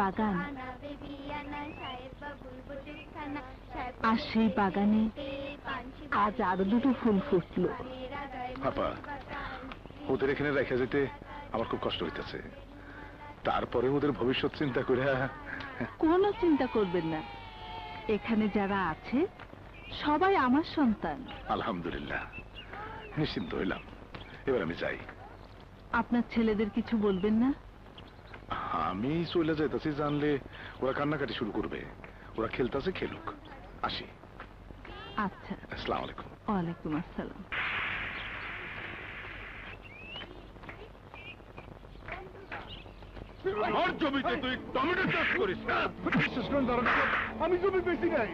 বাগান, আর সেই বাগানে আজ আরো দুটো ফুল ফুটলো। আপা, ওদের এখানে রেখে যেতে আমার খুব কষ্ট হইতেছে, তারপরে ওদের ভবিষ্যৎ চিন্তা করে। কোনো চিন্তা করবেন না, এখানে যারা আছে সবাই আমার সন্তান। আলহামদুলিল্লাহ, নিশ্চিন্ত হইলাম। এবার আমি যাই। আপনার ছেলেদের কিছু বলবেন না? আমি চলে যাইতেছি জানলে ওরা কান্নাকাটি শুরু করবে। ওরা খেলতেছে, খেলুক। আসি। আচ্ছা, আসসালামু আলাইকুম। ওয়ালাইকুম আসসালাম। আমার জমিতে তুই টমেটো চাষ করিস না? বিশ্বাস করেন দারোগা সাহেব, আমি জমি বেশি নাই।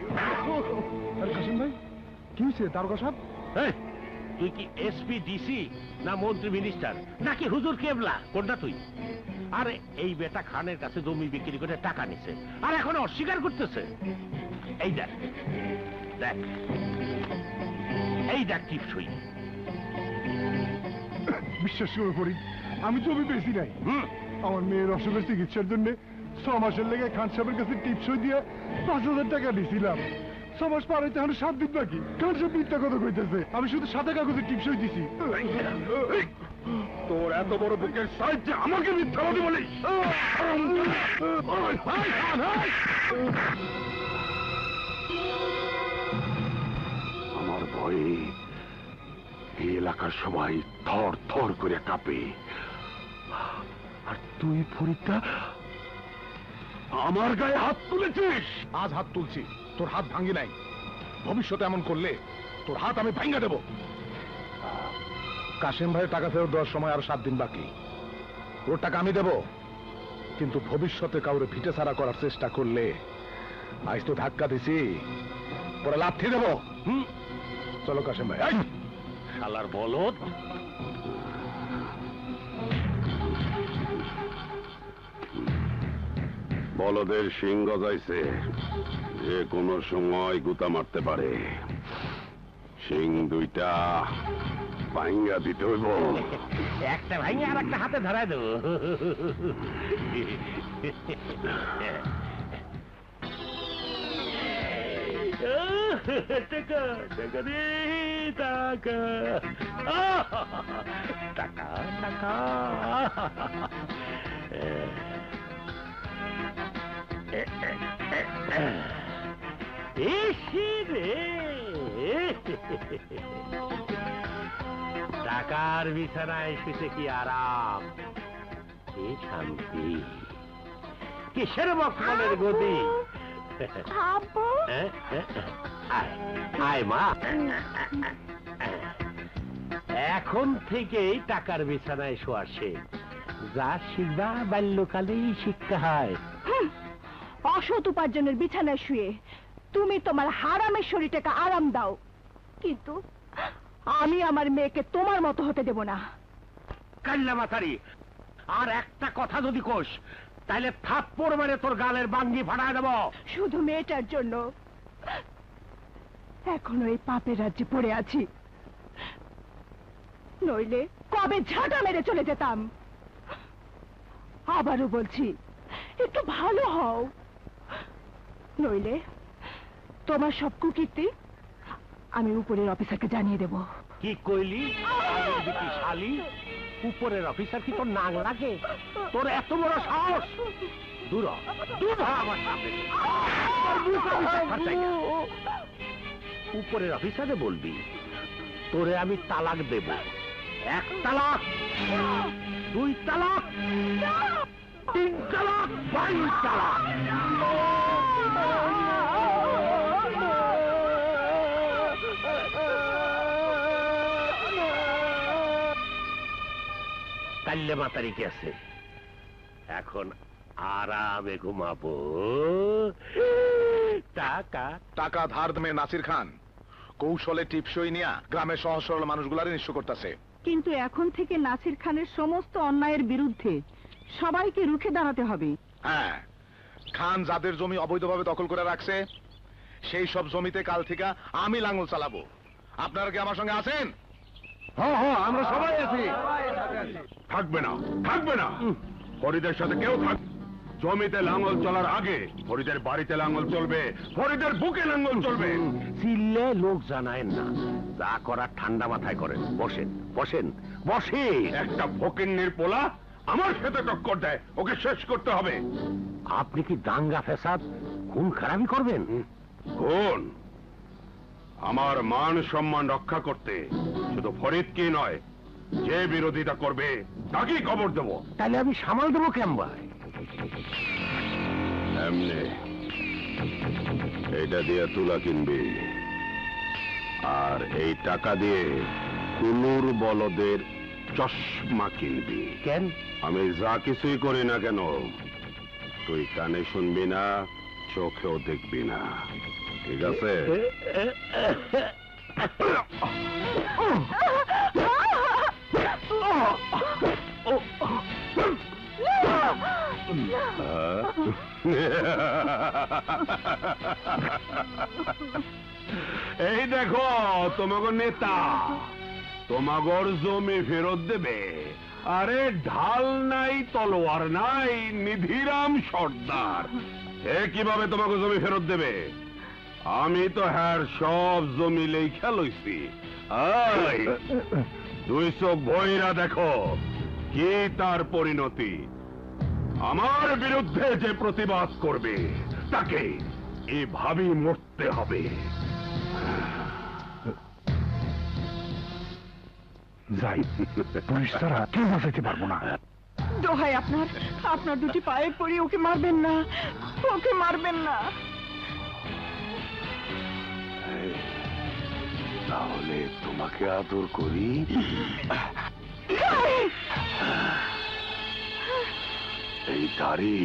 কাসিম ভাই, কি হয়েছে দারোগা সাহেব? তুই কি এসপি, ডিসি, না মন্ত্রী, মিনিস্টার, নাকি হুজুর কেবলা? কোনটা তুই? আরে এই বেটা খানের কাছে জমি বিক্রি করে টাকা নিছে, আর এখন অস্বীকার করতেছে। এই দেখ দেখ, এই দেখ টিপসই। বিশ্বাস করে পড়ি, আমি জমি বেশি নাই। আমার মেয়ের অসুখের চিকিৎসার জন্য 6 মাসের লেগে খান সাহেবের কাছে টিপসই দিয়ে 5,000 টাকা দিয়েছিলাম। 6 মাস পার হইতে এখন 7 দিন বাকি। খান সাহেব মিথ্যা কথা কইতেছে, আমি শুধু সাদা কাগজে টিপসই দিছি। তোর এত বড় বুকের সাইজ যে আমাকে মিথ্যাবাদী বলিস? আমার ভয়ে এই এলাকার সবাই থর থর করে কাঁপে, আর তুই ফরিদা আমার গায়ে হাত তুলেছিস। আজ হাত তুলছি, তোর হাত ভাঙ্গি নাই। ভবিষ্যতে এমন করলে তোর হাত আমি ভাঙ্গা দেব। কাসিম ভাইয়ের টাকা ফেরত দেওয়ার সময় আরো 7 দিন বাকি। ওর টাকা আমি দেব, কিন্তু ভবিষ্যতে কাউরে ভিটে ছাড়া করার চেষ্টা করলে, আজ তো ধাক্কা দিছি, পরে লাথি দেব। চলো কাসিম ভাই। শালার বলদ, বলদের শিং গজাইছে, যে কোনো সময় গুতা মারতে পারে। শিং দুইটা ভাঙ্গা দিতে হইব। একটা ভাঙ্গা আর একটা হাতে ধরাই দেব। টাকা টাকা রে টাকা, টাকা টাকা। টাকার বিছানায় শুতে কি আরাম, কি শান্তি, কিসের মখমলের গতি। আয় মা, এখন থেকেই টাকার বিছানায় শোয়া শেখ। যা শিখবা বাল্যকালেই শিখতে হয়। অসৎ উপার্জনের বিছানায় শুয়ে তুমি তোমার হারামের শরীরটাকে আরাম দাও, কিন্তু আমি আমার মেয়েকে তোমার মতো হতে দেব না। কাল্লা মাথারি, আর একটা কথা যদি কোস তাহলে থাপ্পড় মেরে তোর গালের বাঙ্গি ফাটায় দেব। শুধু মেয়েটার জন্য এখনো এই পাপের রাজ্যে পড়ে আছি, নইলে কবে ঝাঁটা মেরে চলে যেতাম। আবারও বলছি, একটু ভালো হও, নইলে তোমার সব কুকীর্তি আমি উপরের অফিসারকে জানিয়ে দেব। কি কইলি? শালি, উপরের অফিসার কি তোর নাক লাগে? তোর এত বড় সাহস! দূর দূর আমার সামনে। উপরের অফিসারে বলবি তোরে আমি তালাক দেব। 1 তালাক, 2 তালাক, 3 তালাক, 5 তালাক। কাল্লে মাতারি গেছে, এখন আরামে ঘুমাবো। টাকা টাকা ধার দেবে নাসির খান কৌশলে টিপসই নিয়া গ্রামের সহজ সরল মানুষগুলারে নিঃস্ব করতেছে। কিন্তু এখন থেকে নাসির খানের সমস্ত অন্যায়ের বিরুদ্ধে সবাইকে রুখে দাঁড়াতে হবে। হ্যাঁ, খান যাদের জমি অবৈধভাবে দখল করে রাখছে সেই সব জমিতে কাল থেকে আমি লাঙ্গল চালাবো। আপনারা কি আমার সঙ্গে আছেন? হ্যাঁ হ্যাঁ, আমরা সবাই আছি। থাকবে না, থাকবে না, ফরিদের সাথে কেউ থাকবে। জমিতে লাঙ্গল চলার আগে ফরিদের বাড়িতে লাঙ্গল চলবে, ফরিদের বুকে লাঙ্গল চলবে। চিল্লে লোক জানায় না, যা করার ঠান্ডা মাথায় করেন। বসেন বসেন বসেন। একটা ফকিন্নির পোলা আমার সাথে টক্কর দেয়, ওকে শেষ করতে হবে। আপনি কি দাঙ্গা ফেসাদ খুন খারাপি করবেন? খুন? আমার মান সম্মান রক্ষা করতে শুধু ফরিদকে নয়, যে বিরোধিতা করবে তাকেই খবর দেব। তাহলে আমি সামাল দেবো কেমন? এমনি এইটা দিয়ে তুলা কিনবি, আর এই টাকা দিয়ে কুলুর বলদের চশমা কিনবি। কেন? আমি যা কিছুই করি না কেন, তুই কানে শুনবি না, চোখেও দেখবি না, ঠিক আছে? এই দেখো তোমাগো নেতা তোমাগর জমি ফেরত দেবে। আরে ঢাল নাই, তলোয়ার নাই, নিধিরাম সর্দার, এ কিভাবে তোমাকে জমি ফেরত দেবে? আমি তো হ্যাঁ সব জমি লেখা লইছি। দুই চোখ ভইরা দেখো কি তার পরিণতি। আমার বিরুদ্ধে যে প্রতিবাদ করবে তাকে এভাবেই মরতে হবে। যাই, পুলিশ ছাড়া কেউ বাঁচাইতে পারবো না। দোহাই আপনার, আপনার দুটি পায়ে পড়ি, ওকে মারবেন না, ওকে মারবেন না। তাহলে তোমাকে আদর করি। এই দাড়ি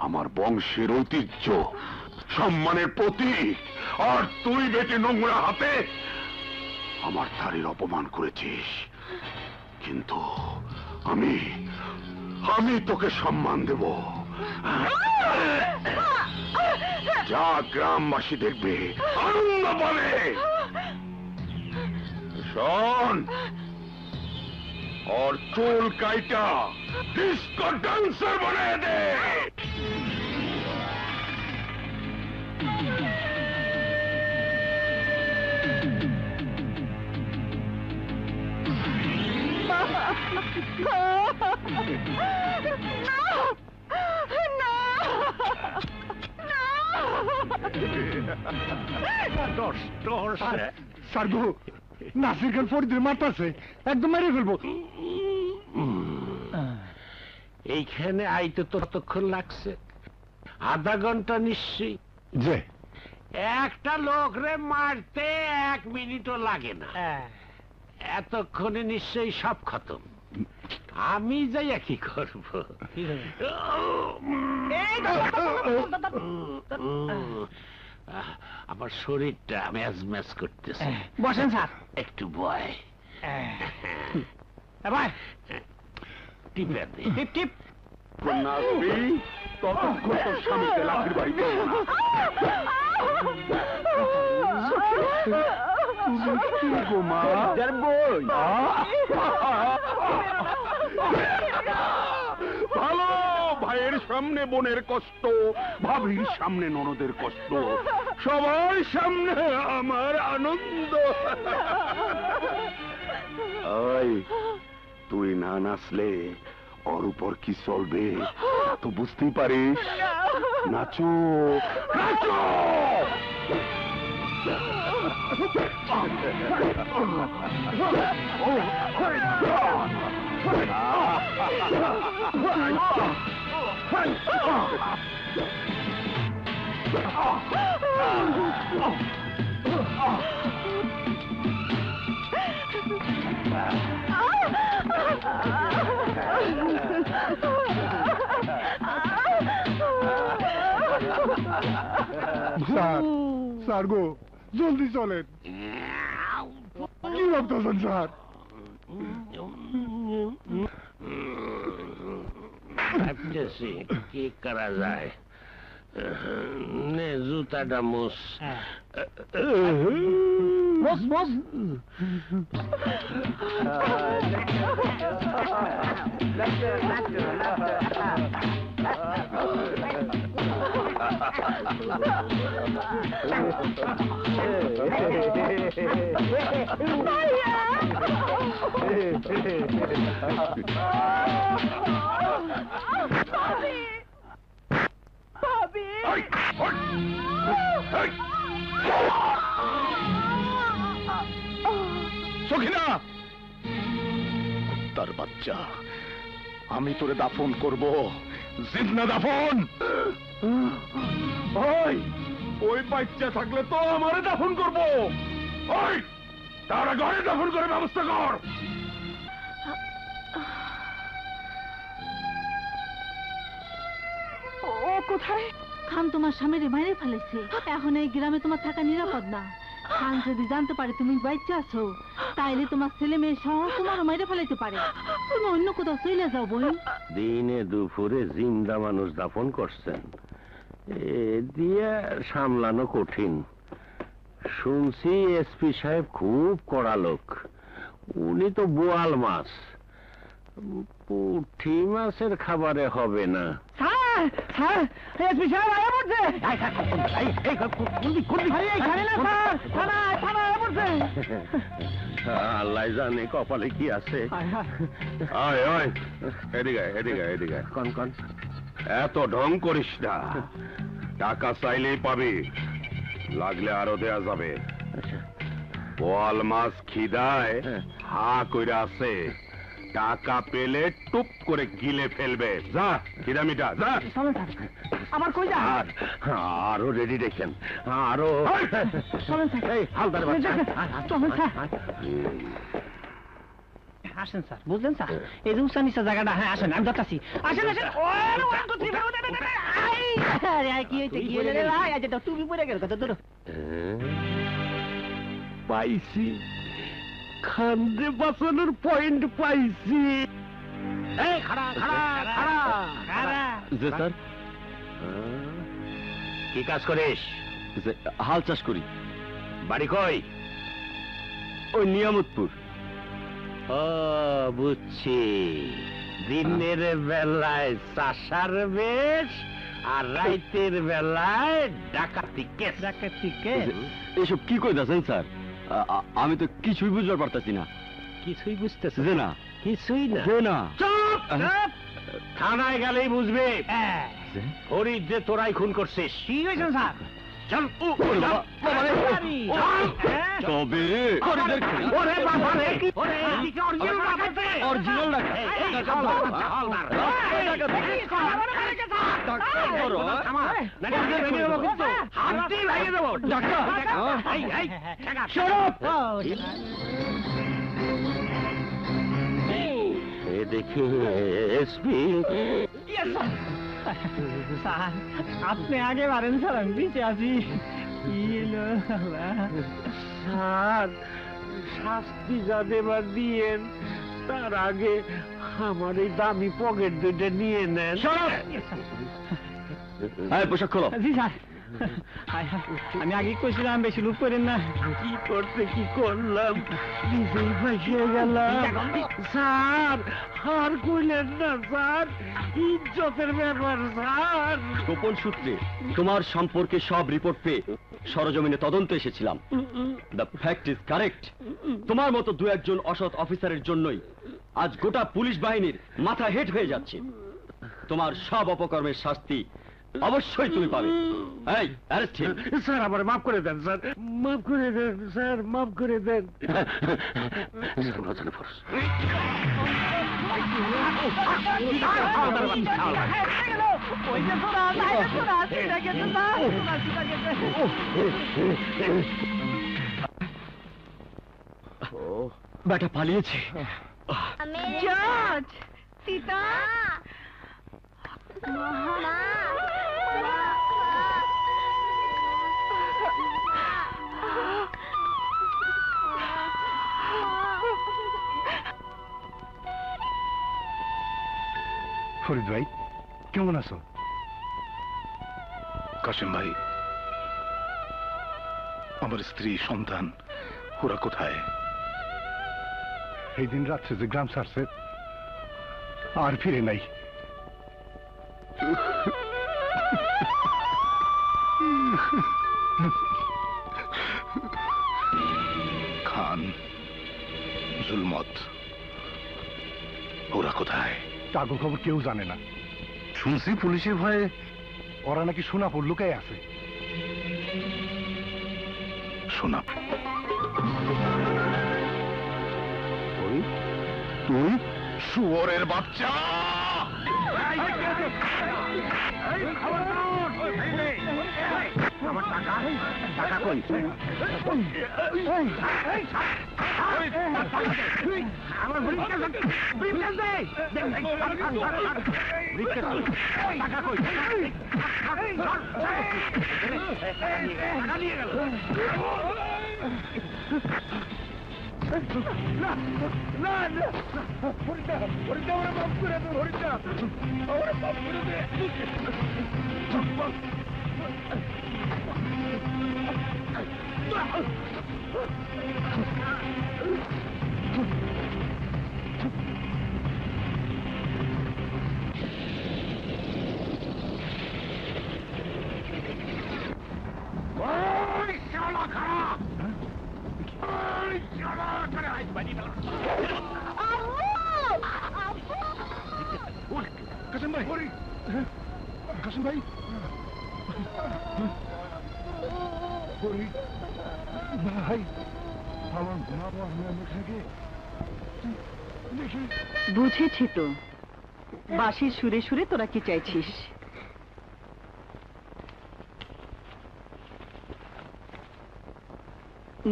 আমার বংশের ঐতিহ্য, সম্মানের প্রতীক, আর তুই বেটে নোংরা হাতে আমার দাড়ির অপমান করেছিস। কিন্তু আমি তোকে সম্মান দেব। যা গ্রামবাসী দেখবে আনন্দ পাবে। শোন, और चूल काइटा डिस्को डांसर बना दे। সার্গু, নাসির খান ফরিদের মারতাছে, একদম মেরে ফেলবো। এইখানে আইতে তো কতক্ষণ লাগছে? আধা ঘন্টা নিশ্চয়ই। যে একটা লোক রে মারতে 1 মিনিটও লাগে না। এতক্ষণে নিশ্চয়ই সব খতম। আমি যাইয়া কি করব? আমার শরীরটা ম্যাজ ম্যাজ করতেছে। বসেন স্যার। একটু বয়। টিপে দে। টিপ টিপ। নাচবি ততক্ষণ তোর স্বামীকে লাঠির বাড়ি করবো না। ভালো ভাইয়ের সামনে বোনের কষ্ট, ভাবির সামনে ননদের কষ্ট, সবার সামনে আমার আনন্দ। তুই না নাচলে ওর উপর কি চলবে তো বুঝতেই পারিস। নাচো নাচো। স্যার, স্যার গো, জলদি চলেন। কি ভাবতেছেন স্যার? ভাবতেছি কি করা যায়। নে জুতাটা মোস। মোস মোস। সখিনা, তার বাচ্চা, আমি তোরে দাফন করব, জিন্দা দাফন। ওই বাচ্চা থাকলে তো আমারে দাফন করব। ওই তারা ঘরে দাফন করে ব্যবস্থা কর। ও কোথায়? খান তোমার স্বামীরে মাইরে ফেলেছে, এখন এই গ্রামে তোমার থাকা নিরাপদ না। খান যদি জানতে পারে তুমি বাচ্চা আছো, তাইলে তোমার ছেলে মেয়ে সহ তোমারও মাইরে ফেলাইতে পারে। তুমি অন্য কোথাও চলে যাও বোন। দিনে দুপুরে জিন্দা মানুষ দাফন করছেন, এ দিয়ে সামলানো কঠিন। শুনছি এসপি সাহেব খুব কড়া লোক, উনি তো বোয়াল মাছ, পুঁটি মাছের খাবারে হবে না। স্যার, স্যার, এসপি সাহেব আয়া পড়ছে। আল্লাহ জানে কপালে কি আছে। আয় আয়, এদিকে আয়, এদিকে আয়, এদিকে আয়। কন কন, এত ঢং করিস না, টাকা চাইলেই পাবি, লাগলে আরো দেয়া যাবে। বোয়াল মাছ খিদায় হা কইরা আছে, টাকা পেলে টুপ করে গিলে ফেলবে। যা খিদা মিটা, যা। আমার কই যা? আরো রেডি দেখেন, আরো। এই হালদার বাচ্চা, আসেন স্যার, বুঝলেন স্যার, এই যে উঁচা নিচা জায়গাটা, হ্যাঁ আসেন, আমি যাচ্ছি। আসেন আসেন। কি হয়েছে, কি হয়েছে রে ভাই? আজ তো টুপি পরে গেল, কত দূর। পাইছি, খান্দে বাঁচানোর পয়েন্ট পাইছি। এই খাড়া খাড়া খাড়া খাড়া। যে স্যার, কি কাজ করিস? হাল চাষ করি। বাড়ি কই? ওই নিয়ামতপুর। ও বুঝছি, দিনের বেলায় চাষার বেশ আর রাইতের বেলায় ডাকাতি কেস। ডাকাতি কেস? এসব কি কই দাছেন স্যার? আমি তো কিছুই বুঝতে পারতাছি না। কিছুই বুঝতেছে যে না, কিছুই না। যে না। চুপ! থানায় গেলেই বুঝবে ফরিদ যে তোরাই খুন করছিস। কি হয়েছে স্যার? চল। তবে ওরে বাবা রে, ওরে এদিকে অরিজিনাল ডাকাতে। অরিজিনাল ডাকাত। হালদার, হাতটি ভেঙে দেবো। এই, এই, এ দেখি এসপি। স্যার, আপনি আগে পারেন স্যার, আমি পিছিয়ে আছি। কি এলো স্যার, শাস্তি যা দেবার দিয়েন, তার আগে আমার এই দামি পকেট দুইটা নিয়ে নেন। পোশাক খোলো। জি স্যার। আমি আগে কইছিলাম বেশি লুপ করেন না। কি করতে কি করলাম, নিজেই ফাঁসিয়ে গেলাম। স্যার, আর কইলেন না স্যার, ইজ্জতের ব্যাপার স্যার। গোপন সূত্রে তোমার সম্পর্কে সব রিপোর্ট পেয়ে সরজমিনে তদন্ত এসেছিলাম। The fact is correct. তোমার মতো দু একজন অসৎ অফিসারের জন্যই আজ গোটা পুলিশ বাহিনীর মাথা হেট হয়ে যাচ্ছে। তোমার সব অপকর্মের শাস্তি অবশ্যই তুমি পাবে। এই অ্যারেস্ট হিম। স্যার, আমার মাফ করে দেন স্যার, মাফ করে দেন স্যার, মাফ করে দেন। বেটা পালিয়েছে। জজ, সীতা, ফরিদ ভাই, কেমন আছো? কাসিম ভাই, আমার স্ত্রী সন্তান ওরা কোথায়? এই দিন রাত্রে যে গ্রাম ছাড়ছে আর ফিরে নাই। খান, জুলমত, ওরা কোথায়? টাগো খবর কেউ জানে না। শুনছি পুলিশের ভয়ে ওরা নাকি সোনাপুর লুকাই আছে। শোনা, তুই শুয়োরের বাচ্চা! আমার টাকা টাকা কই আমার টাকা কই টাকা নিয়ে গেল না না না হরিটা হরিটা ওরা মাফ করে দে হরিটা ওরা মাফ করে দে কাসেম ভাই, কাসেম ভাই, ভাই আমার মা বাবা থেকে বুঝেছি তো, বাঁশির সুরে সুরে তোরা কি চাইছিস।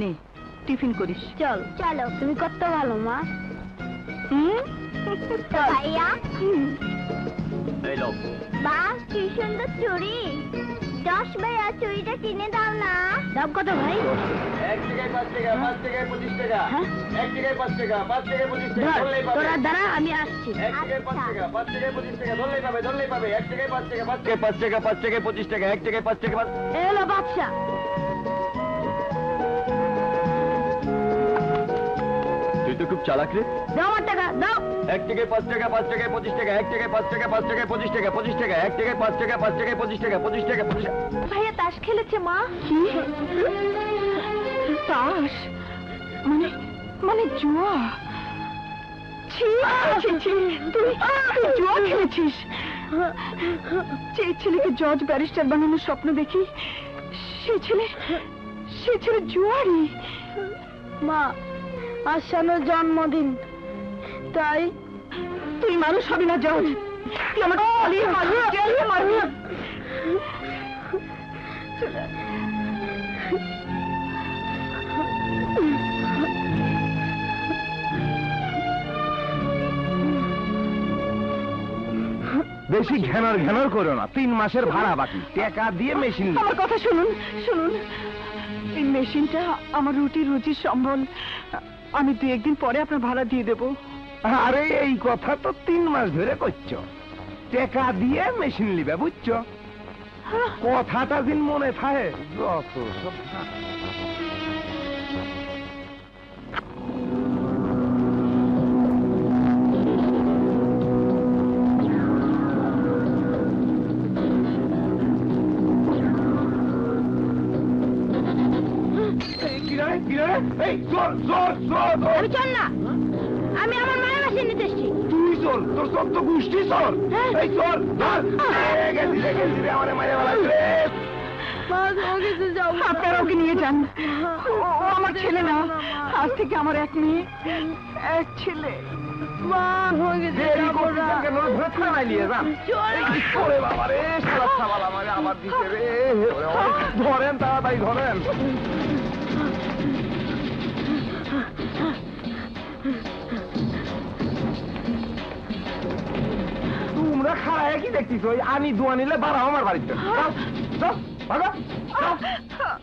নে টিফিন করিস। চল চলো, তুমি কত ভালো মা। ভাইয়া এই লও। বা কি সুন্দর চুড়ি। 10 ভাইয়া চুড়িটা কিনে দাও না। দাম কত ভাই? 1 টাকায় 5 টাকা, 5 টাকায় 25 টাকা। 1 টাকায় 5 টাকা, 5 টাকায় 25 টাকা, ধরলেই পাবে। তোরা দাঁড়া, আমি আসছি। 1 টাকায় 5 টাকা, 5 টাকায় 25 টাকা, ধরলেই পাবে, ধরলেই পাবে। 1 টাকায় 5 টাকা, 5 টাকায় 5 টাকা, 5 টাকায় 25 টাকা, 1 টাকায় 5 টাকা। এলো বাদশা। তুই তো খুব চালাক রে। দাও আমার টাকা, দাও। 1 টাকায় 5 টাকা, 5 টাকায় 25 টাকা, 1 টাকায় 5 টাকা, 5 টাকায় 25 টাকা, 25 টাকা, 1 টাকায় 5 টাকা, 5 টাকায় 25 টাকা, 25 টাকা, 25 টাকা। ভাইয়া তাস খেলেছে মা। কি তাস? মানে মানে জুয়া? ছি ছি ছি, তুই জুয়া খেলেছিস? যে ছেলেকে জজ ব্যারিস্টার বানানোর স্বপ্ন দেখি, সে ছেলে জুয়ারি। মা, আসানোর জন্মদিন, তাই তুই মানুষ হবি না জজ, তুই আমাকে পালিয়ে মারবি, জ্বালিয়ে মারবি। বেশি ঘ্যানর ঘ্যানর করো না, 3 মাসের ভাড়া বাকি, টাকা দিয়ে মেশিন। আমার কথা শুনুন শুনুন, এই মেশিনটা আমার রুজির সম্বল। আমি 2-1 দিন পরে আপনার ভাড়া দিয়ে দেবো। আরে এই কথা তো 3 মাস ধরে করছো, টাকা দিয়ে মেশিন নিবে, বুঝছো? কথাটা দিন মনে থাকে যত সব। আমি চল না, আমি আমার মায়ের বাসে নিতে এসছি। তুই চল, তোর সব তো গোষ্ঠী চল। এই চল, গেছি আমার মায়ের বেলা। আপনারা ওকে নিয়ে যান, ও আমার ছেলে না। আজ থেকে আমার 1 মেয়ে 1 ছেলে। ধরেন তাড়াতাড়ি ধরেন। তোমরা খাড়ায় কি দেখতিস? ওই আমি দোয়া নিলে বাড়াও আমার বাড়িতে।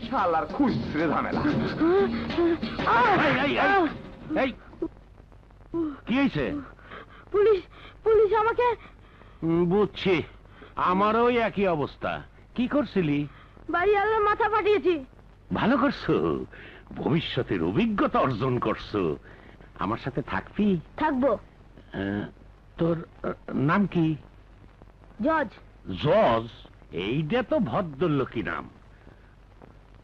শালার খুচরে ঝামেলা। কি হয়েছে? পুলিশ আমাকে। বুঝছি, আমারও একই অবস্থা। কি করছিলি? বাড়ি আল্লাহ মাথা পাঠিয়েছি। ভালো করছো, ভবিষ্যতের অভিজ্ঞতা অর্জন করছো। আমার সাথে থাকবি? থাকবো। তোর নাম কি? জজ। জজ? এইটা তো ভদ্রলোকী নাম।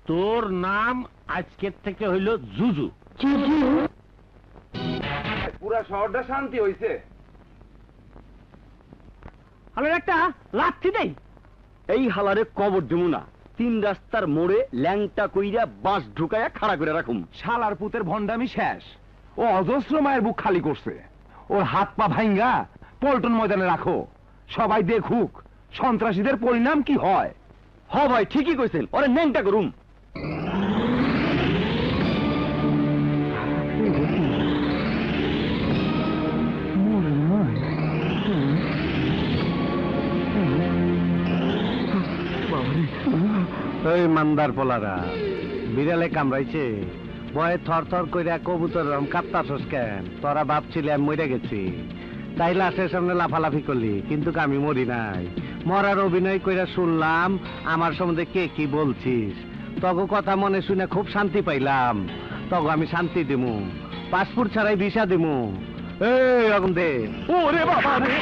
তোর নাম আজকের থেকে হইল জুজু। পুরা শহরটা শান্তি হইছে। হলো একটা লাথি দেই। এই হালারে কবর দেবো না, 3 রাস্তার মোড়ে ল্যাংটা কইরা বাঁশ ঢুকায়া খাড়া করে রাখুম। শালার পুতের ভণ্ডামি শেষ। ও অজস্র মায়ের বুক খালি করছে। ওর হাত পা ভাঙ্গা পল্টন ময়দানে রাখো, সবাই দেখুক সন্ত্রাসীদের পরিণাম কি হয়। হ ভাই, ঠিকই কইছেন, ওরে ন্যাংটা করুম। এই মান্দার পোলারা, বিড়ালে কামড়াইছে, ভয়ে থর থর কইরা কবুতর কাঁপতাছস কেন? তোরা ভাবছিলি আমি মরে গেছি, তাই লাশের সামনে লাফালাফি করলি, কিন্তু আমি মরি নাই। মরার অভিনয় কইরা শুনলাম আমার সম্বন্ধে কে কি বলছিস। তগো কথা মনে শুনে খুব শান্তি পাইলাম। তগো আমি শান্তি দিমু, পাসপোর্ট ছাড়াই ভিসা দিমু। এই রকম দে। ওরে বাবা রে!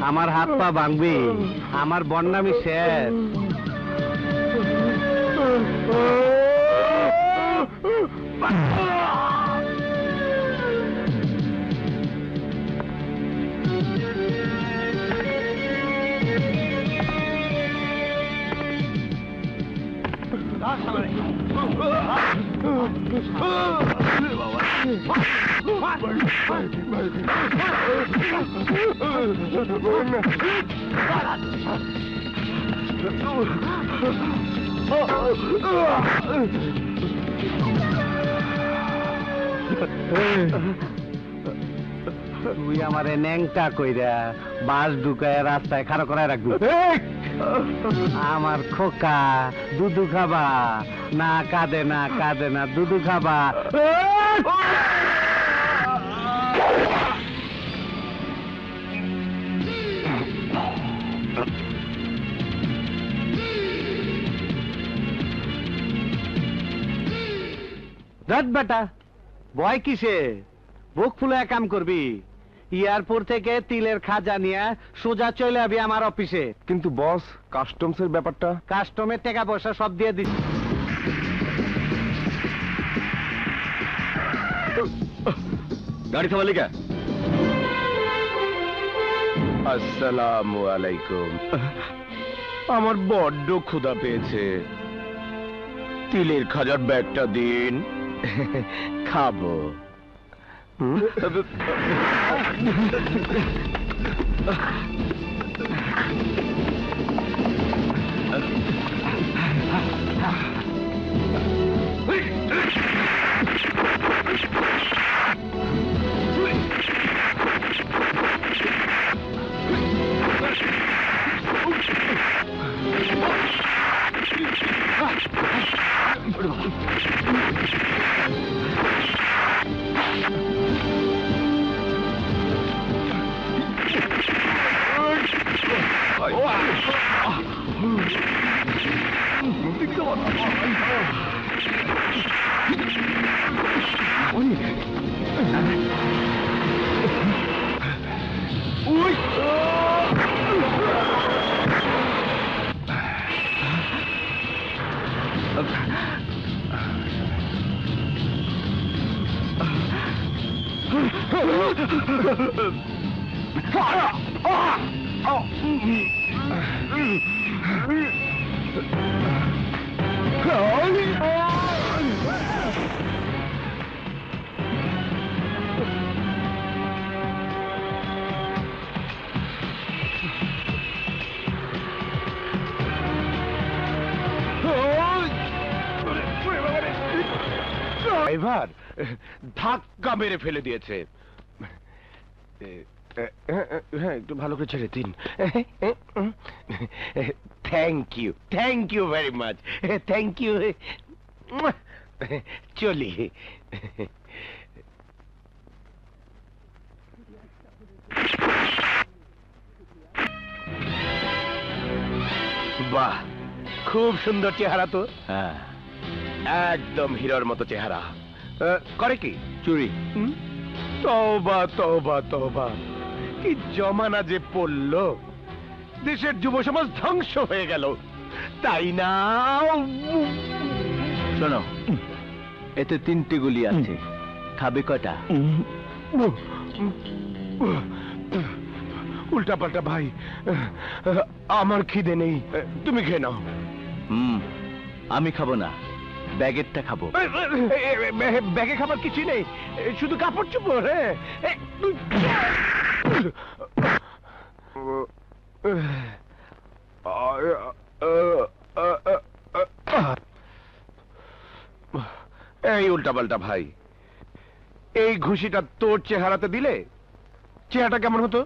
আমার হাত পা ভাঙবি, আমার বন্যামি শেষ। তুই আমারে ন্যাংটা কইরা বাস ঢুকায় রাস্তায় খাড়া করায় রাখবি। আমার খোকা, দুধু খাবা না? কাঁদে না, কাঁদে না, দুধু খাবা। রাত বেটা, ভয় কিসে? বুক ফুলে কাম করবি। এয়ারপোর্ট থেকে তিলের খাজা নিয়ে সোজা চলে যাবি আমার অফিসে। কিন্তু বস, কাস্টমসের ব্যাপারটা? কাস্টমের টাকা পয়সা সব দিয়ে দিচ্ছি। গাড়ি থামালি কে? আসসালামু আলাইকুম। আমার বড্ড ক্ষুধা পেয়েছে, তিলের খাজার ব্যাগটা দিন, খাবো। ড্রাইভার ধাক্কা মেরে ফেলে দিয়েছে। হ্যাঁ একটু ভালো করে ছেড়ে দিন thank you very much thank you চলি বাহ খুব সুন্দর চেহারা তো হ্যাঁ একদম হিরোর মতো চেহারা করে কি চুরি তওবা তওবা তওবা কি জমানা যে পড়লো দেশের যুব সমাজ ধ্বংস হয়ে গেল তাই না শোনো এতে 3টে গুলি আছে খাবে কটা উল্টা পাল্টা ভাই আমার খিদে নেই তুমি খেয়ে নাও আমি খাবো না ব্যাগেরটা খাবো ব্যাগে খাবার কিছু নেই শুধু কাপড় চোপড় এই উল্টা পাল্টা ভাই এই ঘুষিটা তোর চেহারাতে দিলে চেহারাটা কেমন হতো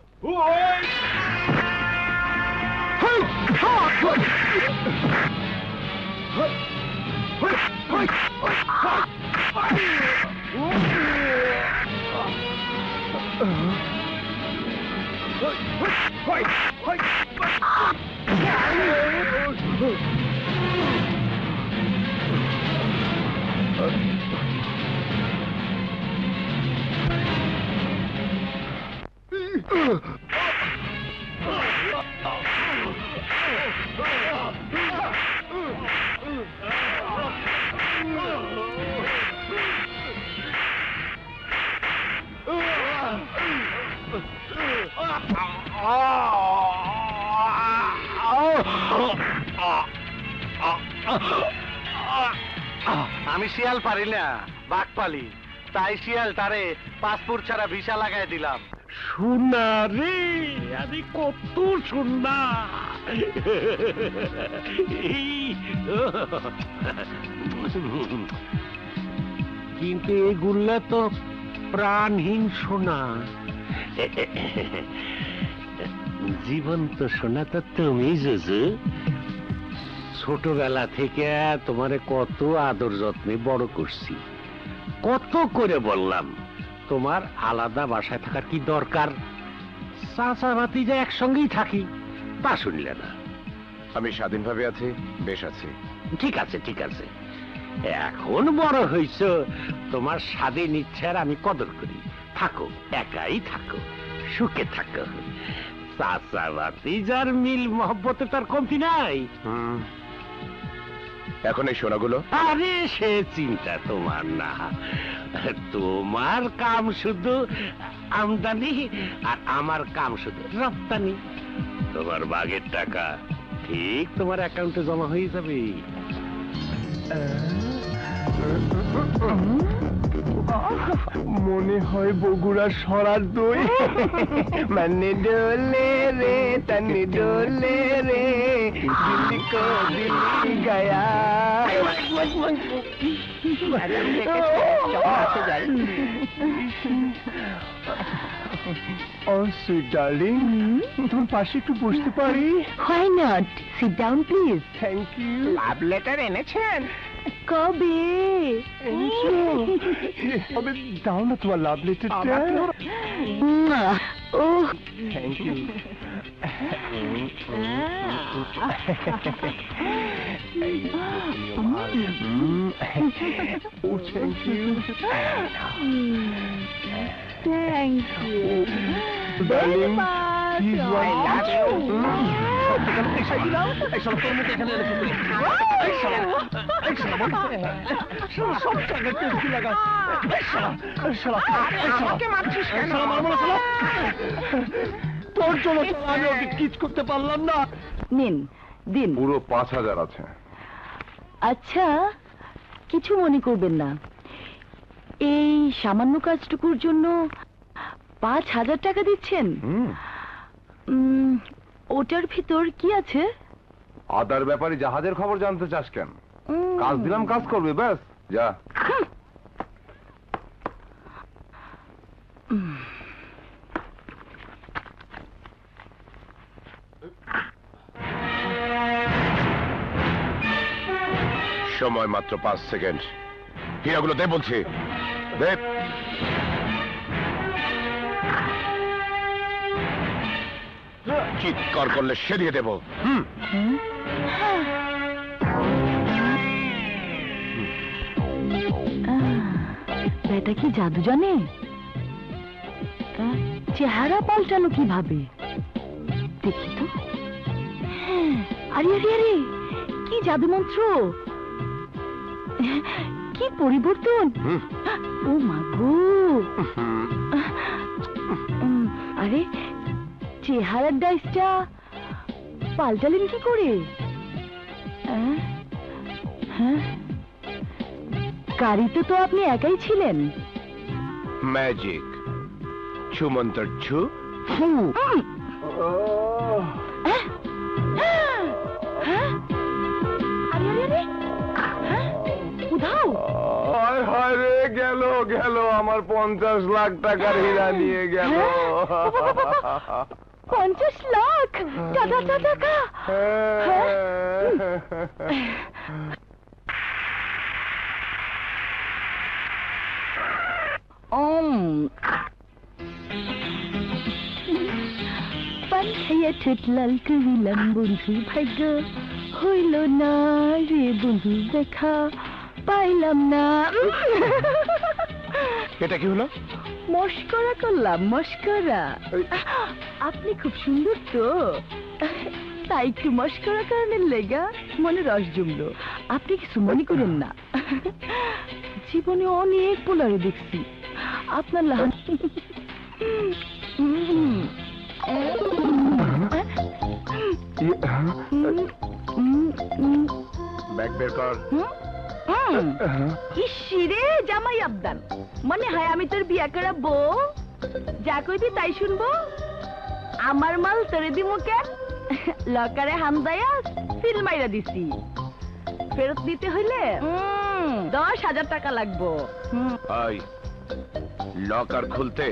আমি শিয়াল পারি না বাঘ পালি তাই শিয়াল তারে পাসপোর্ট ছাড়া ভিসা লাগাই দিলাম সোনা রে আমি কত সোনা কিন্তু এগুলা তো প্রাণহীন সোনা জীবন্ত সোনা তো তুমি জুজু ছোটবেলা থেকে তোমারে কত আদর যত্নে বড় করছি কত করে বললাম তোমার আলাদা বাসায় থাকার কি দরকার চাচা ভাতিজা একসঙ্গেই থাকি তা শুনলে না আমি স্বাধীনভাবে আছি বেশ আছি ঠিক আছে ঠিক আছে এখন বড় হইছ তোমার স্বাধীন ইচ্ছার আমি কদর করি থাকো একাই থাকো সুখে থাকো চাচা ভাতিজার মিল মহব্বতে তার কমতি নাই এখন এই সোনাগুলো আরে সে চিন্তা তোমার না তোমার কাম শুধু আমদানি আর আমার কাম শুধু রপ্তানি তোমার বাগের টাকা ঠিক তোমার অ্যাকাউন্টে জমা হয়ে যাবে মনে হয় বগুড়া সরার দই মানে ডোলে রে তনি ডোলে রে দিল্লি কো Delhi Gaya Oh, sweet darling, তোমার পাশে একটু বসতে পারি? Why not? Sit down, please. Thank you. Love letter এনেছেন? কবে? তবে দাও না তোমার লাভ লেটারটা। Oh, thank you. Oh, thank you. thank you. Darling, much. please I love you. তোর জন্য আমি ওকে কিচ করতে পারলাম না। নিন দিন। পুরো 5000 আছে। আচ্ছা কিছু মনে করবেন না, এই সামান্য কাজটুকুর জন্য 5000 টাকা দিচ্ছেন? ওটার ভিতর কি আছে? আদার ব্যাপারে জাহাজের খবর জানতে চাস কেন? কাজ দিলাম কাজ করবি ব্যাস যা। সময় মাত্র 5 সেকেন্ড। হীরাগুলো দে বলছি, দে। চিৎকার করলে সে দিয়ে দেবো। এটা কি জাদু জানে? চেহারা পাল্টানো কিভাবে দেখি তো। আরে আরে আরে, কি জাদু মন্ত্র, কি পরিবর্তন! ও মা গো! আরে চেহারার ডাইসটা পাল্টালেন কি করে? হ্যাঁ, গাড়িতে তো আপনি একাই ছিলেন। ম্যাজিক, ছু মন্ত্র ছু ফু। হায় হায় রে, গেল গেল আমার 50 লাখ টাকার হীরা নিয়ে গেল। 50 লাখ টাকা? পান্থাইয়া ঠেটলাল করিলাম বন্ধু, ভাগ্য হইল না রে বন্ধু, দেখা পাইলাম না। এটা কি হলো? মস্করা করলাম, মস্করা। আপনি খুব সুন্দর তো, তাই একটু মস্করা করানোর লেগা মনে রস জমলো। আপনি কিছু মনে করেন না, জীবনে অনেক পোলারে দেখছি আপনার লাহান। ব্যাগ বের কর। ইসিরে জামাই আবদান, মনে হয় আমি তোর বিয়া করা বউ, যা কইবি তাই শুনবো। আমার মাল তোরে দিমু কেন? লকারে হামদায়া সিল মাইরা দিছি, ফেরত দিতে হইলে 10,000 টাকা লাগবো। লকার খুলতে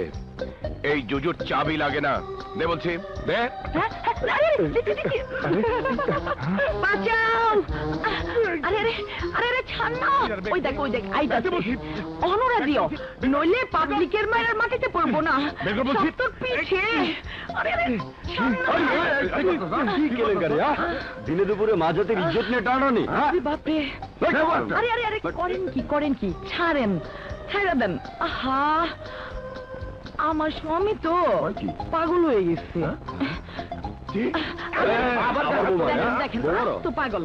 এই জুজুর চাবি লাগে না, দে বলছি, দে। বাঁচাও! আরে আরে আরে আরে, ছাড় না! ওই দেখ ওই দেখ, আইতাছে। অনরা দিও, নইলে পাবলিকের মায়ের মাটিতে পড়বো না। সব তোর পিছে। আরে আরে, দিনে দুপুরে মাঝাতের ইজ্জত নিয়ে টানানি। বাপরে! আরে আরে আরে, করেন কি? ছাড়েন, ছাড়া দেন। আহা, আমার স্বামী তো পাগল হয়ে গেছে। দেখেন তো পাগল।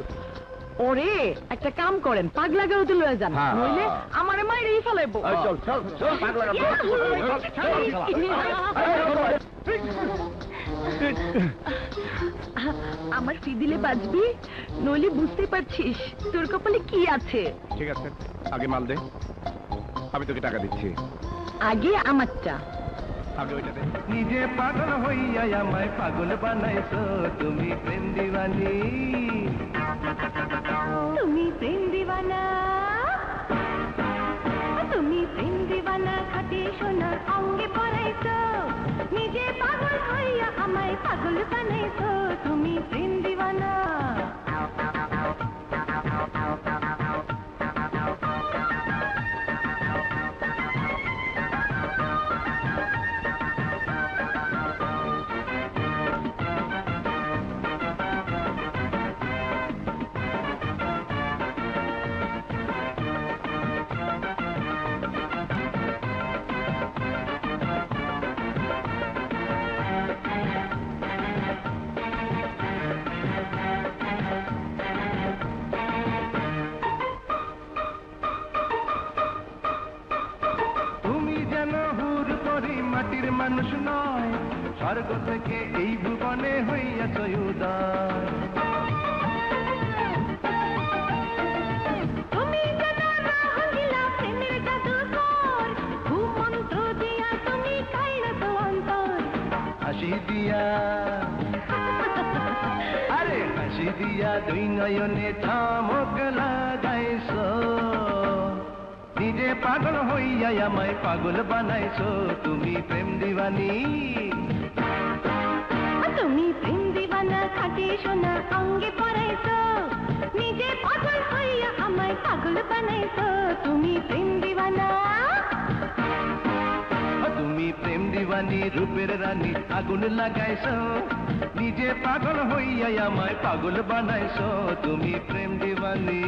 ওরে একটা কাম করেন, পাগলা গারোতে লয়ে যান, নইলে আমারে মাইরেই ফেলাইবো। আমার ফি দিলে বাঁচবি, নইলে বুঝতে পারছিস তোর কপালে কি আছে। ঠিক আছে, আগে মাল দে, আমি তোকে টাকা দিচ্ছি। আগে আমারটা। নিজে পাগল হইয়া আমায় পাগল বানাইছো তুমি, প্রেম দিওয়ানি। তুমি প্রেম দিওয়ানা, তুমি প্রেম দিওয়ানা, খাটি সোনা অঙ্গে পরাইছো। নিজে পাগল হইয়া আমায় পাগল বানাইছো তুমি, প্রেম দিওয়ানা। মাটির মানুষ নয়, স্বর্গ থেকে এই ভুবনে হইয়াছ উদয়। তুমি জানো না হইলা প্রেমের জাদুকর, ঘুমন্ত দিয়া তুমি কাইরাছো অন্তর। হাসি দিয়া, আরে হাসি দিয়া দুই নয়নে ধামক লাগাইছো। নিজে পাগল হইয়া আমায় পাগল বানাইছো তুমি, প্রেম দিওয়ানি। তুমি প্রেম দিওয়ানা, খাটি সোনা অঙ্গে পরাইছো। নিজে পাগল হইয়া আমায় পাগল বানাইছো তুমি প্রেম দিওয়ানা তুমি প্রেম দিওয়ানি রূপের রানী আগুন লাগাইছো নিজে পাগল হইয়া আমায় পাগল বানাইছো তুমি প্রেম দিওয়ানি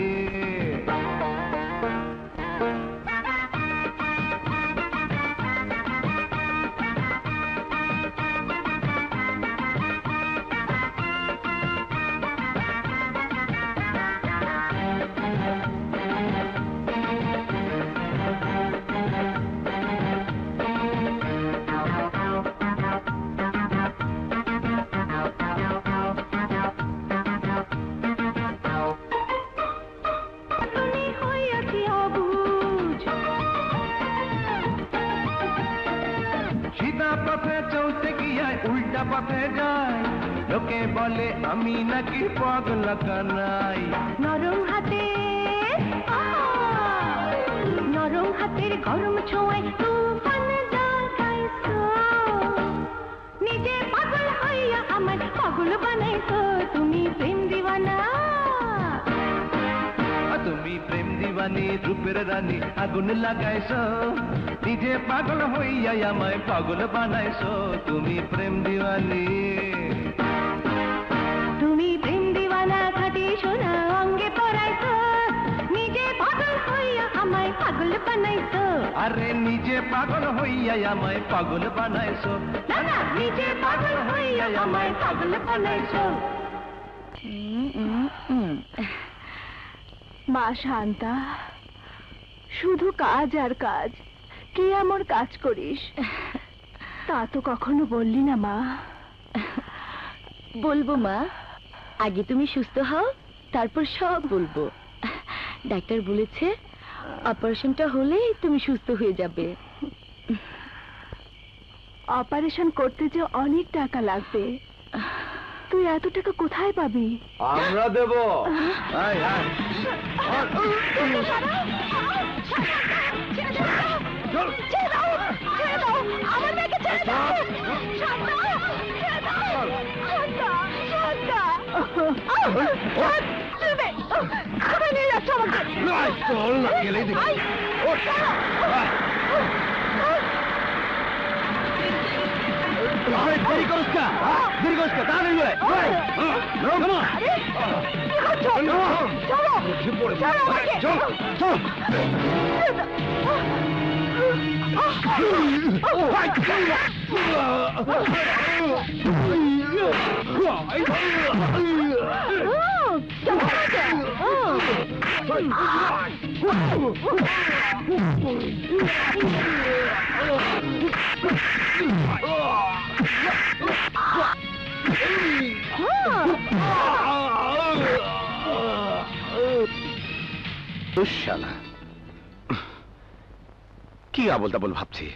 উল্টা পথে যায় লোকে বলে আমি নাকি পাগলা কানাই নরম হাতের গরম ছোঁয়ায় তুফান জাগাইছো নিজে পাগল হইয়া আমার পাগল বানাইছো তুমি প্রেম দিওয়ানা তুমি প্রেম দিওয়ানি রূপের রানী আগুন লাগাইছো নিজে পাগল হইয়া আমায় পাগল বানাইছো তুমি প্রেম দিওয়ানি তুমি প্রেম দিওয়ানা খাটি সোনা অঙ্গে পরাইছো নিজে পাগল হইয়া আমায় পাগল বানাইছো আরে নিজে পাগল হইয়া আমায় পাগল বানাইছো না নিজে পাগল হইয়া আমায় পাগল বানাইছো মা শান্তা শুধু কাজ আর কাজ কি এমন কাজ করিস তা তো কখনো বললি না মা বলবো মা, আগে তুমি সুস্থ হও, তারপর সব বলবো। ডাক্তার বলেছে অপারেশনটা হলেই তুমি সুস্থ হয়ে যাবে। অপারেশন করতে যে অনেক টাকা লাগবে, তুই এত টাকা কোথায় পাবি? আমরা দেব। দেরি করিস না, তাড়াতাড়ি শালা কি আবল তাবল ভাবছি।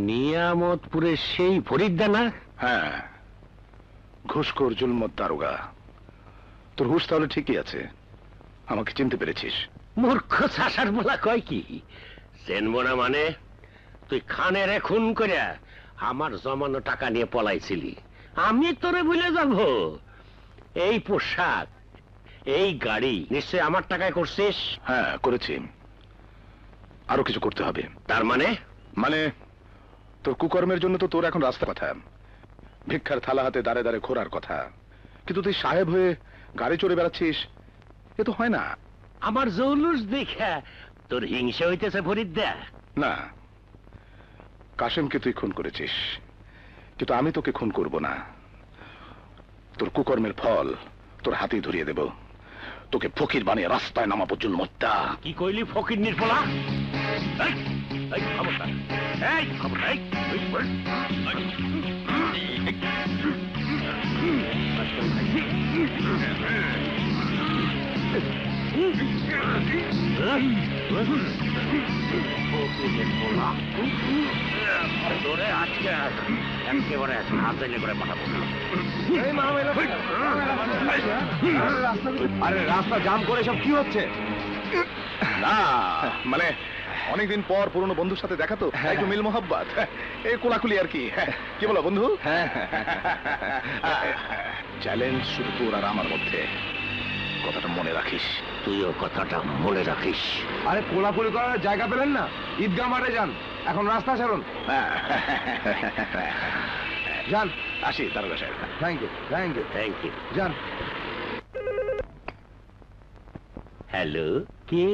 নিয়ামতপুরের সেই ফরিদা না? হ্যাঁ, ঘুষখোর জুলমত দারোগা। তোর হুশ তাহলে ঠিকই আছে, আমাকে চিনতে পেরেছিস? মূর্খ শাসার বলা কয় কি, চেনবো না মানে? তুই খানের খুন করে আমার জমানো টাকা নিয়ে পলাইছিলি, আমি তোরে ভুলে যাব? এই পোশাক, এই গাড়ি নিশ্চয় আমার টাকায় করছিস? হ্যাঁ করেছি, আরো কিছু করতে হবে। তার মানে? মানে তোর কুকর্মের জন্য তো তোর এখন রাস্তা কথা, ভিক্ষার থালা হাতে দাঁড়ে দাঁড়ে ঘোরার কথা, কিন্তু তুই সাহেব হয়ে গাড়ি চড়ে বেড়াচ্ছিস, এ তো হয় না। আমার জৌলুস দেখা তোর হিংসা হইতেছে ফরিদা? না, কাশেমকে তুই খুন করেছিস, কিন্তু আমি তোকে খুন করব না। তোর কুকর্মের ফল তোর হাতেই ধরিয়ে দেব, তোকে ফকির বানিয়ে রাস্তায় নামাবো জুলমত্তা। কি কইলি ফকির নির্পলা? এই খবরদার, এই খবরদার, তোরে আজকে একেবারে হাতে করে পাঠাবো। আরে রাস্তা জাম করে সব কি হচ্ছে? না মানে অনেকদিন পর পুরনো বন্ধুর সাথে দেখা তো, একটু মিল মোহাব্বত, এই কোলাকুলি আর কি। কি বলো বন্ধু? চ্যালেঞ্জ শুধু তোর আর আমার মধ্যে, কথাটা মনে রাখিস। তুইও কথাটা মনে রাখিস। আরে কোলাকুলি করার জায়গা পেলেন না, ঈদগাহ মাঠে যান, এখন রাস্তা ছাড়ুন। যান। আসি দারোগা সাহেব। Thank you, thank you, thank you. যান। হ্যালো, কে?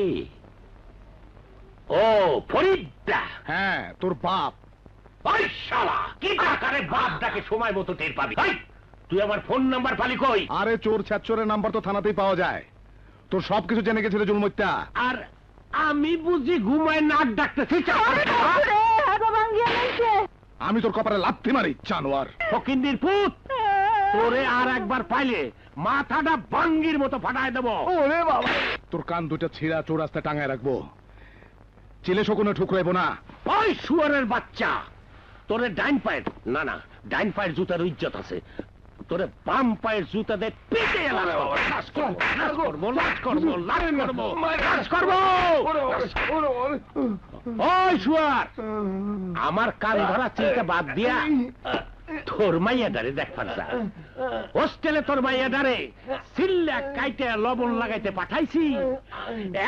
ও ফরিদা। হ্যাঁ, তোর বাপ। ওই শালা, কি টাকারে বাপ ডাকে সময় মতো টের পাবি। তুই আমার ফোন নাম্বার পালি কই? আরে চোর ছ্যাচরের নাম্বার তো থানাতেই পাওয়া যায়। তোর সবকিছু জেনে গেছিল জুলমত্যা। আর আমি বুঝি ঘুমায় নাক ডাকতেছি। আমি তোর কপালে লাথি মারি জানোয়ার। ফকিন্দির পুত, তোরে আর একবার পাইলে মাথাটা বাঙ্গির মতো ফাটায় দেবো। ওরে বাবা, তোর কান দুটো ছিঁড়া চৌরাস্তায় টাঙায় রাখবো, চিলে শকুনে ঠুকরাইবো না। ওই শুয়ারের বাচ্চা, তোরে ডাইন পায়ের না ডাইন পায়ের জুতার ইজ্জত আছে, তোরে বাম পায়ের জুতা দিয়ে পিটে ওই শুয়ার, আমার কান ধরা চিন্তা বাদ দিয়া তোর মাইয়াডারে দেখবার যা। হোস্টেলে তোর মাইয়াডারে সিল্লা কাইতে লবণ লাগাইতে পাঠাইছি,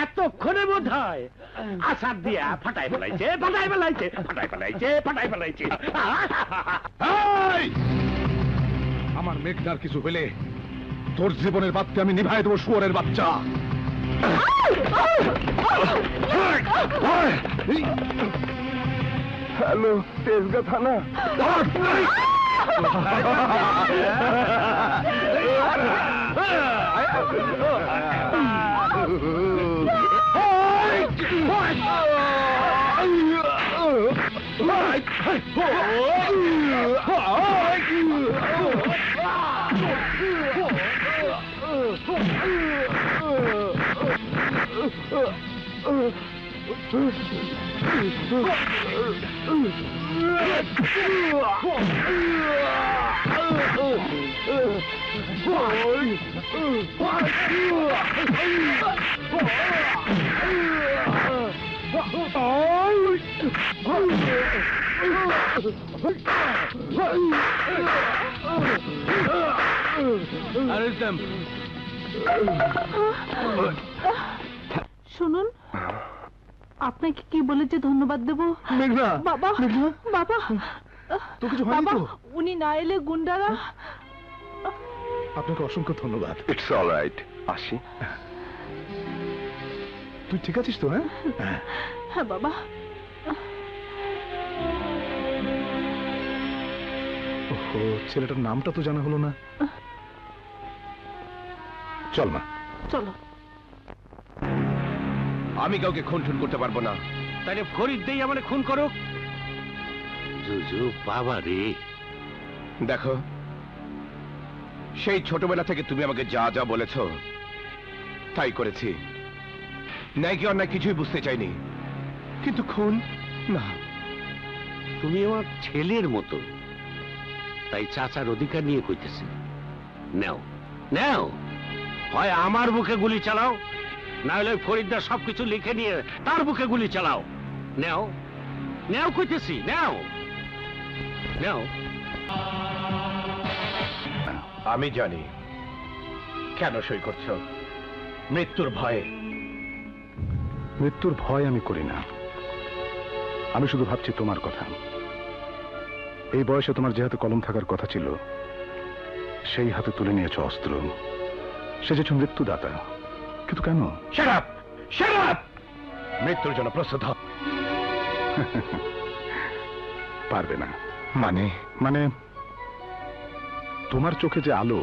এতক্ষণে বোধ হয় আসার দিয়া ফাটাই ফেলাইছে। আমার মেঘনার কিছু হলে তোর জীবনের বাদকে আমি নিভাই দেবো, শুয়োরের বাচ্চা। হ্যালো, তেজগাঁ থানা। শুনুন, আপনাকে কি বলে যে ধন্যবাদ দেব? মেঘনা, বাবা, বাবা, তো কিছু হয়নি তো? উনি না এলে গুন্ডারা। আপনাকে অসংখ্য ধন্যবাদ। ইটস অল রাইট, আসি। তুই ঠিক আছিস তো? হ্যাঁ হ্যাঁ বাবা। ওহো, ছেলেটার নামটা তো জানা হলো না। চল মা, চলো। আমি কাউকে খুন করতে পারবো না। তাহলে ফরিদ দেই আমারে খুন করুক। জুজু বাবা রে। দেখো, সেই ছোটবেলা থেকে তুমি আমাকে যা যা বলেছ তাই করেছি। ন্যায় কি অন্যায় কিছুই বুঝতে চাইনি, কিন্তু খুন না। তুমি আমার ছেলের মতো, তাই চাচার অধিকার নিয়ে কইতেছি। নাও নাও, হয় আমার বুকে গুলি চালাও, না হলে ফরিদদার সবকিছু লিখে নিয়ে তার বুকে গুলি চালাও। নাও নাও কইতেছি, নাও নাও। আমি জানি কেন সই করছো, মৃত্যুর ভয়ে। মৃত্যুর ভয় আমি করি না, আমি শুধু ভাবছি তোমার কথা। এই বয়সে তোমার যে হাতে কলম থাকার কথা ছিল, সেই হাতে তুলে নিয়েছ অস্ত্র। সেজেছ মৃত্যুদাতা, কিন্তু কেন? Shut up! Shut up! মৃত্যুর জন্য প্রস্তুত হও। পারবে না। মানে তোমার চোখে যে আলো,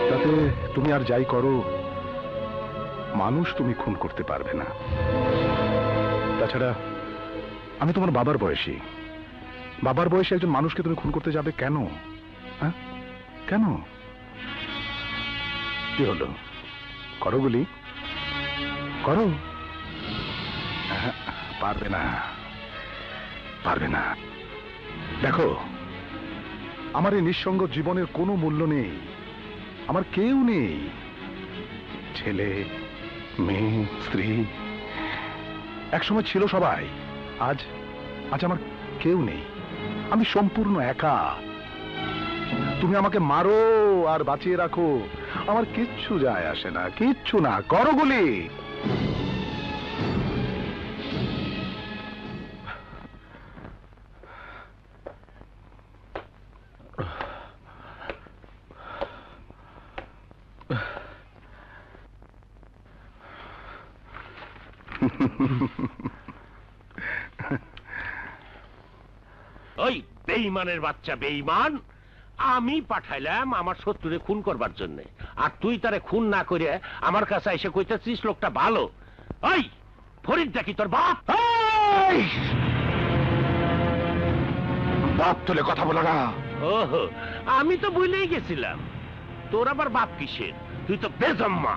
তাতে তুমি আর যাই করো, মানুষ তুমি খুন করতে পারবে না। তাছাড়া আমি তোমার বাবার বয়সী। বাবার বয়সে একজন মানুষকে তুমি খুন করতে যাবে কেন? হ্যাঁ, কেন? কি হলো? করো গুলি, করো। পারবে না, পারবে না। দেখো, আমার এই নিঃসঙ্গ জীবনের কোনো মূল্য নেই, আমার কেউ নেই। ছেলে, মেয়ে, স্ত্রী একসময় ছিল সবাই, আজ আজ আমার কেউ নেই, আমি সম্পূর্ণ একা। তুমি আমাকে মারো আর বাঁচিয়ে রাখো, আমার কিচ্ছু যায় আসে না, কিচ্ছু না। করো গুলি। ওই বেঈমানের বাচ্চা বেঈমান, আমি পাঠাইলাম আমার শত্রুরে খুন করবার জন্য, আর তুই তারে খুন না করে আমার কাছে এসে কইতেছিস লোকটা ভালো। ওই ফরিদটা কি তোর বাপ? বাপ তুলে কথা বলো না। ওহো, আমি তো ভুলেই গেছিলাম, তোর আবার বাপ কিসের? তুই তো বেজম্মা।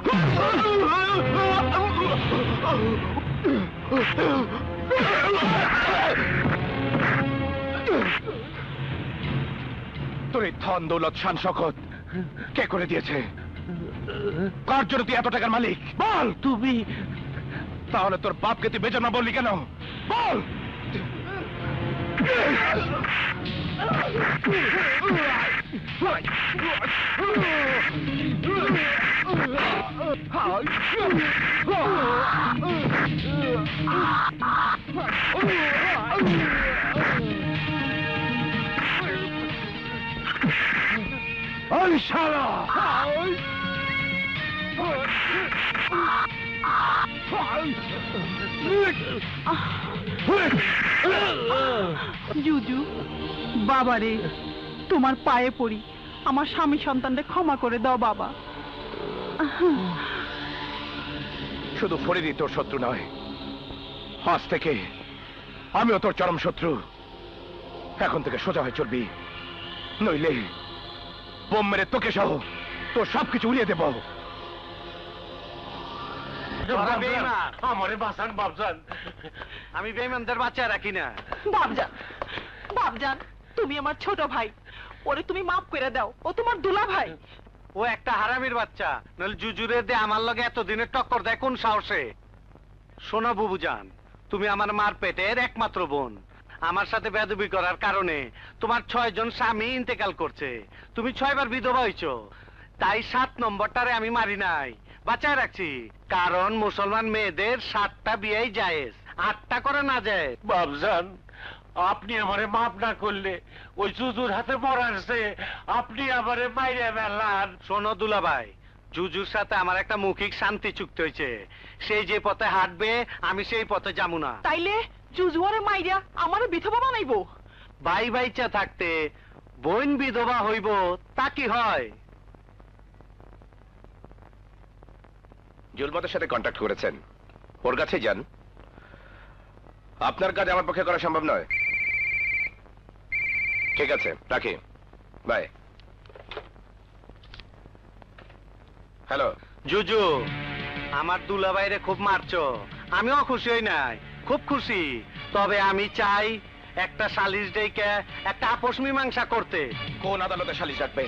তোর এই ধন দৌলত শান শকত কে করে দিয়েছে? কার জন্য তুই এত টাকার মালিক? বল। তুমি তাহলে তোর বাপকে তুই বেজন্মা বললি কেন? বল। ওই শালা! জুজু, বাবারে তোমার পায়ে পড়ি, আমার স্বামী সন্তানকে ক্ষমা করে দাও বাবা। শুধু ফরিদই তোর শত্রু নয়, আজ থেকে আমিও তোর চরম শত্রু। এখন থেকে সোজা হয়ে চলবি, নইলে বোম মেরে তোকে সহ তোর সবকিছু উড়িয়ে দেব। আমারে বাঁচান বাপজান, আমি বেঈমানদের বাঁচিয়ে রাখি না। বাপজান, বাপজান, তুমি আমার ছোট ভাই, ওরে তুমি মাফ করে দাও, ও তোমার দুলা ভাই। ও একটা হারামির বাচ্চা, নইলে জুজুরে দে আমার লগে এতদিনের টক্কর দেয় কোন সাহসে? শোনো বুবুজান, তুমি আমার মার পেটের একমাত্র বোন। আমার সাথে বেয়াদবি করার কারণে তোমার 6 জন স্বামী ইন্তেকাল করছে, তুমি 6 বার বিধবা হইছো। তাই 7 নম্বরটারে আমি মারি নাই, বাঁচায় রাখছি। কারণ মুসলমান মেয়েদের 7টা বিয়েই জায়েজ, 8টা করে না যায়। বাপজান, আপনি আমারে মাফ না করলে ওই জুজুর হাতে মরারছে আপনি আমারে মাইরে ফেলান। শোনো দুলাভাই, জুজুর সাথে আমার একটা মৌখিক শান্তি চুক্তি হয়েছে, সেই যে পথে হাঁটবে আমি সেই পথে যাবো না। তাইলে জুজুয়ারে মাইরা আমারে বিধবা বানাইবো? ভাই ভাইচা থাকতে বোন বিধবা হইব তা কি হয়? জুলমতের সাথে কন্ট্যাক্ট করেছেন, ওর কাছে যান। আপনার কাজ আমার পক্ষে করা সম্ভব নয়। ঠিক আছে, রাখি, বাই। হ্যালো জুজু, আমার দুলাভাইরে খুব মারছো, আমিও খুশি হই নাই, খুব খুশি। তবে আমি চাই একটা সালিশ ডেকে একটা আপোষ মীমাংসা করতে। কোন আদালতে সালিশ রাখবে?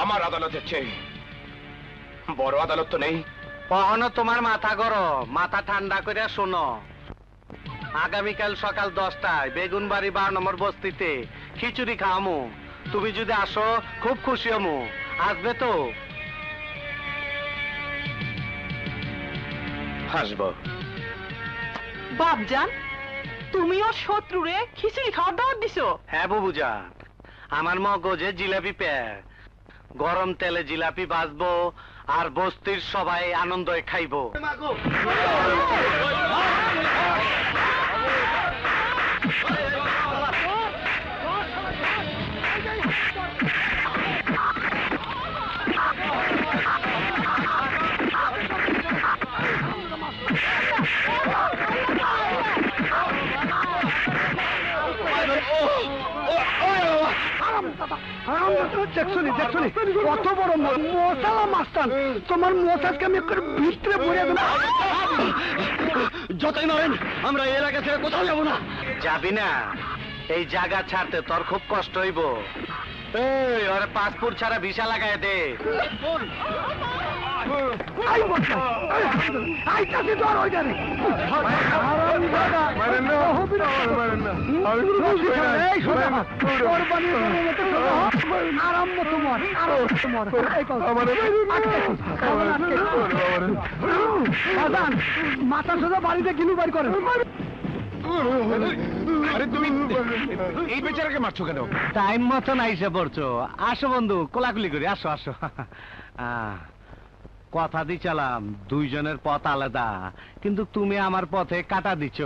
আমার আদালতের চেয়ে বড় আদালত তো নেই। কখনো তোমার মাথা গরম, মাথা ঠান্ডা করে শোনো। আগামীকাল সকাল 10টায় বেগুনবাড়ি 12 নম্বর বস্তিতে খিচুড়ি খাওয়ামু। তুমি যদি আসো খুব খুশি হমু। আসবে তো? হাসবো। বাপজান, তুমি ওর শত্রুরে খিচুড়ি খাওয়ার দাওয়াত দিছো? হ্যাঁ বুবুজা, আমার মগজে জিলাপি পে, গরম তেলে জিলাপি ভাজবো আর বস্তির সবাই আনন্দে খাইবো। কত বড় মশালা মাস্তান, তোমার মশাজকে আমি ভিতরে ভরে দেবো। যতই মারেন আমরা এই এলাকা ছেড়ে কোথাও যাবো না। যাবি না? এই জায়গা ছাড়তে তোর খুব কষ্ট হইব। এই ওরে পাসপোর্ট ছাড়া ভিসা লাগায় দে। মাথা সোজা বাড়িতে কিনু বাড়ি করে। আরে তুমি এই বেচারাকে মারছো কেন? টাইম মতন আইসে পড়ছো। আসো বন্ধু, কোলাকুলি করি, আসো আসো। কথা দিছিলাম দুইজনের পথ আলাদা, কিন্তু তুমি আমার পথে কাটা দিচ্ছ,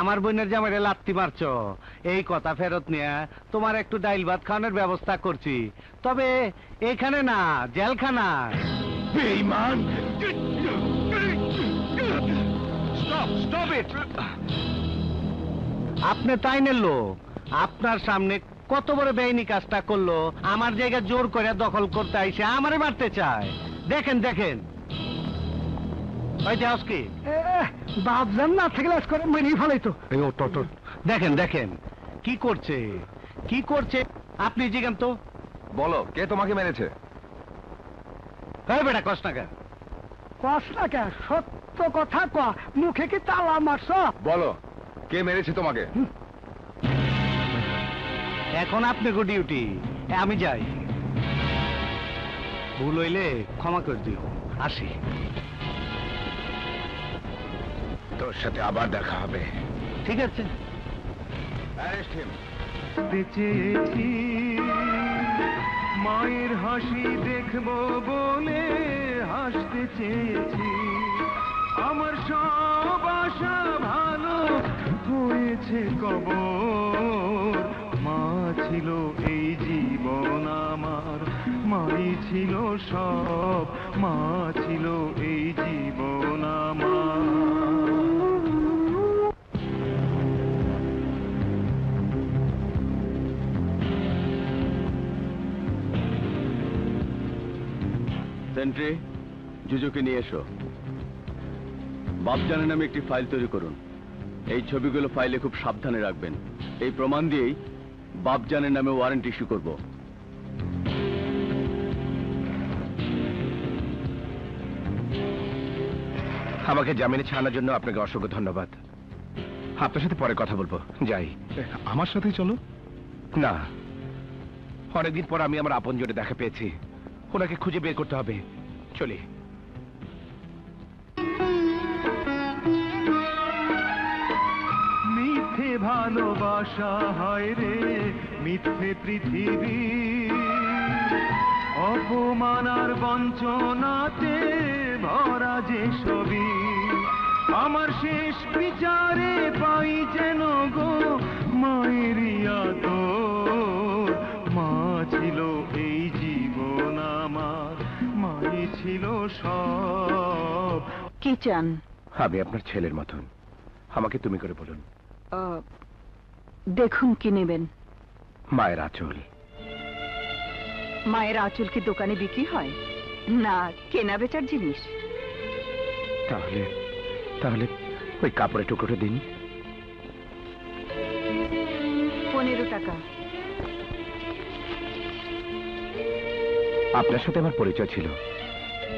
আমার বোনের জামাইরে লাত্তি মারছো। এই কথা ফেরত নিয়ে তোমার একটু ডাইল ভাত খাওয়ানোর ব্যবস্থা করছি, তবে এখানে না, জেলখানা। বেঈমান! Stop it! আপনি তাইনের লোক, আপনার সামনে কত বড় বেআইনি কাজটা করলো, আমার জায়গা জোর করে দখল করতে আইসে আমারে মারতে চায়। দেখেন দেখেন, ওই দেহস কি বাপজান না থাকলে আজ করে মেরেই ফেলাইতো। দেখেন দেখেন কি করছে, কি করছে। আপনি জিজ্ঞান তো। বলো, কে তোমাকে মেরেছে? এই বেটা কষ্টাকা, কষ্টাকা সত্য কথা ক, মুখে কি তালা মারছ? বলো, কে মেরেছে তোমাকে? এখন আপনি গো ডিউটি, আমি যাই। ভুল হইলে ক্ষমা করে দিও, আসি। তোর সাথে আবার দেখা হবে। ঠিক আছে। চেয়েছি মায়ের হাসি দেখবো বলে হাসতে চেয়েছি, আমার সব আশা ভালো হয়েছে কবর। মা ছিল এই জীবন আমার, মাই ছিল সব, মা ছিল এই জীবন আমার। সেন্ট্রি, জুজুকে নিয়ে এসো। বাপজানের নামে একটি ফাইল তৈরি করুন। এই ছবিগুলো ফাইলে খুব সাবধানে রাখবেন। এই প্রমাণ দিয়েই বাপজানের নামে ওয়ারেন্ট ইস্যু করব। আমাকে জামিনে ছাড়ানোর জন্য আপনাকে অসংখ্য ধন্যবাদ। আপনার সাথে পরে কথা বলবো, যাই। আমার সাথেই চলো। না, অনেকদিন পর আমি আমার আপনজনে দেখা পেয়েছি, ওনাকে খুঁজে বের করতে হবে। চলি। মিথ্যে ভালোবাসা হয় রে, মিথ্যে পৃথিবী, অপমান আর বঞ্চনাতে ভরা যে ছবি। আমার শেষ বিচারে পাই যেন গো মায়ের আদর। মা ছিল এই জীবন আমার, মাই ছিল সব। কি চান? আমি আপনার ছেলের মতন, আমাকে তুমি করে বলুন। দেখুন কি নেবেন। মায়ের আঁচল। মায়ের আঁচল কি দোকানে বিক্রি হয়? না, কেনা বেচার জিনিস। তাহলে তাহলে ওই কাপড়ের টুকরোটা দিন। 15 টাকা। আপনার সাথে আমার পরিচয় ছিল,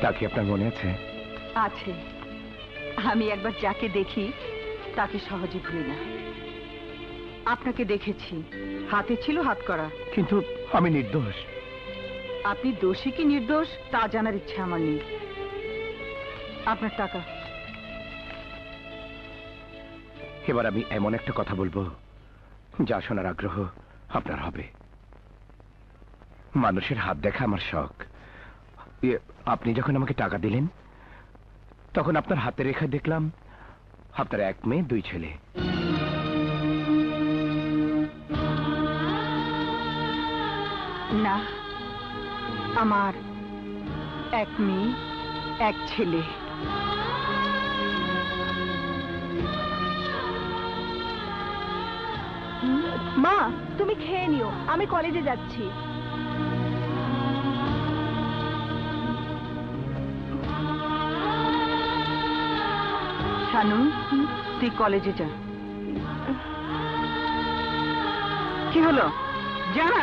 তা কি আপনার মনে আছে? আছে। আমি একবার যাকে দেখি তাকে সহজে ভুলি না। আপনাকে দেখেছি, হাতে ছিল হাতকড়া। কিন্তু আমি নির্দোষ। আপনি দোষী কি নির্দোষ তা জানার ইচ্ছা আমার নেই। আপনার টাকা। এবার আমি এমন একটা কথা বলবো যা শোনার আগ্রহ আপনার হবে। মানুষের হাত দেখা আমার শখ। আপনি যখন আমাকে টাকা দিলেন তখন আপনার হাতে রেখা দেখলাম আপনার 1 মেয়ে 2 ছেলে। না, আমার 1 মেয়ে 1 ছেলে। মা, তুমি খেয়ে নিও, আমি কলেজে যাচ্ছি। শানু তুই কলেজে যা। কি হলো জানা?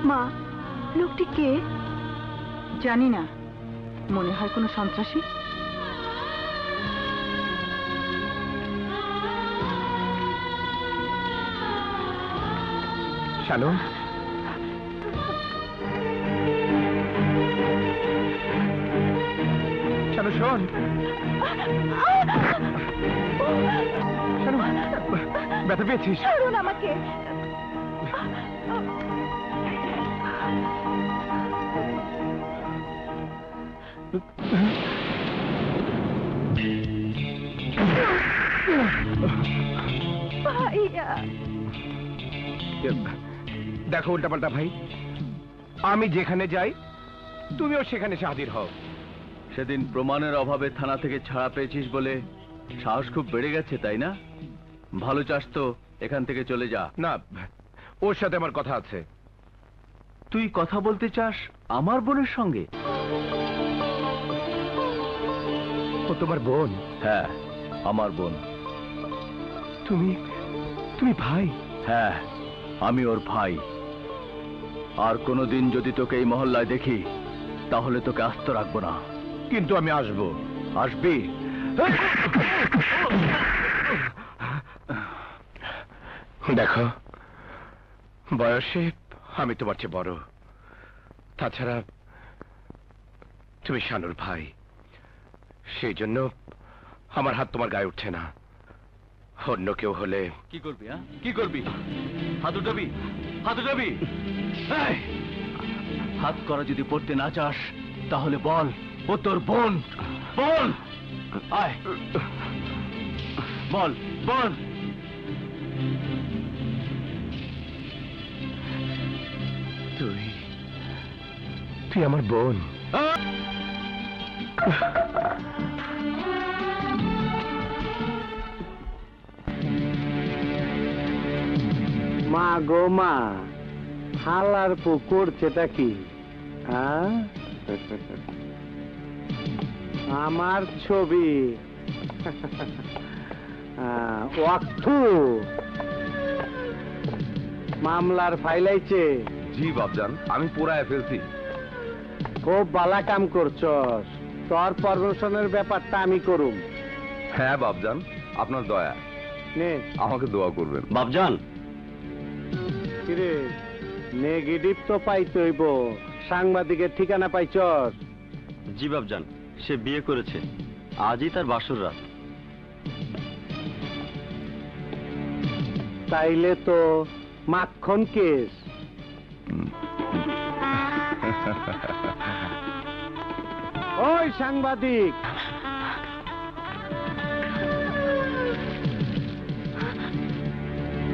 মা লোকটি কে? জানি না, মনে হয় কোনো সন্ত্রাসী। শানু, শানু শোন। শানু, ব্যথা পেয়েছিস? ছাড়ুন আমাকে। ভাইয়া দেখো উল্টাপাল্টা ভাই, আমি যেখানে যাই তুমিও সেখানে এসে হাজির হও। সেদিন প্রমাণের অভাবে থানা থেকে ছাড়া পেয়েছিস বলে সাহস খুব বেড়ে গেছে, তাই না? ভালো চাস তো এখান থেকে চলে যা। না, ওর সাথে আমার কথা আছে। তুই কথা বলতে চাস আমার বোনের সঙ্গে? ও তোমার বোন? হ্যাঁ, আমার বোন। তুমি ভাই? হ্যাঁ, আমি ওর ভাই। আর কোনোদিন যদি তোকে এই মহল্লায় দেখি তাহলে তোকে আস্ত রাখবো না। কিন্তু আমি আসবো। আসবি? দেখো, বয়সে আমি তোমার চেয়ে বড়, তাছাড়া তুমি শানুর ভাই, সেই জন্য আমার হাত তোমার গায়ে উঠছে না। অন্য কেউ হলে কি করবি? কি করবি? হাত উঠাবি? হাত উঠাবি? হাত করা যদি পড়তে না চাস তাহলে বল, ও তোর বোন। বল, আয়, বল বল। তুই আমার বোন? মা গো মা, হালার পু করছেটা কি? হ্যাঁ, আমার ছবি ওয়াক্তু মামলার ফাইলাইছে। জি বাপজান, আমি পোড়ায় ফেলছি। খুব বালা কাম করছস, তোর প্রমোশনের ব্যাপারটা আমি করুম। হ্যাঁ বাপজান, আপনার দয়া, নে আমাকে দোয়া করবেন। বাপজান, কিরে নেগেটিভ তো পাইতে হইব, সাংবাদিকের ঠিকানা পাইছস? জি বাপজান, সে বিয়ে করেছে, আজই তার বাসর রাত। তাইলে তো মাখন কেস। ওই সাংবাদিক,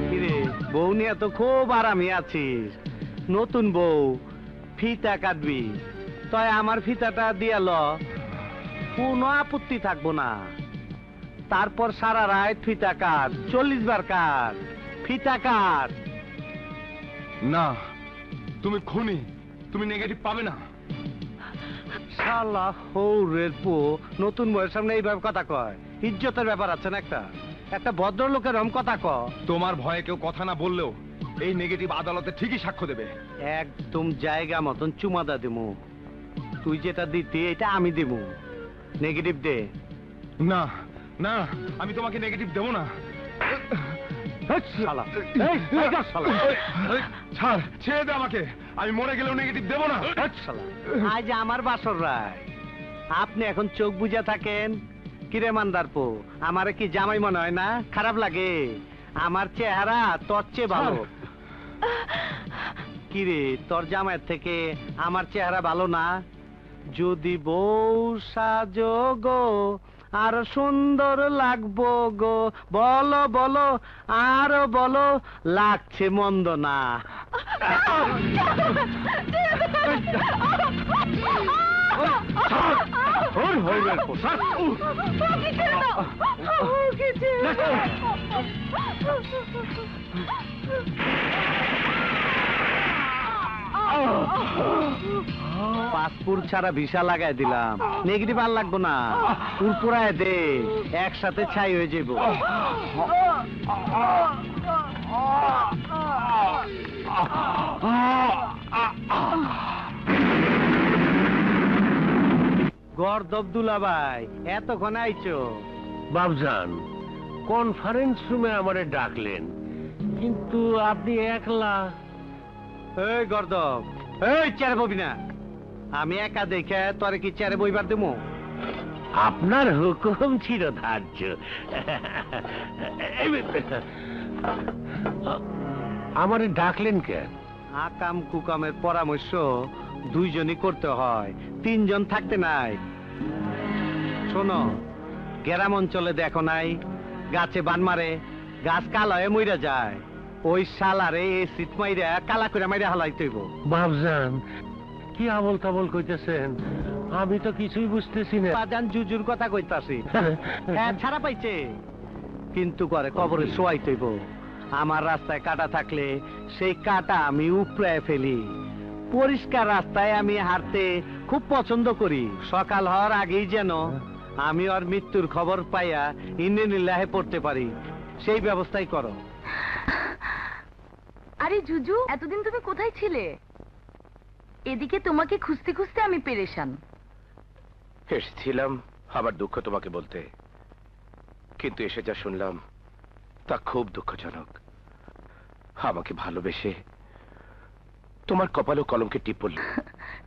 কিরে বউ নিয়ে তো খুব আরামে আছিস, নতুন বউ ফিতা কাটবি, তাই আমার ফিতাটা দিয়াল, কোনো আপত্তি থাকবো না। তারপর সারা রাত ফিতা কাট, 40 বার কাট, ফিতা কাট। না, তুমি খুনি, তুমি নেগেটিভ পাবে না। শালা হৌরের পো নতুন বউয়ের সামনে এইভাবে কথা কয়, ইজ্জতের ব্যাপার আছে না একটা? একটা ভদ্রলোকের রকম কথা ক। তোমার ভয়ে কেউ কথা না বললেও এই নেগেটিভ আদালতে ঠিকই সাক্ষ্য দেবে। একদম জায়গা মতন চুমাদা দিমু, তুই যেটা দিতি এটা আমি দিমু। নেগেটিভ দে। না না, আমি তোমাকে নেগেটিভ দেবো না। শালা, ছাড়, ছেড়ে দে আমাকে, আমি মরে গেলেও নেগেটিভ দেবো না। শালা, আজ আমার বাসর রায়, আপনি এখন চোখ বুঝা থাকেন। কিরে মান্দারপো, আমারে কি জামাই মনে হয় না? খারাপ লাগে? আমার চেহারা তোর চেয়ে ভালো। কিরে, তোর জামাইয়ের থেকে আমার চেহারা ভালো না? যদি বউ সাজো গো আর সুন্দর লাগবো গো, বলো বলো আরো বলো, লাগছে মন্দ না। পাসপোর্ট ছাড়া ভিসা লাগাই দিলাম, নেগেটিভ আর লাগবো না, পুরপুরায় দে, একসাথে ছাই হয়ে যাব। গর্দব দুলাভাই, এতক্ষণ আইছো? বাবজান, কনফারেন্স রুমে আমারে ডাকলেন, কিন্তু আপনি একলা। এই গর্দব, এই চেয়ারে ববি না, আমি একা দেখে তোরে কি চেয়ারে বইবার দেবো? আপনার হুকুম ছিল ধার্য। আমারে ডাকলেন কেন? আকাম কুকামের পরামর্শ দুইজনই করতে হয়, তিনজন থাকতে নাই। শোনো, গ্রাম অঞ্চলে দেখো নাই গাছে বান মারে, গাছ কালো হয়ে মইরা যায়, ওই শালারে এসিড মাইরা কালা করে মাইরা হালাইতে হইব। বাবজান, কি আবল তাবল কইতেছেন? আমি তো কিছুই বুঝতেছি না। বাজান জুজুর কথা কইতাছি। হ্যাঁ, ছাড়া পাইছে, কিন্তু করে কবরে শোয়াইতে হইব। আমার রাস্তায় কাটা থাকলে সেই কাটা আমি উপড়ায় ফেলি। পরিষ্কার রাস্তায় আমি হাঁটতে খুব পছন্দ করি। সকাল হওয়ার আগেই যেন আমি ওর মৃত্যুর খবর পাইয়া ইন্দ্রনীলাহে পড়তে পারি, সেই ব্যবস্থাই করো। আরে জুজু, এতদিন তুমি কোথায় ছিলে? এদিকে তোমাকে খুঁজতে খুঁজতে আমি পেরেশান। এসেছিলাম আমার দুঃখ তোমাকে বলতে, কিন্তু এসে যা শুনলাম তা খুব দুঃখজনক। আমাকে ভালোবেসে তোমার কপালে কলমকে টিপ পড়ল।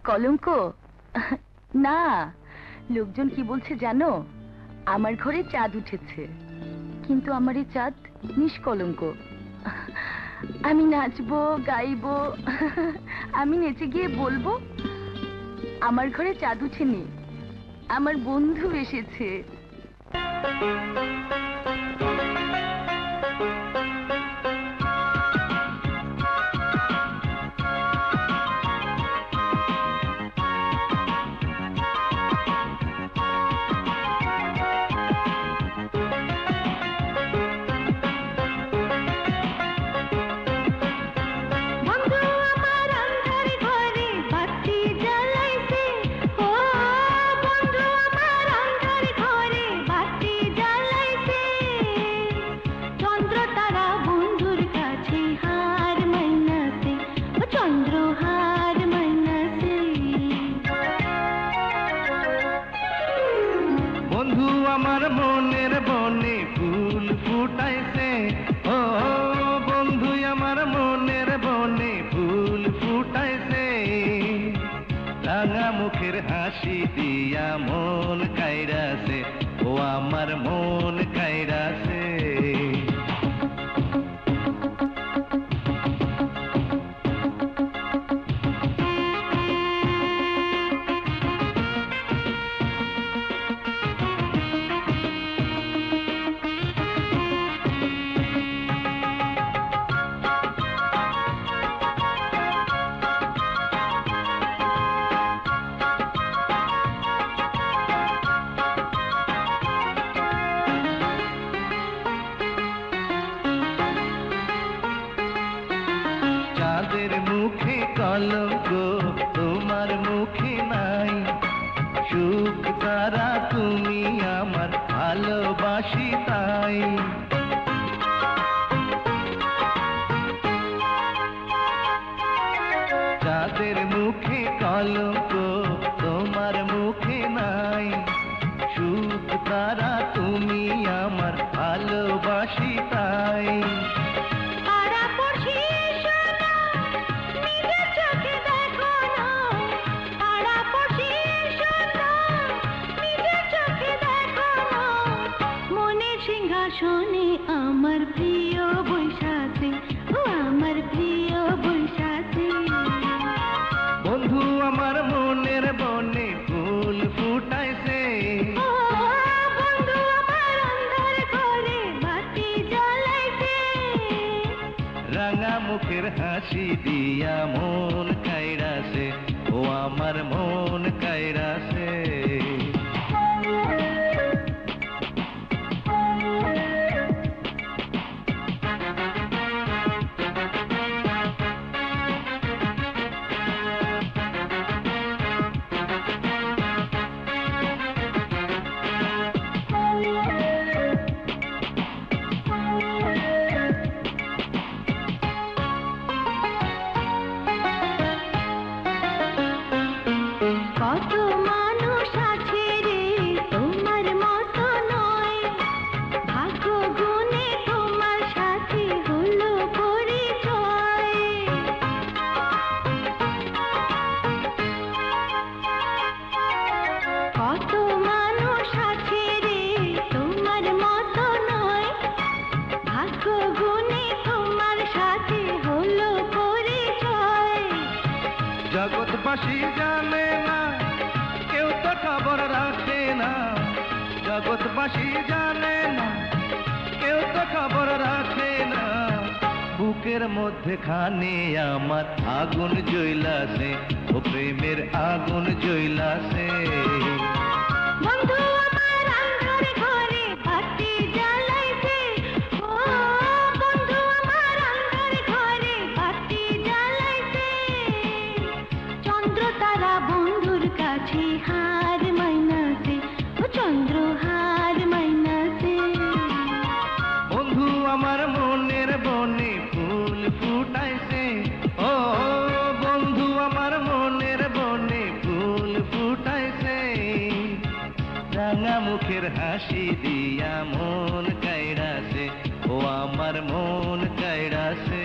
কলঙ্ক না, লোকজন কি বলছে জানো? আমার ঘরে চাঁদ উঠেছে, কিন্তু আমার এই চাঁদ নিষ্কলঙ্ক। আমি নাচবো, গাইবো, আমি নেচে গিয়ে বলবো আমার ঘরে চাঁদ উঠেনি, আমার বন্ধু এসেছে। মুখের হাসি দিয়া মন কাইরাছে, ও আমার মন কাইরাছে। মুখে কলঙ্ক তোমার মুখে নাই, সুখ তারা তুমি আমার ভালোবাসি তাই। যাদের মুখে কলঙ্ক তোমার মুখে নাই, সুখ তারা তুমি আমার ভালোবাসি তাই। শোনে আমার প্রিয় বৈশাখে, ও আমার প্রিয় বৈশাখে। বন্ধু আমার মনের বনে ফুল ফুটাইছে, ও বন্ধু আমার অন্ধকার ঘরে বাতি জ্বালাইছে। রাঙা মুখের হাসি দিয়া মন কাইরাছে, ও আমার মন কাইরাছে। কত মানুষ আছে রে তোমার মতো নয়, ভাগ্য গুণে তোমার সাথে হলো পরিচয়। কত মানুষ আছে রে তোমার মতো নয়, ভাগ্য গুণে তোমার সাথে হলো পরিচয়। জগৎবাসী জানে না, কেউ তো খবর রাখে না। জগৎবাসী জানে না, কেউ তো খবর রাখে না। বুকের মধ্যে খানে আমার আগুন জ্বলাছে, ও প্রেমের আগুন জ্বলাছে। বন্ধু আমার আন্ধার ঘরে বাতি জ্বালাইছে, ও বন্ধু আমার আন্ধার ঘরে বাতি জ্বালাইছে। চন্দ্র তারা বন্ধুর কাছে হার মাইনাছে, ও চন্দ্র হার মাইনাছে। বন্ধু আমার মনের বনে ফুল ফুটাইছে, ও বন্ধু আমার মনের বনে ফুল ফুটাইছে। রাঙা মুখের হাসি দিয়া মন কাইড়াছে, ও আমার মন কাইড়াছে।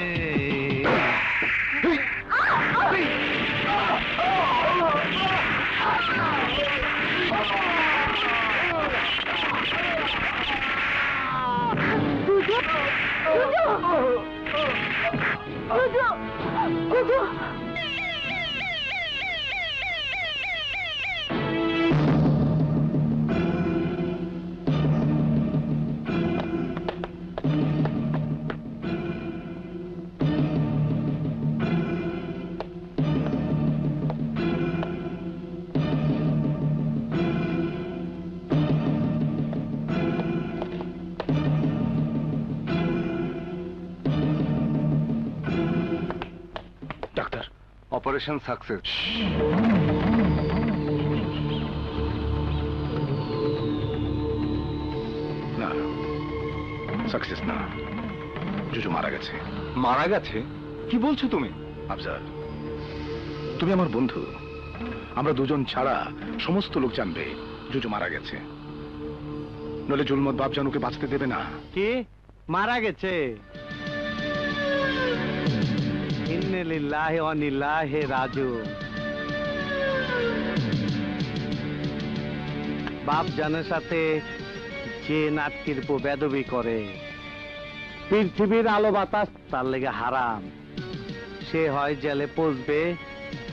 Doctor, operation success. না, সাকসেস না, জুজু মারা গেছে। মারা গেছে? কি বলছো তুমি? আফজাল, তুমি আমার বন্ধু, আমরা দুজন ছাড়া সমস্ত লোক জানবে জুজু মারা গেছে, নলে জুলমত বাপ জানুকে বাঁচতে দেবে না। কি মারা গেছে? ইন্না লিল্লাহি ওয়া ইন্না ইলাইহি রাজিউন। বাপ জানের সাথে যে নাটকির বেদবি করে, পৃথিবীর আলো বাতাস তার লেগে হারাম। সে হয় জেলে পচবে,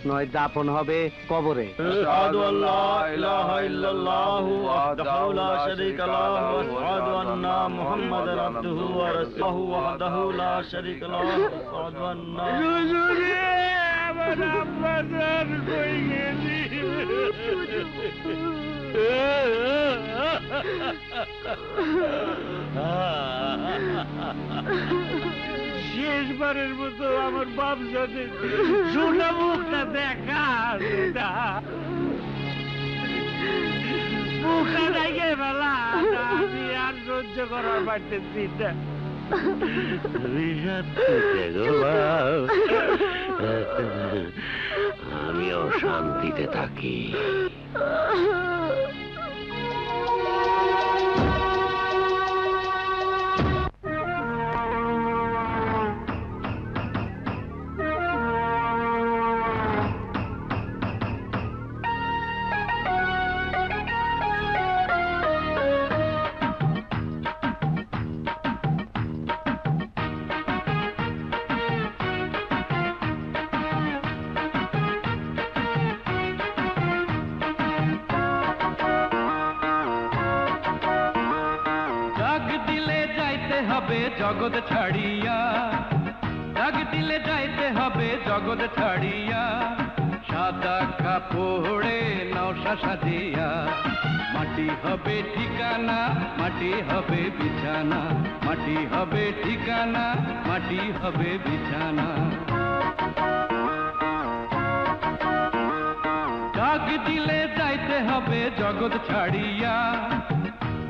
নয় দাফন হবে কবরে। আশহাদু আল্লা ইলাহা ইল্লাল্লাহু ওয়াহদাহু লা শারীকা লাহু ওয়া আশহাদু আন্না মুহাম্মাদান আবদুহু ওয়া রাসূলুহু ওয়াহদাহু লা শারীকা লাহু ওয়া আশহাদু আন্না আমার আব্বাজান কই গেলি? শেষবারের মতো আমার বাপ সাথে সোনা মুখটা দেখা, মুখটা দেখে ফেলা আমি আর সহ্য করার পারতেছি না। আমিও শান্তিতে থাকি। জগৎ ছাড়িয়া, ডাক দিলে যাইতে হবে জগৎ ছাড়িয়া। সাদা কাপড়ে নওশা সাজিয়া, মাটি হবে ঠিকানা, মাটি হবে বিছানা, মাটি হবে ঠিকানা, মাটি হবে বিছানা। ডাক দিলে যাইতে হবে জগৎ ছাড়িয়া,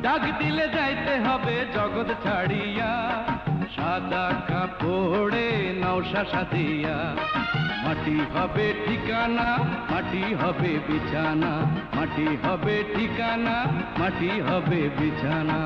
ডাক দিলে যাইতে হবে জগৎ ছাড়িয়া। সাদা কাপড়ে নওশা সাজিয়া, মাটি হবে ঠিকানা, মাটি হবে বিছানা, মাটি হবে ঠিকানা, মাটি হবে বিছানা।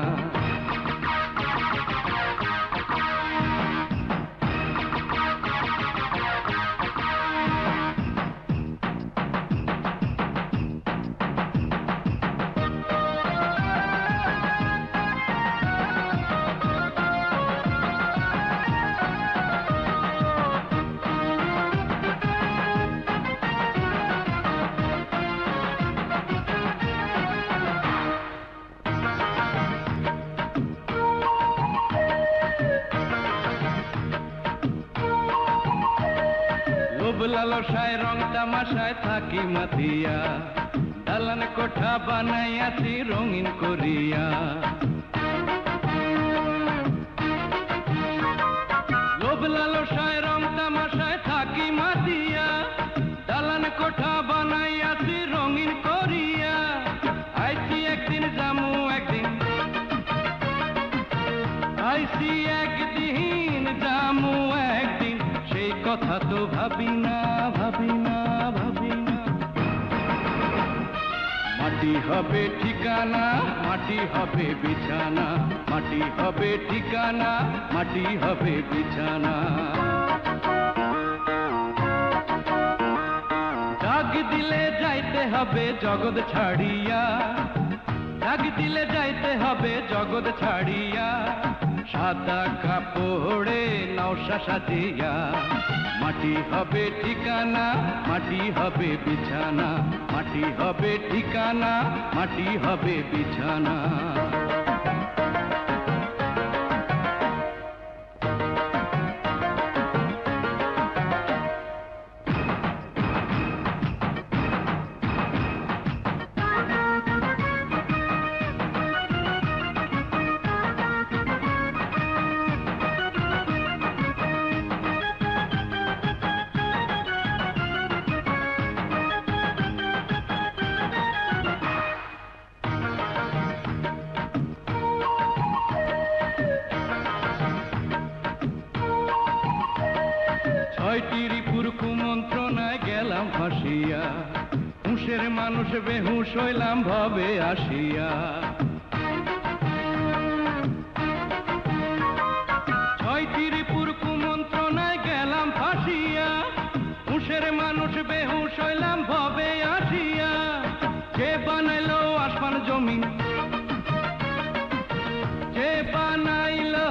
লালসায় রং তামাশায় থাকি মাতিয়া, দালান কোঠা বানাইয়াছি রঙিন করিয়া। লোভ লালসায় রং তামাশায় থাকি মাতিয়া, দালান কোঠা বানাইয়াছি রঙিন করিয়া। আইছি একদিন জামু একদিন, আইছি একদিন জামু একদিন, সেই কথা তো ভাবি না, ভাবি না, ভাবি না। মাটি হবে ঠিকানা, মাটি হবে বিছানা, মাটি হবে ঠিকানা, মাটি হবে বিছানা। ডাক দিলে যাইতে হবে জগৎ ছাড়িয়া, ডাক দিলে যাইতে হবে জগৎ ছাড়িয়া। সাদা কাপড়ে নওশা সাজিয়া, মাটি হবে ঠিকানা, মাটি হবে বিছানা, মাটি হবে ঠিকানা, মাটি হবে বিছানা। হুঁশের মানুষ বেহুশ হইলাম ভবে আসিয়া। ছয়টি রিপুর কুমন্ত্রণায় গেলাম ফাঁসিয়া, হুঁশের মানুষ বেহুশ হইলাম ভবে আসিয়া। যে বানাইলো আসমান জমিন, যে বানাইলো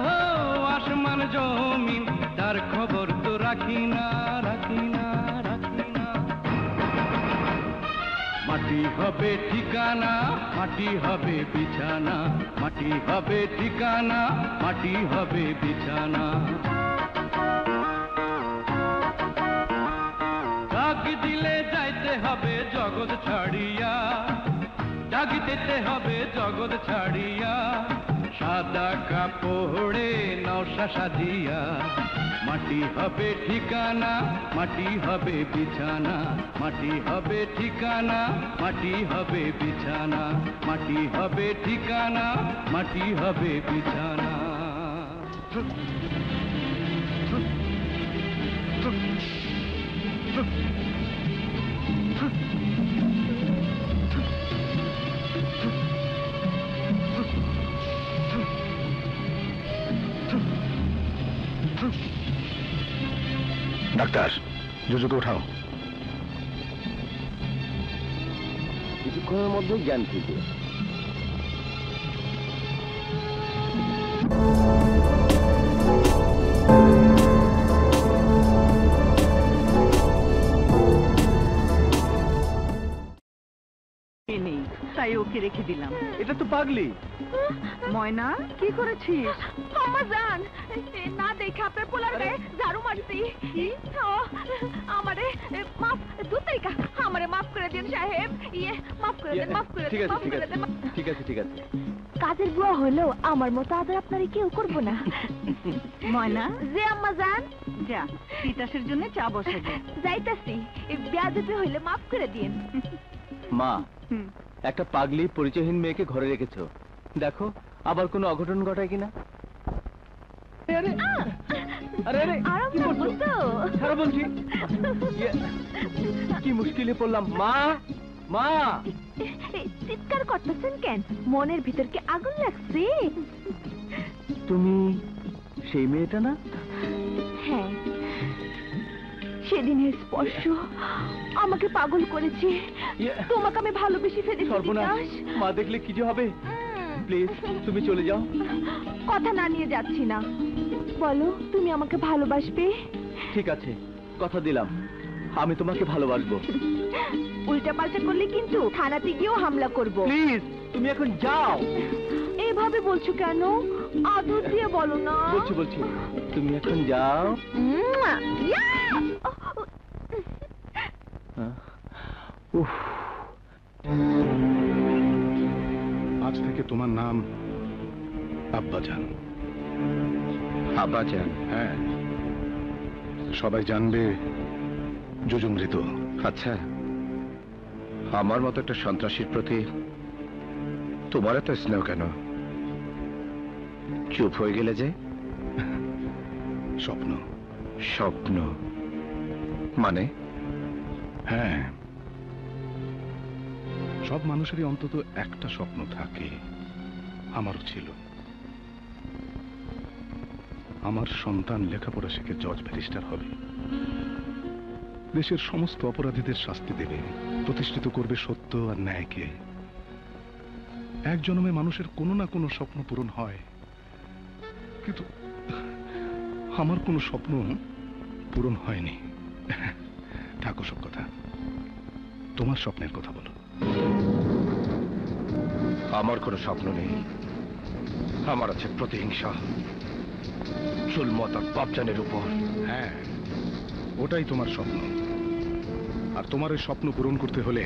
আসমান জমিন, তার খবর তো রাখি না, রাখি না, রাখি না। মাটি হবে ঠিকানা, মাটি হবে বিছানা, মাটি হবে ঠিকানা, মাটি হবে বিছানা। ডাক দিলে যাইতে হবে জগৎ ছাড়িয়া, ডাক দিতে হবে জগৎ ছাড়িয়া। সাদা কাপড়ে নওশা সাজিয়া, মাটি হবে ঠিকানা, মাটি হবে বিছানা, মাটি হবে ঠিকানা, মাটি হবে বিছানা, মাটি হবে ঠিকানা, মাটি হবে বিছানা। ডাক্তার, জুজুকে উঠাও। কিছুক্ষণের মধ্যে জ্ঞান ফিরবে। তাই ওকে রেখে দিলাম। এটা তো পাগলি। ময়না, কি করেছিস? আম্মা জান, না দেখে আপনার পোলার গায়ে ঝাড়ু মারছি। আমারে মাফ, দুতাইকা আমারে মাফ করে দিন সাহেব। মাফ করে দেন, মাফ করে ঠিক দেন, আছে, মাফ ঠিক করে আছে, দেন। ঠিক আছে, ঠিক আছে। কাজের বুয়া হলেও আমার মতো আদর আপনারে কেউ করবো না। ময়না, যে আম্মা জান, যা তিতাসের জন্য চা বসে দে। যাইতাছি, বেয়াদবি হইলে মাফ করে দিন। মা, একটা পাগলি পরিচয়হীন মেয়েকে ঘরে রেখেছো, দেখো আবার কোনো অঘটন ঘটায় কিনা। আরে আরে আরাম কি করবো করছো? তো ছাড়ো বলছি। কি মুশকিলে পড়লাম। মা মা চিৎকার করতেছেন কেন? মনের ভিতর কি আগুন লাগছে? তুমি সেই মেয়েটা না? হ্যাঁ, সেদিনের স্পর্শ আমাকে পাগল করেছে। তোমাকে আমি ভালোবেসে ফেলেছি। সর্বনাশ, মা দেখলে কি যে হবে। প্লিজ তুমি চলে যাও। কথা না নিয়ে যাচ্ছি না। বলো তুমি আমাকে ভালোবাসবে? ঠিক আছে, কথা দিলাম আমি তোমাকে ভালোবাসবো। উল্টা পাল্টা করলে কিন্তু থানাতে গিয়েও হামলা করব। প্লিজ তুমি এখন যাও। এভাবে বলছো কেন? আদর দিয়ে বলো না। বলছি বলছি, তুমি এখন যাও। ইয়া! উফ। আজ থেকে তোমার নাম আব্বাজান। আব্বাজান? হ্যাঁ, সবাই জানবে জুজু মৃত। আচ্ছা, আমার মতো একটা সন্ত্রাসীর প্রতি তোমার এত স্নেহ কেন? চুপ হয়ে গেলে যে? স্বপ্ন। স্বপ্ন মানে? হ্যাঁ, সব মানুষেরই অন্তত একটা স্বপ্ন থাকে। আমারও ছিল। আমার সন্তান লেখাপড়া শিখে জজ ব্যারিস্টার হবে, দেশের সমস্ত অপরাধীদের শাস্তি দেবে, প্রতিষ্ঠিত করবে সত্য আর ন্যায়কে। এক জন্মে মানুষের কোনো না কোনো স্বপ্ন পূরণ হয়, কিন্তু আমার কোনো স্বপ্ন পূরণ হয়নি। থাকো সব কথা, তোমার স্বপ্নের কথা বলো। আমার কোনো স্বপ্ন নেই। আমার আছে প্রতিহিংসা, জুলমত আর বাপজানের উপর। হ্যাঁ, ওটাই তোমার স্বপ্ন। আর তোমার এই স্বপ্ন পূরণ করতে হলে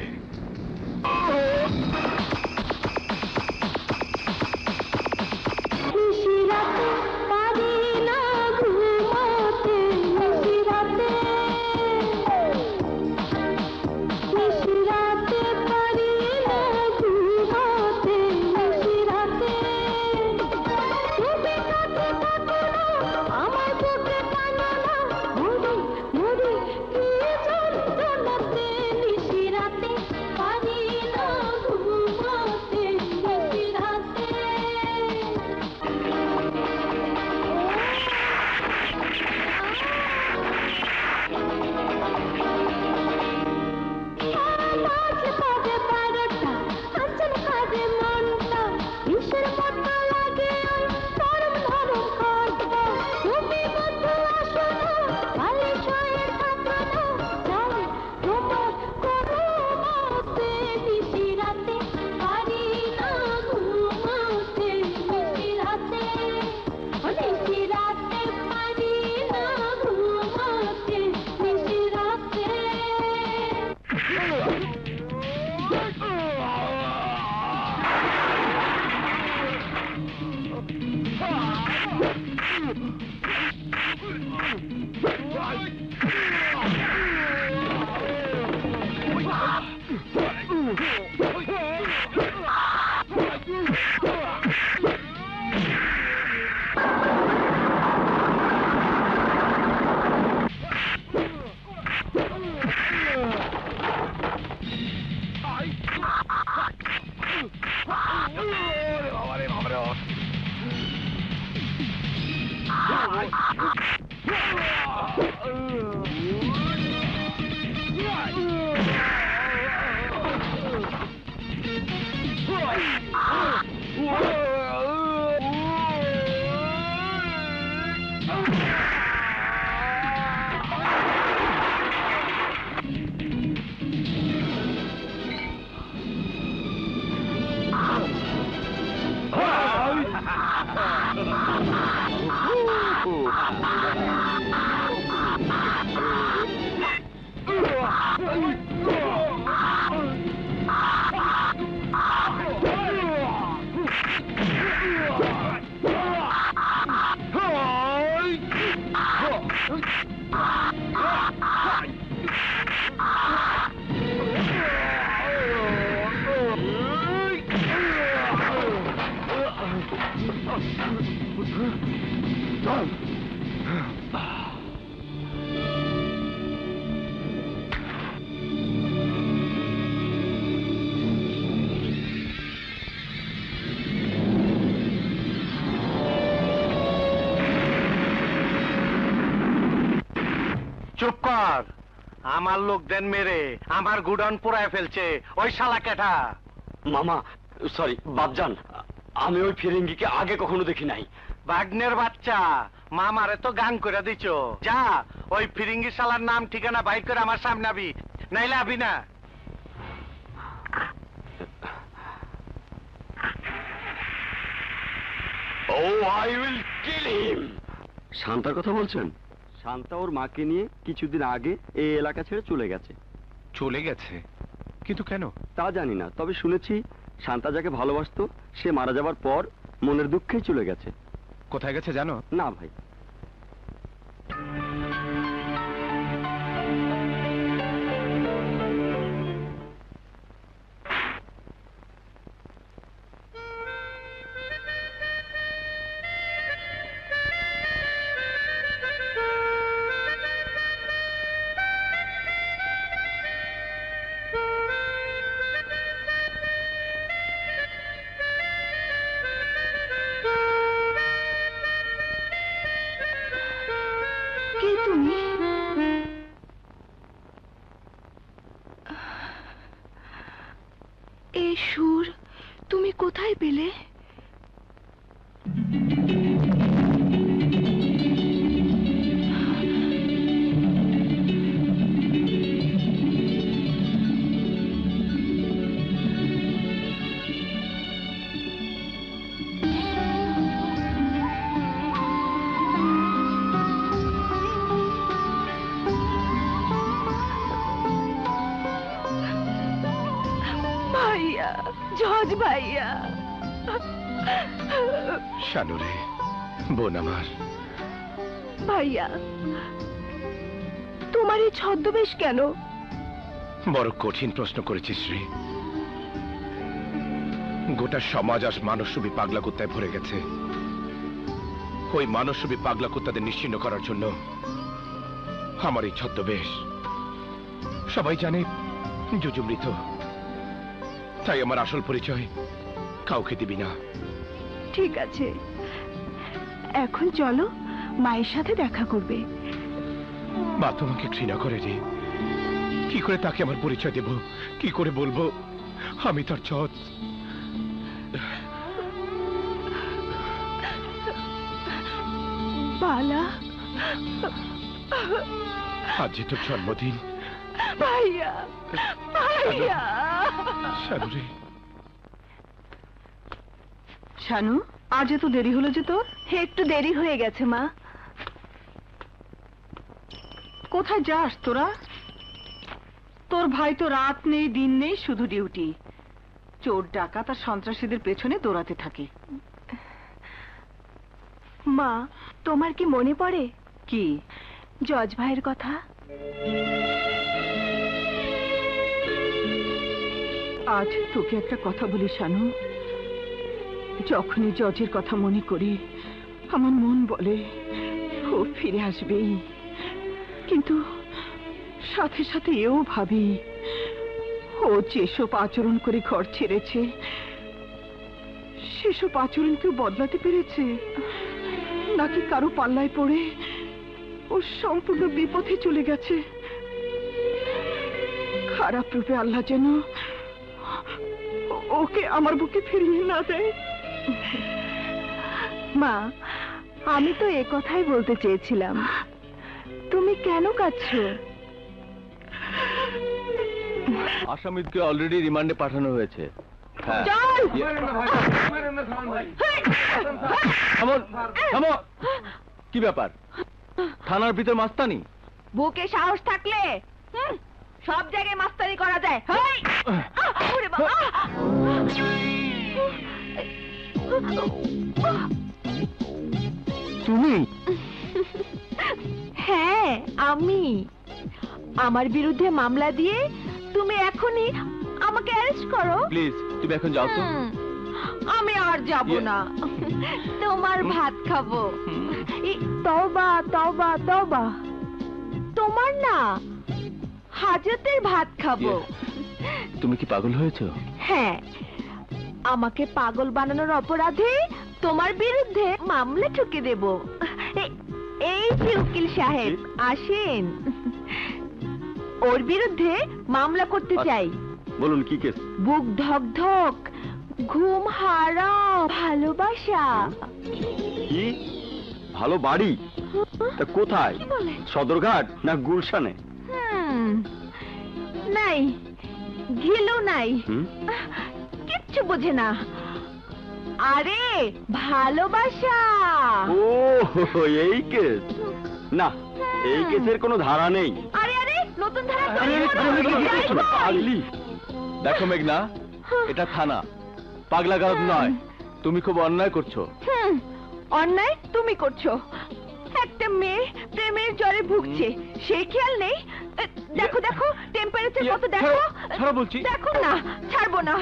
আমার লোক দেন মেরে আমার গুডাউন পুরায় ফেলছে ওই শালা কেটা। মামা সরি বাপজান, আমি ওই ফিরিঙ্গিকে আগে কখনো দেখি নাই। বাগনের বাচ্চা, মামারে তো গান করে দিছ। যা ওই ফিরিঙ্গি শালার নাম ঠিকানা বাইর করে আমার সামনে আবি, নাইলে আবি না। I will kill him. শান্তার কথা বলছেন? শান্তা ওর মাকে নিয়ে কিছুদিন আগে এই এলাকা ছেড়ে চলে গেছে। চলে গেছে? কিন্তু কেন? তা জানি না, তবে শুনেছি শান্তা যাকে ভালোবাসতো সে মারা যাবার পর মনের দুঃখেই চলে গেছে। কোথায় গেছে জানো? না ভাই। এই সুর তুমি কোথায় পেলে? জজ ভাইয়া। শানু রে, বোন আমার। ভাইয়া তোমার এই ছদ্মবেশ কেন? বড় কঠিন প্রশ্ন করেছিস রে। গোটা সমাজ আজ মানসরূপী পাগলা কুত্তায় ভরে গেছে। ওই মানসরূপী পাগলা কুত্তাদের নিশ্চিহ্ন করার জন্য আমার এই ছদ্মবেশ। সবাই জানে জুজু মৃত, তাই আমার আসল পরিচয় কাউকে দিবি না। ঠিক আছে, এখন চলো মায়ের সাথে দেখা করবে। মা তোমাকে ঘৃণা করে রে। কি করে তাকে আমার পরিচয় দেব? কি করে বলবো আমি তার জজ? বালা, আজ যে তোর জন্মদিন। ভাইয়া ভাইয়া। শানু রে। শানু, আজ এত দেরি হলো যে তোর? একটু দেরি হয়ে গেছে মা। কোথায় যাস তোরা? তোর ভাই তো রাত নেই দিন নেই, শুধু ডিউটি। চোর ডাকাত আর সন্ত্রাসীদের পেছনে দৌড়াতে থাকে। মা, তোমার কি মনে পড়ে? কি? জজ ভাইয়ের কথা। আজ তোকে একটা কথা বলি শানু, যখনই জজের কথা মনে করি আমার মন বলে ও ফিরে আসবেই, কিন্তু সাথে সাথে এও ভাবি ও যেসব আচরণ করে ঘর ছেড়েছে সেসব আচরণ কেউ বদলাতে পেরেছে নাকি কারো পাল্লায় পড়ে ও সম্পূর্ণ বিপথে চলে গেছে। খারাপ রূপে আল্লাহ যেন ওকে আমার বুকে ফিরিয়ে না দেয়। মা, আমি তো এ কথাই বলতে চেয়েছিলাম। তুমি কেন কাঁদছো? আসামিকে অলরেডি রিমান্ডে পাঠানো হয়েছে। কি ব্যাপার? থানার ভিতর মাস্তানি? বুকে সাহস থাকলে সব জায়গায় মাস্তানি করা যায়। ওরে বাবা! তুমি? হ্যাঁ আমি। আমার বিরুদ্ধে মামলা দিয়ে তুমি এখনই আমাকে অ্যারেস্ট করো। প্লিজ তুমি এখন যাও তো। আমি আর যাব না, তোমার ভাত খাবো। তওবা তওবা তওবা, তোমার না হাজতের ভাত খাবো। তুমি কি পাগল হয়েছো? হ্যাঁ, আমাকে পাগল বানানোর অপরাধে তোমার বিরুদ্ধে মামলা ঠুকে দেব। এই যে উকিল সাহেব আসেন। ওর বিরুদ্ধে মামলা করতে চাই। বলুন কি কেস? বুক ধক ধক, ঘুম হারাম, ভালোবাসা। কি ভালো বাড়ি? তা কোথায়? সদরঘাট না গুলশানে? নাই, ঘিলু নাই, কিচ্ছু বোঝে না। আরে ভালোবাসা। ও এই কেস? না, এই কেসের কোনো ধারা নেই। আরে আরে নতুন ধারা। দেখো মেঘনা, এটা থানা, পাগলাগারদ নয়। তুমি খুব অন্যায় করছো। অন্যায় তুমি করছো। একটা মেয়ে প্রেমের জ্বরে ভুগছে, সে খেয়াল নেই। দেখো দেখো টেম্পারেচার কত, দেখো। ছাড়ো বলছি। দেখো না, ছাড়বো না।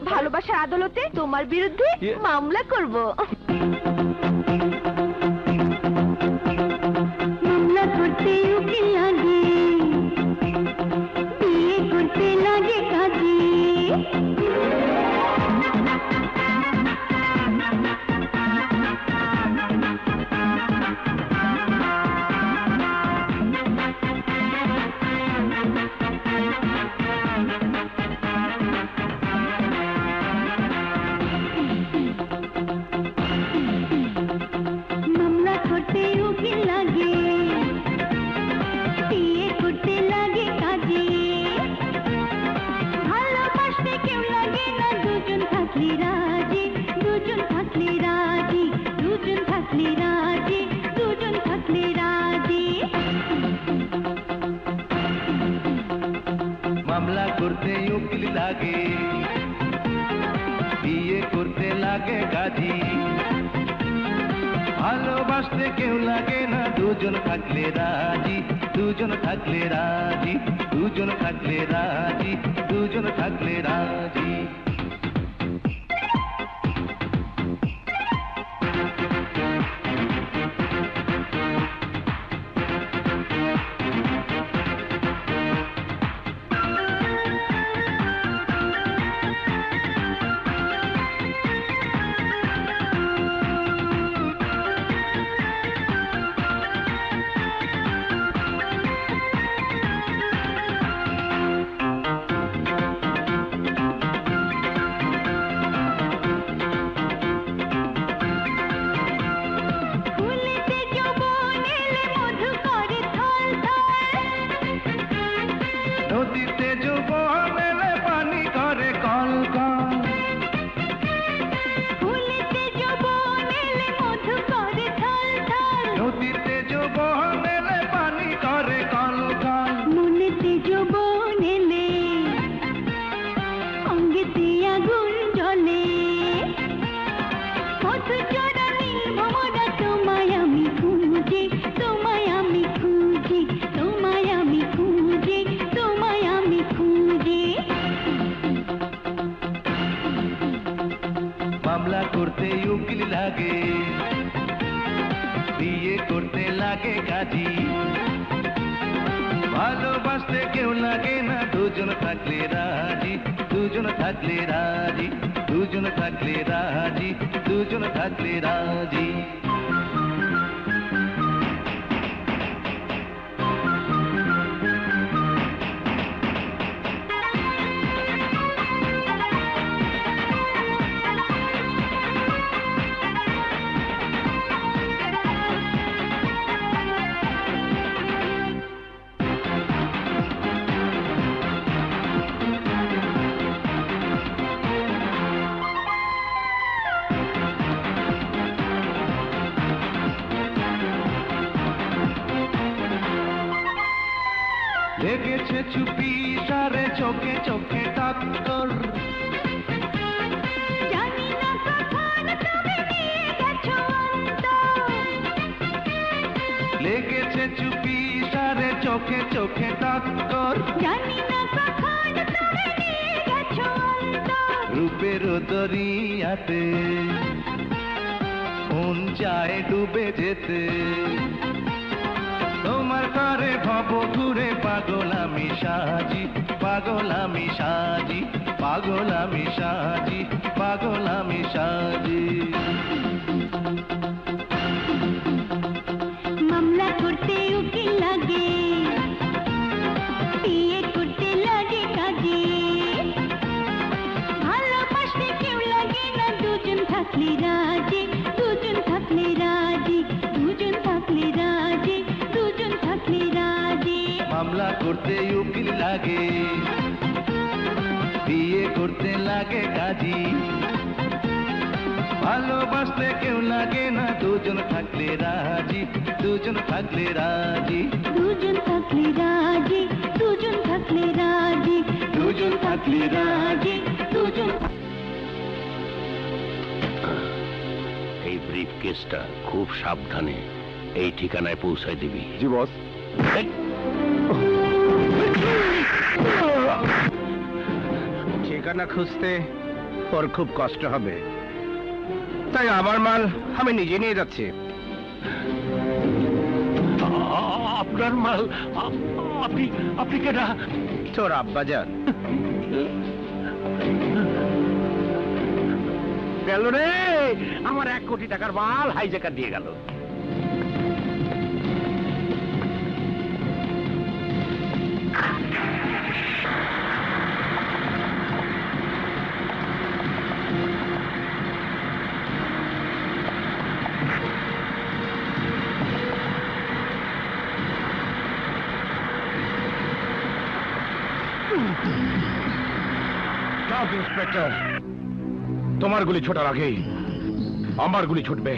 ভালোবাসার আদালতে তোমার বিরুদ্ধে মামলা করব। মামলা করতে উকিল লাগে, বিয়ে করতে লাগে কাজী। মামলা করতে উকিল লাগে, বিয়ে করতে লাগে কাজী। ভালোবাসতে কেউ লাগে না, দুজন থাকলে রাজি, দুজন থাকলে রাজি, দুজন থাকলে রাজি, দুজন থাকলে রাজি। নদীতে যৌবন এলে পানি করে কল কল, ফুলেতে যৌবন এলে মধু করে থল থল, নদীতে যৌবন এলে পানি করে কল কল, মনেতে যৌবন এলে অঙ্গেতে আগুন জ্বলে, মধু চড়া নীল ভমরা তোমায় আমি খুঁজি, তোমায় আমি খুঁজি, তোমায় আমি খুঁজি, তোমায় আমি খুঁজি। মামলা করতে উকিল লাগে, বিয়ে করতে লাগে কাজী। ভালোবাসতে কেউ লাগে না, দুজন থাকলে রাজি, দুজন থাকলে রাজি, দুজন থাকলে রাজি, দুজন থাকলে রাজি। লেগেছে চুপি সারে চোখে চোখে টক্কর, জানি না কখন তুমি নিয়ে গেছো অন্তর, লেগেছে চুপি সারে চোখে চোখে টক্কর, জানি না কখন তুমি নিয়ে গেছো অন্তর, রূপের দরিয়াতে মন চায় ডুবে যেতে, তোমার করে ভব ঘুরে পাগল আমি সাজি, পাগল আমি সাজি, পাগল আমি সাজি, পাগল আমি সাজি। মামলা করতে উকিল লাগে, করতে উকিল লাগে, বিয়ে করতে লাগে কাজী, ভালোবাসতে কেউ লাগে না, দুজন থাকলে রাজি, দুজন থাকলে রাজি, দুজন থাকলে রাজি, দুজন থাকলে রাজি, দুজন থাকলে রাজি, দুজন। এই ব্রিফ কেসটা খুব সাবধানে এই ঠিকানায় পৌঁছায় দিবি। জি বস। ঠিকানা খুঁজতে ওর খুব কষ্ট হবে, তাই আমার মাল আমি নিজে নিয়ে যাচ্ছি। আপনার মাল? আপনি কেনা? তোর আব্বাজান। গেল রে, আমার 1 কোটি টাকার মাল হাইজ্যাকার দিয়ে গেল। ইন্সপেক্টর, তোমার গুলি ছোটার আগেই আমার গুলি ছুটবে।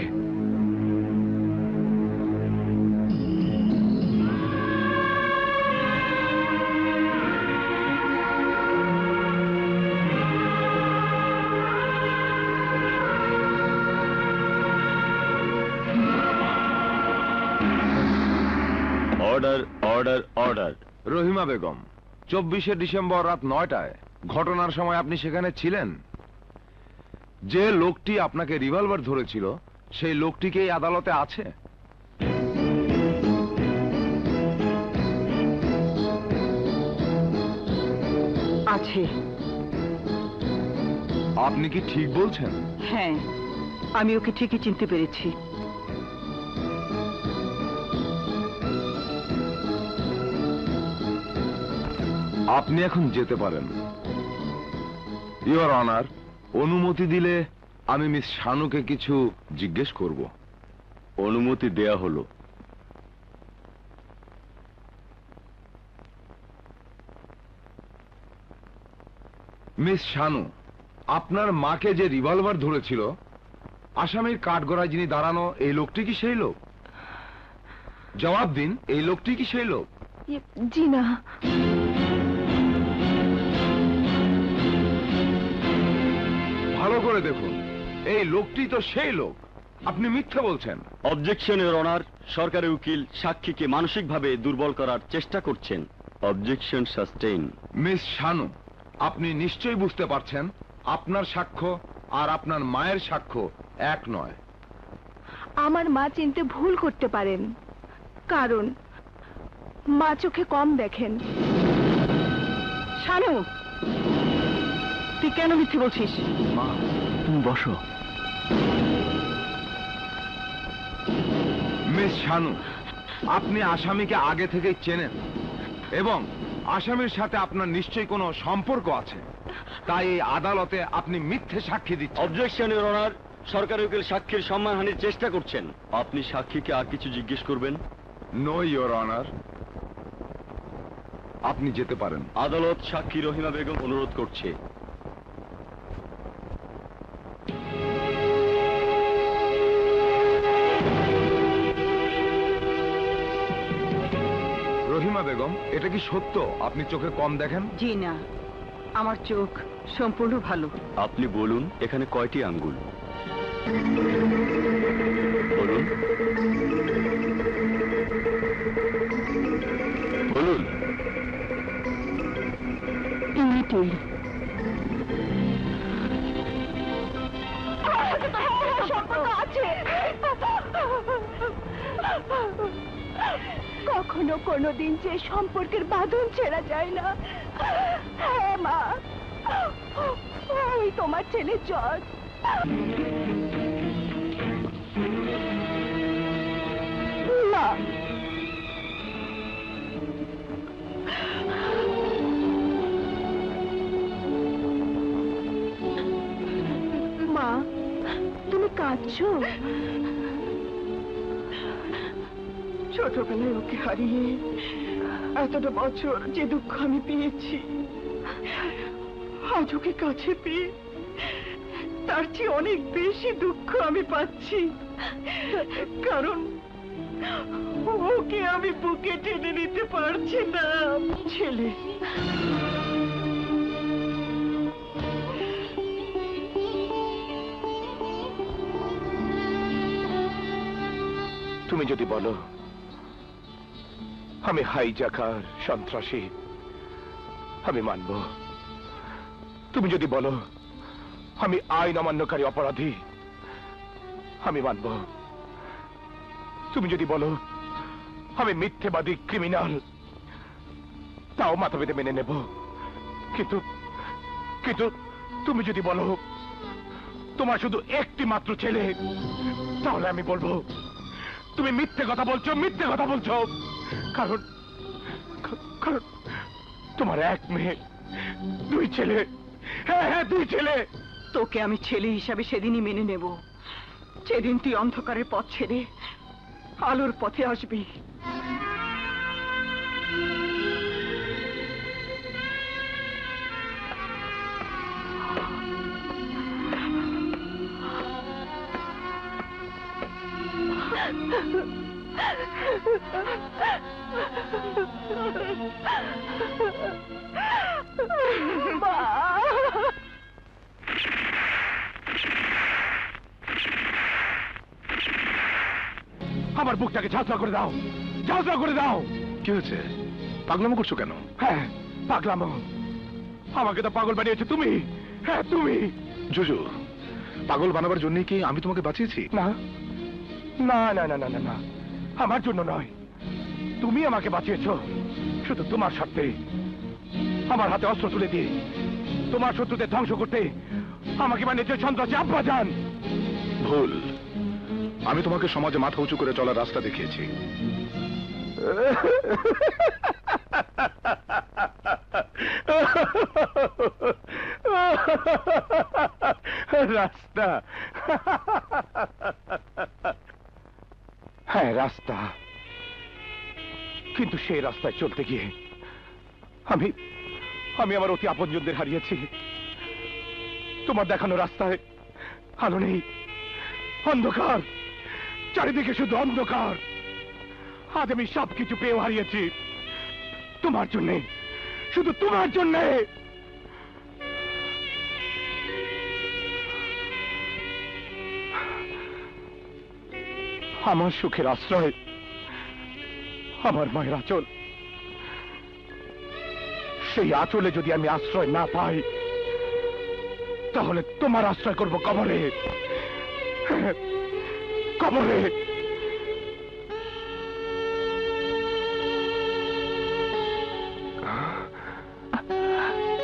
Order order order. Rahima Begum, 24শে ডিসেম্বর রাত 9টায় ঘটনার সময় আপনি সেখানে ছিলেন? যে লোকটি আপনাকে রিভলভার ধরেছিল সেই লোকটি কি এই আদালতে আছে? আছে। আপনি কি ঠিক বলছেন? হ্যাঁ, আমি ওকে ঠিকই চিনতে পেরেছি। আপনি এখন যেতে পারেন। ইওর অনার, অনুমতি দিলে আমি মিস শানুকে কিছু জিজ্ঞেস করব। অনুমতি দেয়া হলো। মিস শানু, আপনার মাকে যে রিভলভার ধরেছিল, আসামির কাঠগড়ায় যিনি দাঁড়ানো, এই লোকটি কি সেই লোক? জবাব দিন, এই লোকটি কি সেই লোক? জি না। ভালো করে দেখুন, এই লোকটি তো সেই লোক। আপনি মিথ্যা বলছেন। অবজেকশন ইওর অনার, সরকারি উকিল সাক্ষীকে মানসিকভাবে দুর্বল করার চেষ্টা করছেন। Objection sustain. মিস শানু, আপনি নিশ্চয়ই বুঝতে পারছেন আপনার সাক্ষ্য আর আপনার মায়ের সাক্ষ্য এক নয়। আমার মা চিনতে ভুল করতে পারেন, কারণ মা চোখে কম দেখেন। শানু, তুই কেন মিথ্যে বলছিস? মা, তুমি বসো। মিস শানু, আপনি আসামিকে আগে থেকেই চেনেন এবং আসামির সাথে আপনার নিশ্চয়ই কোনো সম্পর্ক আছে, তাই এই আদালতে আপনি মিথ্যে সাক্ষী দিচ্ছেন। অবজেকশন ইওর অনার, সরকারি উকিল সাক্ষীর সম্মানহানির চেষ্টা করছেন। আপনি সাক্ষীকে আর কিছু জিজ্ঞেস করবেন? নো ইওর অনার, আপনি যেতে পারেন। আদালত সাক্ষী রহিমা বেগম অনুরোধ করছে। রহিমা বেগম, এটা কি সত্য আপনি চোখে কম দেখেন? জি না, আমার চোখ সম্পূর্ণ ভালো। আপনি বলুন, এখানে কয়টি আঙ্গুল? বলুন বলুন। কখনো কোনোদিন যে সম্পর্কের বাঁধন ছেড়া যায় না। হ্যাঁ মা, ওই তোমার ছেলে জজ। মা, মা, তুমি কাঁদছো? ছোটবেলায় ওকে হারিয়ে এতটা বছর যে দুঃখ আমি পেয়েছি, আজ ওকে কাছে পেয়ে তার চেয়ে অনেক বেশি দুঃখ আমি পাচ্ছি। কারণ ওকে আমি বুকে টেনে নিতে পারছি না। ছেলে, তুমি যদি বলো আমি হাইজাকার, সন্ত্রাসী, আমি মানব। তুমি যদি বলো আমি আইন অমান্যকারী অপরাধী, আমি মানব। তুমি যদি বলো আমি মিথ্যেবাদী, ক্রিমিনাল, তাও মাথা পেতে মেনে নেব। কিন্তু কিন্তু তুমি যদি বলো তোমার শুধু একটি মাত্র ছেলে, তাহলে আমি বলবো তুমি মিথ্যে কথা বলছো, মিথ্যে কথা বলছো। কারণ কারণ তোমার এক মেয়ে, দুই ছেলে। হ্যাঁ হ্যাঁ, দুই ছেলে। তোকে আমি ছেলে হিসাবে সেদিনই মেনে নেব, যেদিন তুই অন্ধকারের পথ ছেড়ে আলোর পথে আসবি। আমার বুকটাকে ঝাঁঝরা করে দাও, ঝাঁঝরা করে দাও। কি হয়েছে? পাগলামো করছো কেন? হ্যাঁ, পাগলামো। আমাকে তো পাগল বানিয়েছো তুমি। হ্যাঁ, তুমি। জুজু, পাগল বানাবার জন্যই কি আমি তোমাকে বাঁচিয়েছি? না না না না না না না, আমার জন্য নয়। তুমি আমাকে বাঁচিয়েছো শুধু তোমার স্বার্থে। আমার হাতে অস্ত্র তুলে দিয়ে তোমার শত্রুদের ধ্বংস করতে আমাকে বানিয়েছে সন্ত্রাসী আব্বাজান। ভুল। আমি তোমাকে সমাজে মাথা উঁচু করে চলার রাস্তা দেখিয়েছি। রাস্তা? হ্যাঁ, রাস্তা। কিন্তু সেই রাস্তায় চলতে গিয়ে আমি আমার অতি আপনজনদের হারিয়েছি। তোমার দেখানো রাস্তায় আলো নেই, অন্ধকার, চারিদিকে শুধু অন্ধকার। আজ আমি সবকিছু পেয়েও হারিয়েছি তোমার জন্যে, শুধু তোমার জন্যে। আমার সুখের আশ্রয় আমার মায়ের আঁচল। সেই আঁচলে যদি আমি আশ্রয় না পাই, তাহলে তোমার আশ্রয় করব কবরে, কবরে।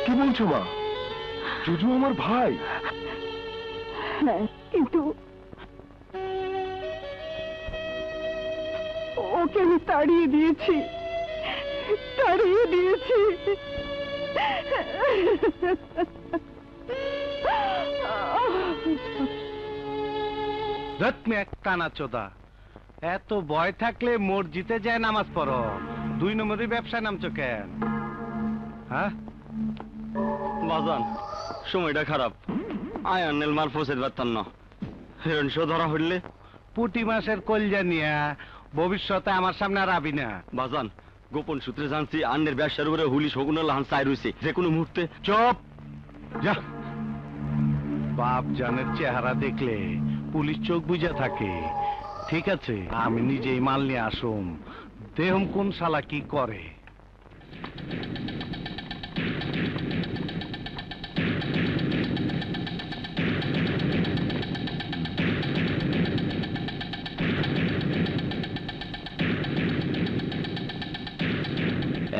কি বলছো মা? জুজু আমার ভাই। হ্যাঁ, কিন্তু ওকে আমি তাড়িয়ে দিয়েছি, তাড়িয়ে দিয়েছি। টানা চোদা, এত ভয় থাকলে মসজিদে যায় নামাজ পড়ো, 2 নম্বরের ব্যবসায় নামছো কেন? হ্যাঁ বাজান, সময়টা খারাপ। আয় আন্নেল মাল ফসেদ পারতাম না। হিরণ শো ধরা হইলে পুটি মাসের কলজা নিয়া ভবিষ্যতে আমার সামনে আর আবি না। বাজান, গোপন সূত্রে জানছি আন্নের ব্যবসার উপরে হুলি শগুনের লাহান চাই রয়েছে, যে কোনো মুহূর্তে। চুপ যা। বাপ জানের চেহারা দেখলে পুলিশ চোখ বুঝা থাকে। ঠিক আছে, আমি নিজেই মাল নিয়ে আসুম, দেহম কোন শালা কি করে।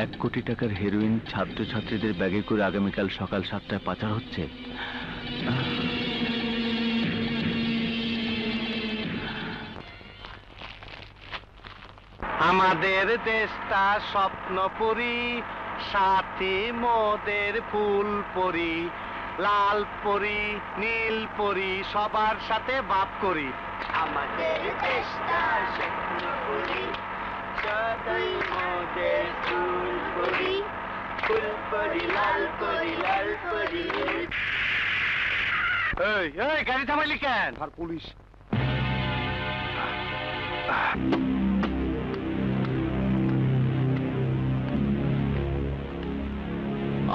এক কোটি টাকার হেরোইন ছাত্রছাত্রীদের ব্যাগে করে আগামীকাল সকাল 7টায় পাচার হচ্ছে। আমাদের দেশটা স্বপ্নপুরী, সাথী মোদের ফুল পরি, লাল পরি, নীল পরি, সবার সাথে বাপ করি। আমাদের দেশটা স্বপ্নপুরী, সদাই মোদের ফুলপরি ফুলপরি লাল পরি লাল পরি। এই এই গাড়ি থামাইলি কেন? আর পুলিশ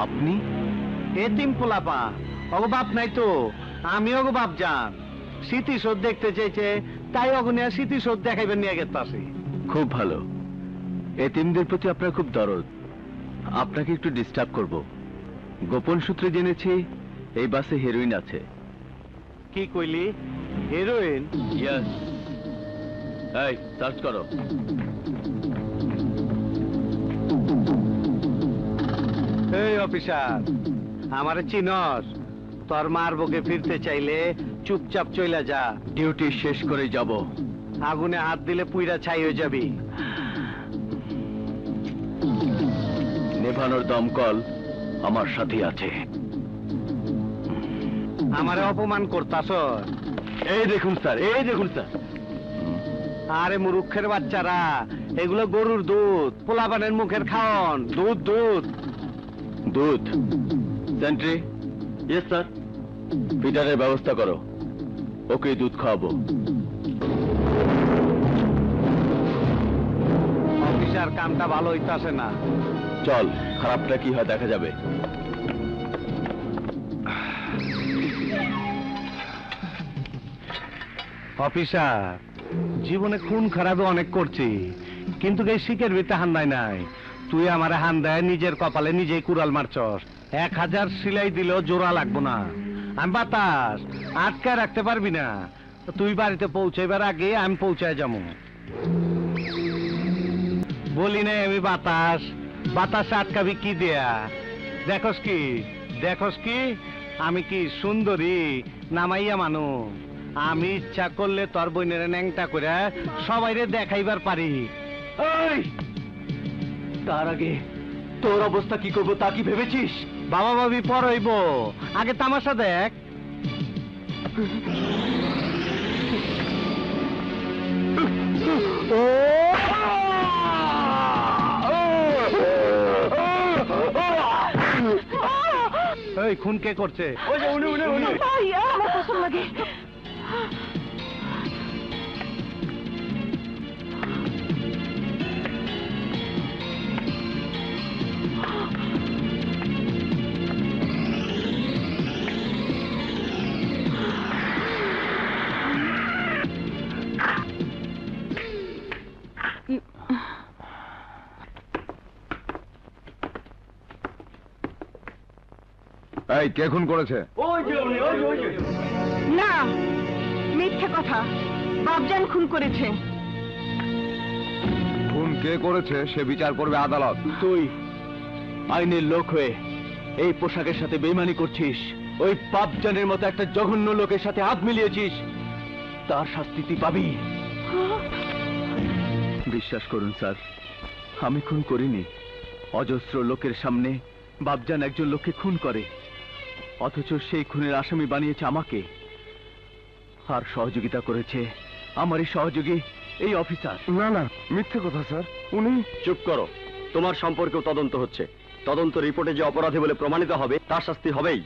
আপনি এতিম পোলাপা, ওগো বাপ নাই তো, আমি ওগো বাপ যান। স্মৃতিশোধ দেখতে চাইছে, তাই অগুনিয়া স্মৃতিশোধ দেখাইবেন নিয়ে গেতাছি। খুব ভালো, এতিমদের প্রতি আপনার খুব দরদ। আপনাকে একটু ডিস্টার্ব করব। গোপন সূত্রে জেনেছি এই বাসে হেরোইন আছে। কি কইলি? হেরোইন? ইয়েস। এই সার্চ করো। এই অফিসার, আমারে চিনস? তোর মার বুকে ফিরতে চাইলে চুপচাপ চইলা যা। ডিউটি শেষ করে যাব। আগুনে হাত দিলে পুইরা ছাই হয়ে যাবি। নেভানোর দমকল আমার সাথে আছে। আমারে অপমান করতাস? এই দেখুন স্যার, এই দেখুন স্যার। আরে মূর্খের বাচ্চারা, এগুলো গরুর দুধ, পোলাপানের মুখের খাওন। দুধ দুধ দুধ। সেন্ট্রি। Yes sir. ফিটারের ব্যবস্থা করো, ওকে দুধ খাওয়াবো। অফিসার, কামটা ভালো হইতাছে না। চল, খারাপটা কি হয় দেখা যাবে। অফিসার, জীবনে খুন খারাপে অনেক করছি, কিন্তু এই শিকের ভিতরে হান্দায় নাই। তুই আমারে হান্দায় নিজের কপালে নিজেই কুড়াল মারছস। 1000 সিলাই দিলেও জোড়া লাগবো না। আমি বাতাস আটকে রাখতে পারবি না। তুই বাড়িতে পৌঁছাইবার আগে আমি পৌঁছায় যাবো। বলি নাই আমি বাতাস, বাতাসে আটকাবি কি দেয়া? দেখস কি, দেখস কি আমি কি সুন্দরী নামাইয়া মানুষ? আমি ইচ্ছা করলে তোর বইনের ন্যাংটা করে সবাইরে দেখাইবার পারি। তার আগে তোর অবস্থা কি করবো তা কি ভেবেছিস? বাবা ভাবি পর হইব, আগে তামাশা দেখ। এই খুন কে করছে? আমার পছন্দ লাগে। এই কে খুন করেছে? না, মিথ্যে কথা। বাপজান খুন করেছে। খুন কে করেছে সে বিচার করবে আদালত। তুই আইনের লোক হয়ে এই পোশাকের সাথে বেইমানি করছিস। ওই বাপজানের মতো একটা জঘন্য লোকের সাথে হাত মিলিয়েছিস, তার শাস্তি তুই পাবি। বিশ্বাস করুন স্যার, আমি খুন করিনি। অজস্র লোকের সামনে বাপজান একজন লোককে খুন করে, অথচ সেই খুনের আসামি বানিয়েছে আমাকে। আর সহযোগিতা করেছে আমারই সহযোগী এই অফিসার। না না, মিথ্যে কথা স্যার। উনি। চুপ করো, তোমার সম্পর্কেও তদন্ত হচ্ছে। তদন্ত রিপোর্টে যে অপরাধী বলে প্রমাণিত হবে তার শাস্তি হবেই।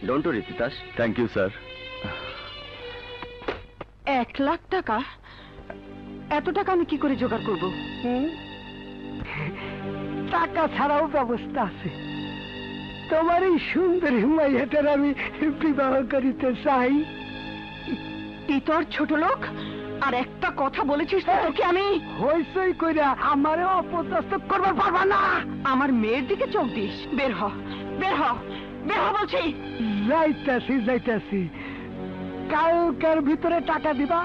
Don't worry Titas. Thank you sir. 1 lakh টাকা? এত টাকা আমি কি করে জোগাড় করব? টাকা ছাড়াও ব্যবস্থা আছে। তোমার এই সুন্দরী মাইয়াটার আমি বিবাহ করিতে চাই। তুই তোর ছোট লোক আর একটা কথা বলেছিস তো তোকে আমি হইসই কইরা আমারে অপদস্থ করবার পারবা না। আমার মেয়ের দিকে চোখ দিস। বের হ, বের হ, বের হ বলছি। যাইতাছি যাইতাছি, কালকের ভিতরে টাকা দিবা,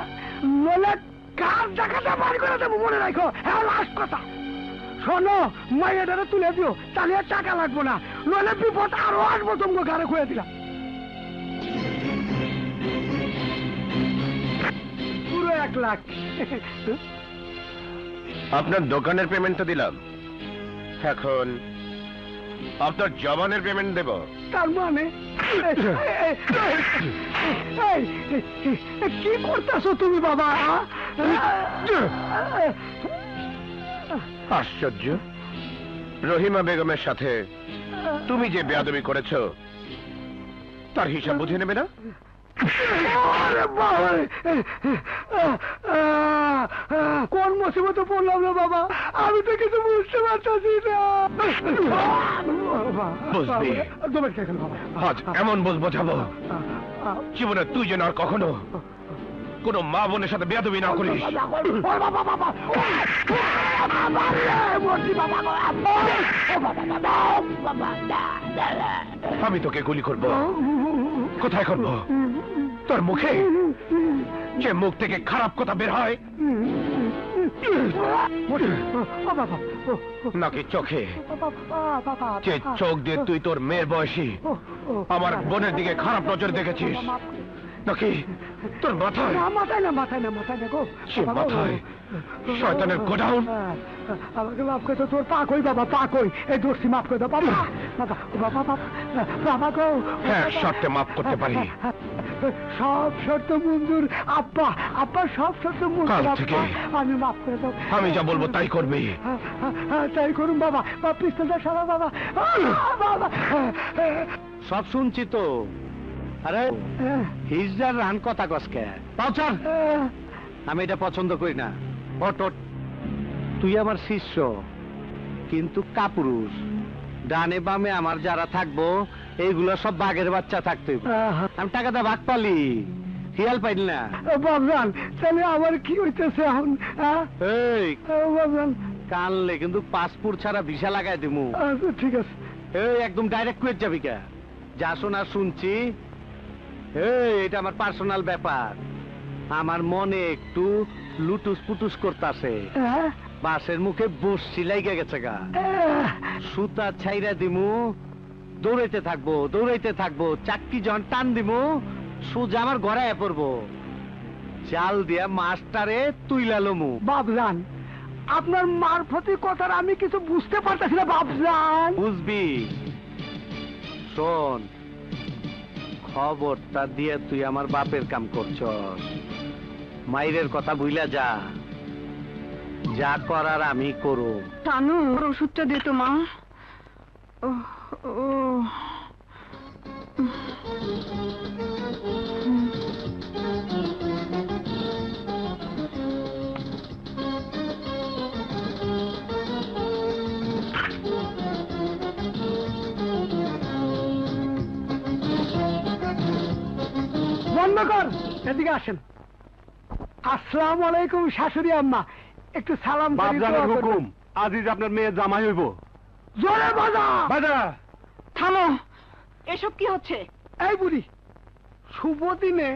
নইলে কার টাকাটা বাড়ি করে দেবো। মনে রাখো, হ্যাঁ লাস্ট কথা। শোনো, মাইয়াটারে তুলে দিও, তাহলে আর টাকা লাগবো না, নইলে বিপদ আরো আসবো। তোমাকে ঘরে খুঁয়ে দিলাম। পুরো 1 লাখ। আপনার দোকানের পেমেন্ট তো দিলাম, এখন আপনার জবানের পেমেন্ট দেব। তার মানে কি করতেছো তুমি বাবা? আশ্চর্য, রহিমা বেগমের সাথে তুমি যে বেয়াদবি করেছো তার হিসাব বুঝে নেবে না? কোন মুসিবতে পড়লাম না বাবা, আমি তো কিছু বুঝতে পারতেছি না। বুঝবি, আজ এমন বোঝাবো জীবনে তুই যেন আর কখনো কোন মা বোনের সাথে বেয়াদবি না করিস। আমি তোকে গুলি করব। কোথায় করব? তোর মুখে, যে মুখ থেকে খারাপ কথা বের হয়, নাকি চোখে, যে চোখ দিয়ে তুই তোর মেয়ের বয়সী আমার বোনের দিকে খারাপ নজর দেখেছিস, নাকি তোর মাথায়? মাথায় না, মাথায় না, মাথায় না গো। সে মাথায় শয়তানের গোডাউন। আমাকে মাফ করে দাও, তোর পা কই বাবা, পা কই, এই দোষী মাফ করে দাও বাবা। বাবা বাবা বাবা বাবা গো। হ্যাঁ, শর্তে মাফ করতে পারি। সব শর্ত মঞ্জুর আব্বা, আব্বা সব শর্ত মঞ্জুর আব্বা, আমি মাফ করে দাও। আমি যা বলবো তাই করবি। তাই করুন বাবা। পিস্তলটা সারা বাবা। বাবা সব শুনছি তো। আরে হিজড়ার রান কথা কসকে পাউচার, আমি এটা পছন্দ করি না। ওট ওট, তুই আমার শিষ্য কিন্তু কাপুরুষ। ডানে বামে আমার যারা থাকবো এইগুলো সব বাঘের বাচ্চা থাকতে। আমি টাকাটা ভাগ পালি, খেয়াল পাইল না বাবজান। তাহলে আমার কি হইতেছে এখন? এই বাবজান কানলে কিন্তু পাসপোর্ট ছাড়া ভিসা লাগাই দিমু। ঠিক আছে। এই একদম ডাইরেক্ট কুয়েত যাবি কে? যা শোনা শুনছি। এই এটা আমার পার্সোনাল ব্যাপার। আমার মনে একটু লুটুস পুটুস করতেছে। বাসের মুখে বসছি লাইগা গেছে গা। সুতা ছাইরা দিমু, দৌড়াইতে থাকবো, দৌড়াইতে থাকবো। চাকরি যখন টান দিমু, সোজা আমার গড়ায় পড়বো। চাল দিয়া মাস্টারে তুইলা লমু। বাবজান, আপনার মারফতি কথার আমি কিছু বুঝতে পারতেছি না বাবজান। বুঝবি? শোন, খবরটা দিয়ে তুই আমার বাপের কাম করছস। মাইরের কথা ভুইলা যা, যা করার আমি করব। তানু, ওষুধটা দে তো মা। বন্ধ কর, এদিকে আসেন। আসসালামু আলাইকুম শাশুড়ি আম্মা, একটু সালাম করি। বাপজানের হুকুম, আজিজ আপনার মেয়ে জামাই হইব। জোরে বাজা বাজা। থামো, এসব কি হচ্ছে? এই বুড়ি, শুভ দিনে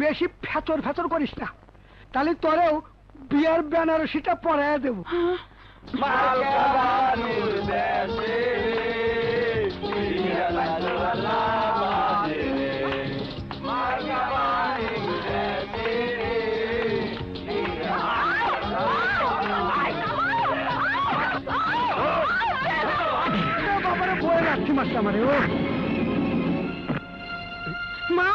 বেশি ফেচর ফেচর করিস না, তাহলে তোরেও বিয়ার বেনারসিটা পরাইয়া দেবো। বাবারে বয়ে রাখছি মাস্টার আমারে। ও মা,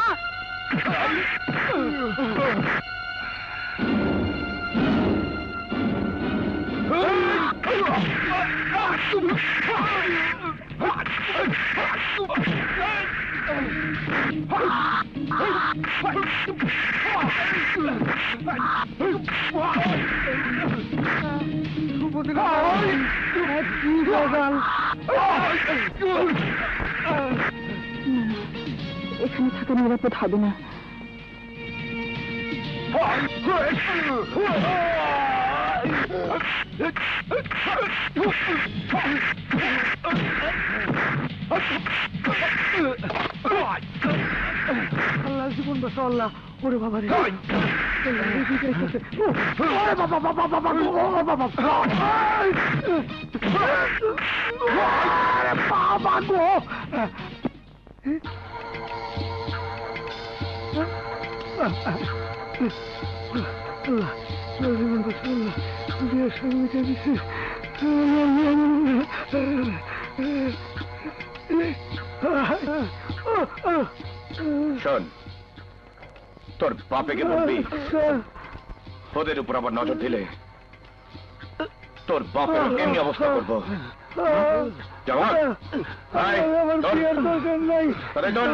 এখানে থাকা নিরাপদ হবে না। আল্লাহ জীবন বাঁচা আল্লাহ। ওরে বাবা রে, ওরে বাবা বাবা বাবা, ও বাবা, বাবা গো। জীবন বাঁচা আল্লাহ, বিয়ের সঙ্গে দিছে। শোন, তোর বাপেকে বলবি ওদের উপর আবার নজর দিলে তোর বাপের এমনি অবস্থা করবো। জামাল, আয়, আমার চল। বিয়ের দরকার নাই। তাহলে চল।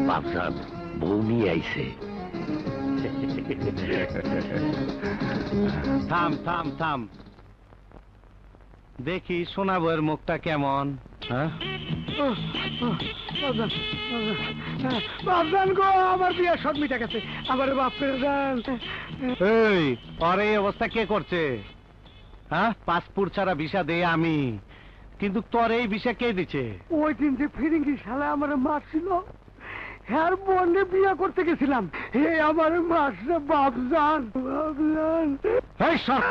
বাপসান বউ নিয়ে আইছে। থাম থাম থাম, দেখি সোনা বউয়ের মুখটা কেমন। হ্যাঁ বাপজান গো, আমার বিয়ে সব মিটা গেছে, আমার বাপ করে দেন। এই আর এই অবস্থা কে করছে? হ্যাঁ, পাসপোর্ট ছাড়া ভিসা দেই আমি, কিন্তু তোর এই ভিসা কে দিচ্ছে? ওই দিন যে ফিরিঙ্গি শালা আমার মারছিল, হ্যার বোনে বিয়ে করতে গেছিলাম, হে আমার মারছে বাপজান। বাপজান এই সর।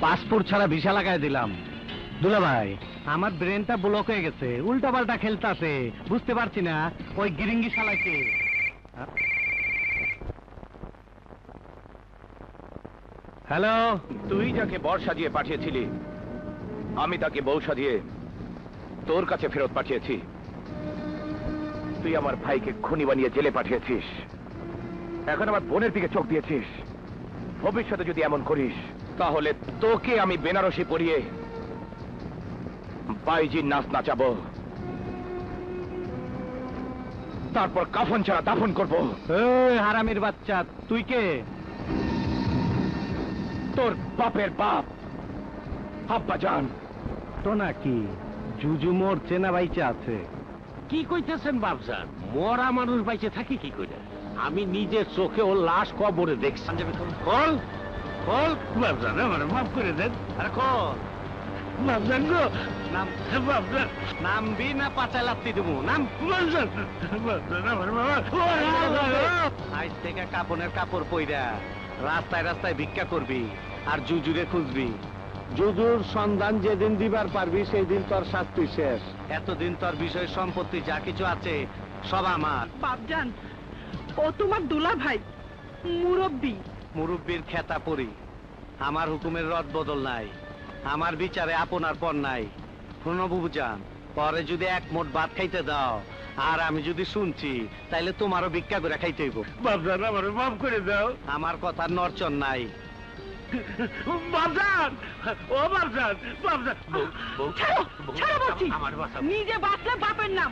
পাসপোর্ট ছাড়া ভিসা লাগাই দিলাম। দুলা ভাই, আমার ব্রেনটা ব্লক হয়ে গেছে, উল্টা পাল্টা খেলতাছে, বুঝতে পারছি না ওই গিরিঙ্গি শালাকে। হ্যালো, তুই যাকে বর সাজিয়ে পাঠিয়েছিলি, আমি তাকে বউ সাজিয়ে তোর কাছে ফেরত পাঠিয়েছি। তুই আমার ভাইকে খুনি বানিয়ে জেলে পাঠিয়েছিস, এখন আমার বোনের দিকে চোখ দিয়েছিস। ভবিষ্যতে যদি এমন করিস, তাহলে তোকে আমি বেনারসি পরিয়ে বাইজির নাচ নাচাবো, তারপর কাফন ছাড়া দাফন করবো। এই হারামির বাচ্চা, তুই কে? তোর বাপের বাপ, আব্বাজান। তো নাকি জুজু মোর চেনা বাইচা আছে? কি কইতেছেন বাপজান? মরা মানুষ বাইচে থাকি কি করে? আমি নিজের চোখে ওর লাশ কবরে দেখছি। কল কল বাপজান, আমার মাফ করে দেন। আরে কল বাপজান গো, নাম বাপজান। নামবি না পাচায় লাত্তি দেবো? নাম। বাপজান, বাপজান আমার বাবা। আজ থেকে কাপনের কাপড় পইরা রাস্তায় রাস্তায় ভিক্ষা করবি আর জুজুরে খুঁজবি। জুজুর সন্ধান যেদিন দিবার পারবি সেই দিন তোর শাস্তি শেষ। এতদিন তোর বিষয় সম্পত্তি যা কিছু আছে সব আমার। বাপজান, ও তোমার দুলা ভাই, মুরব্বী। মুরব্বীর খেতা পরি, আমার হুকুমের রদ বদল নাই, আমার বিচারে আপনার পর নাই। প্রণবুজান, পরে যদি এক মোট ভাত খাইতে দাও আর আমি যদি শুনছি, তাইলে তোমারও ভিক্ষা করে খাইতে হইব। বাপজান আমার মাফ করে দাও। আমার কথার নড়চড় নাই। বাপজান, ও বাপজান, বাপজান। ছাড়ো, ছাড়ো বলছি। আমার বাসা নিজে বাঁচলে বাপের নাম,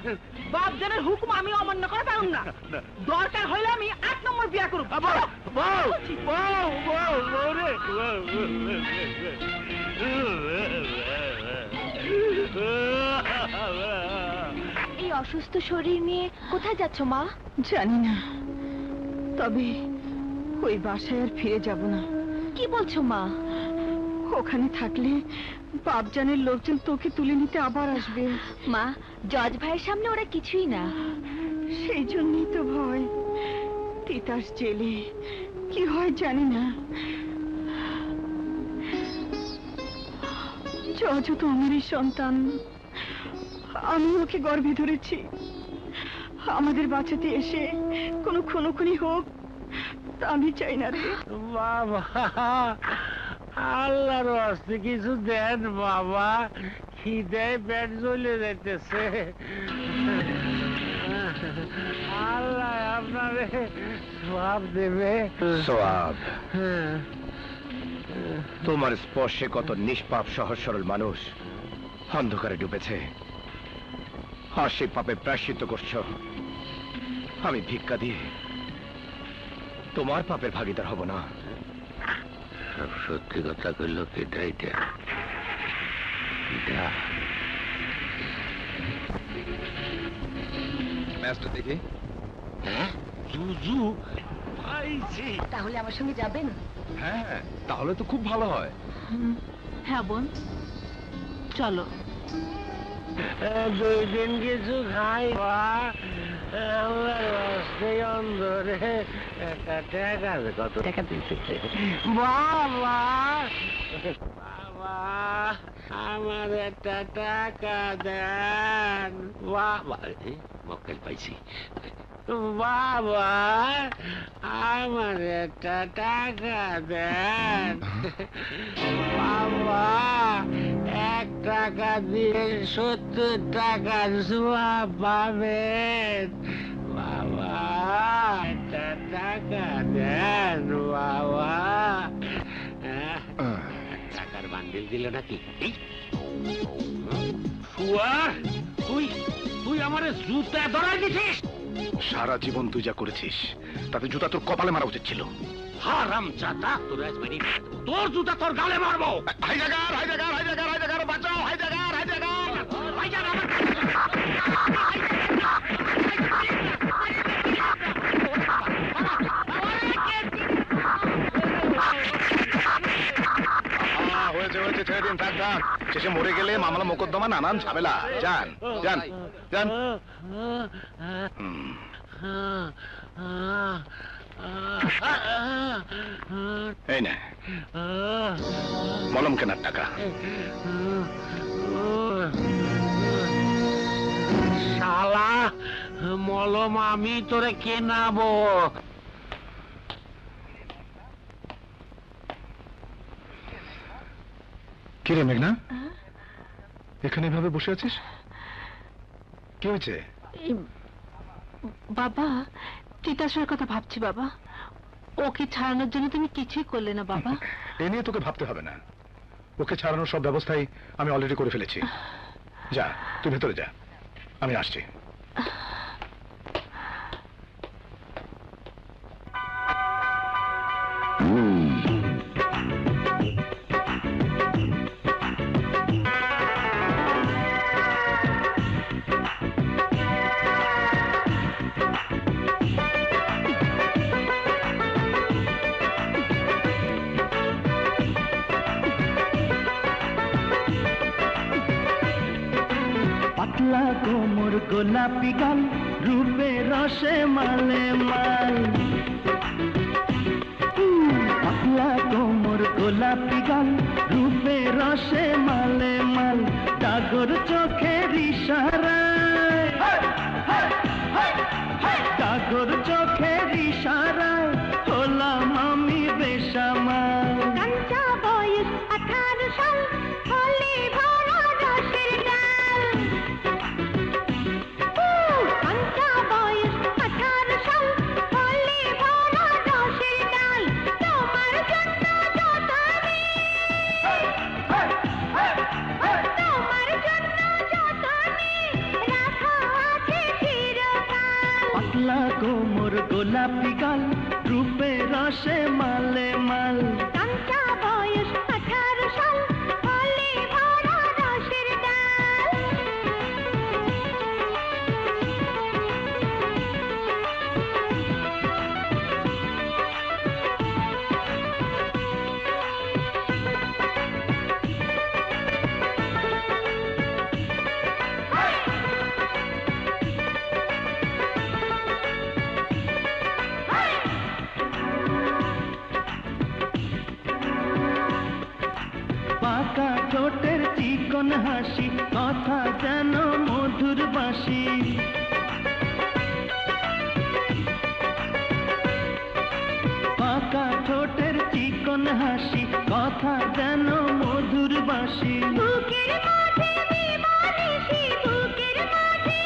বাপজানের হুকুম আমি অমান্য করে পারুম না। দরকার হইলে আমি 8 নম্বর বিয়া করব। বউ বউ বউ বউ রে। এই অসুস্থ শরীর নিয়ে কোথায় যাচ্ছ মা? জানি না, তবে ওই বাসায় আর ফিরে যাব না। কি বলছো মা? ওখানে থাকলে বাপজানের লোকজন তোকে তুলে নিতে আবার আসবে। মা, জজ ভাইয়ের সামনে ওরা কিছুই না। সেই জন্যই তো ভয়। তিতাস জেলে কি হয় জানি না। জজও তো আমারই সন্তান, আমি ওকে গর্ভে ধরেছি। আমাদের বাঁচাতে এসে কোনো খুনোখুনি হোক তা আমি চাই না রে বাবা। আল্লাহর হস্তে কিছু দেন বাবা, খিদে পেট জ্বলে যাইতেছে। আল্লাহ আপনারে সওয়াব দেবে। সওয়াব? তোমার স্পর্শে কত নিষ্পাপ সহজ সরল মানুষ অন্ধকারে ডুবেছে, আর সেই পাপে প্রায়শ্চিত্ত করছো। আমি ভিক্ষা দিয়ে তোমার পাপের ভাগীদার হব না। সব সত্যি কথা কইল কেটা এটা? ম্যাচটা দেখি। হ্যাঁ, জুজু আইছি। তাহলে আমার সঙ্গে যাবেন? হ্যাঁ, তাহলে তো খুব ভালো হয়। হ্যাঁ বোন। চলো। দুই দিন কিছু খাই অন্ধরে একটা টাকা আছে, কত টাকা দিতে বাবা, বাবা আমার একটা টাকা দেন বাবা। মক্কেল পাইছি। বাবা আমার একটা টাকা দেন বাবা, 1 টাকা দিয়ে 70 টাকার জবাব পাবেন বাবা, একটা টাকা দেন বাবা। টাকার বান্ডিল দিল নাকি? তুই আমার জুতা ধরাই দিছিস। সারা জীবন তুই যা করেছিস তাতে জুতা তোর কপালে মারা উচিত ছিল। হারাম জাদা, তোর জুতা তোর গালে মারবো। হাইজাগার হাইজাগার হাইজাগার হাইজাগার বাঁচাও, হাইজাগার হাইজাগার হাইজাগার। হয়েছে হয়েছে, ছেড়ে দিন, থাক থাক। শেষে মরে গেলে মামলা মোকদ্দমা নানান ঝামেলা। যান যান যান। এই না মলম কেনার টাকা। শালা মলম আমি তোরে কেনাবো। কি রে মেঘনা, এখানে এভাবে বসে আছিস? কি হয়েছে? বাবা, তিতাসের কথা ভাবছি বাবা। ওকে ছাড়ানোর জন্য তুমি কিছুই করলে না বাবা। এ নিয়ে তোকে ভাবতে হবে না, ওকে ছাড়ানোর সব ব্যবস্থাই আমি অলরেডি করে ফেলেছি। যা তুই ভেতরে যা, আমি আসছি। পাতলা কোমর গোলাপি গাল, রূপে রসে মালে মাল। পাতলা কোমর গোলাপি গাল, রূপে রসে মালে মাল। ডাগর চোখের ইশারায়, ডাগর চোখের ইশারায় হলাম আমি বেসামাল। কাঁচা বয়স 18 সাল, হলে ভরা রসের ডাল। কাঁচা বয়স 18 সাল, হলে ভরা রসের ডাল। তোমার জন্য যতনে, তোমার জন্য যতনে রাখা আছে চিরকাল। পাতলা কোমর গোলাপি গাল, রূপে রসে মালে মাল। কাঁচা বয়স 18 সাল, হলে ভরা রসের ডাল। পাকা ঠোঁটের চিকন হাসি, কথা যেন মধুর বাঁশি। পাকা ঠোঁটের চিকন হাসি, কথা যেন মধুর বাঁশি। বুকের মাঝে বিমানিসি, বুকের মাঝে,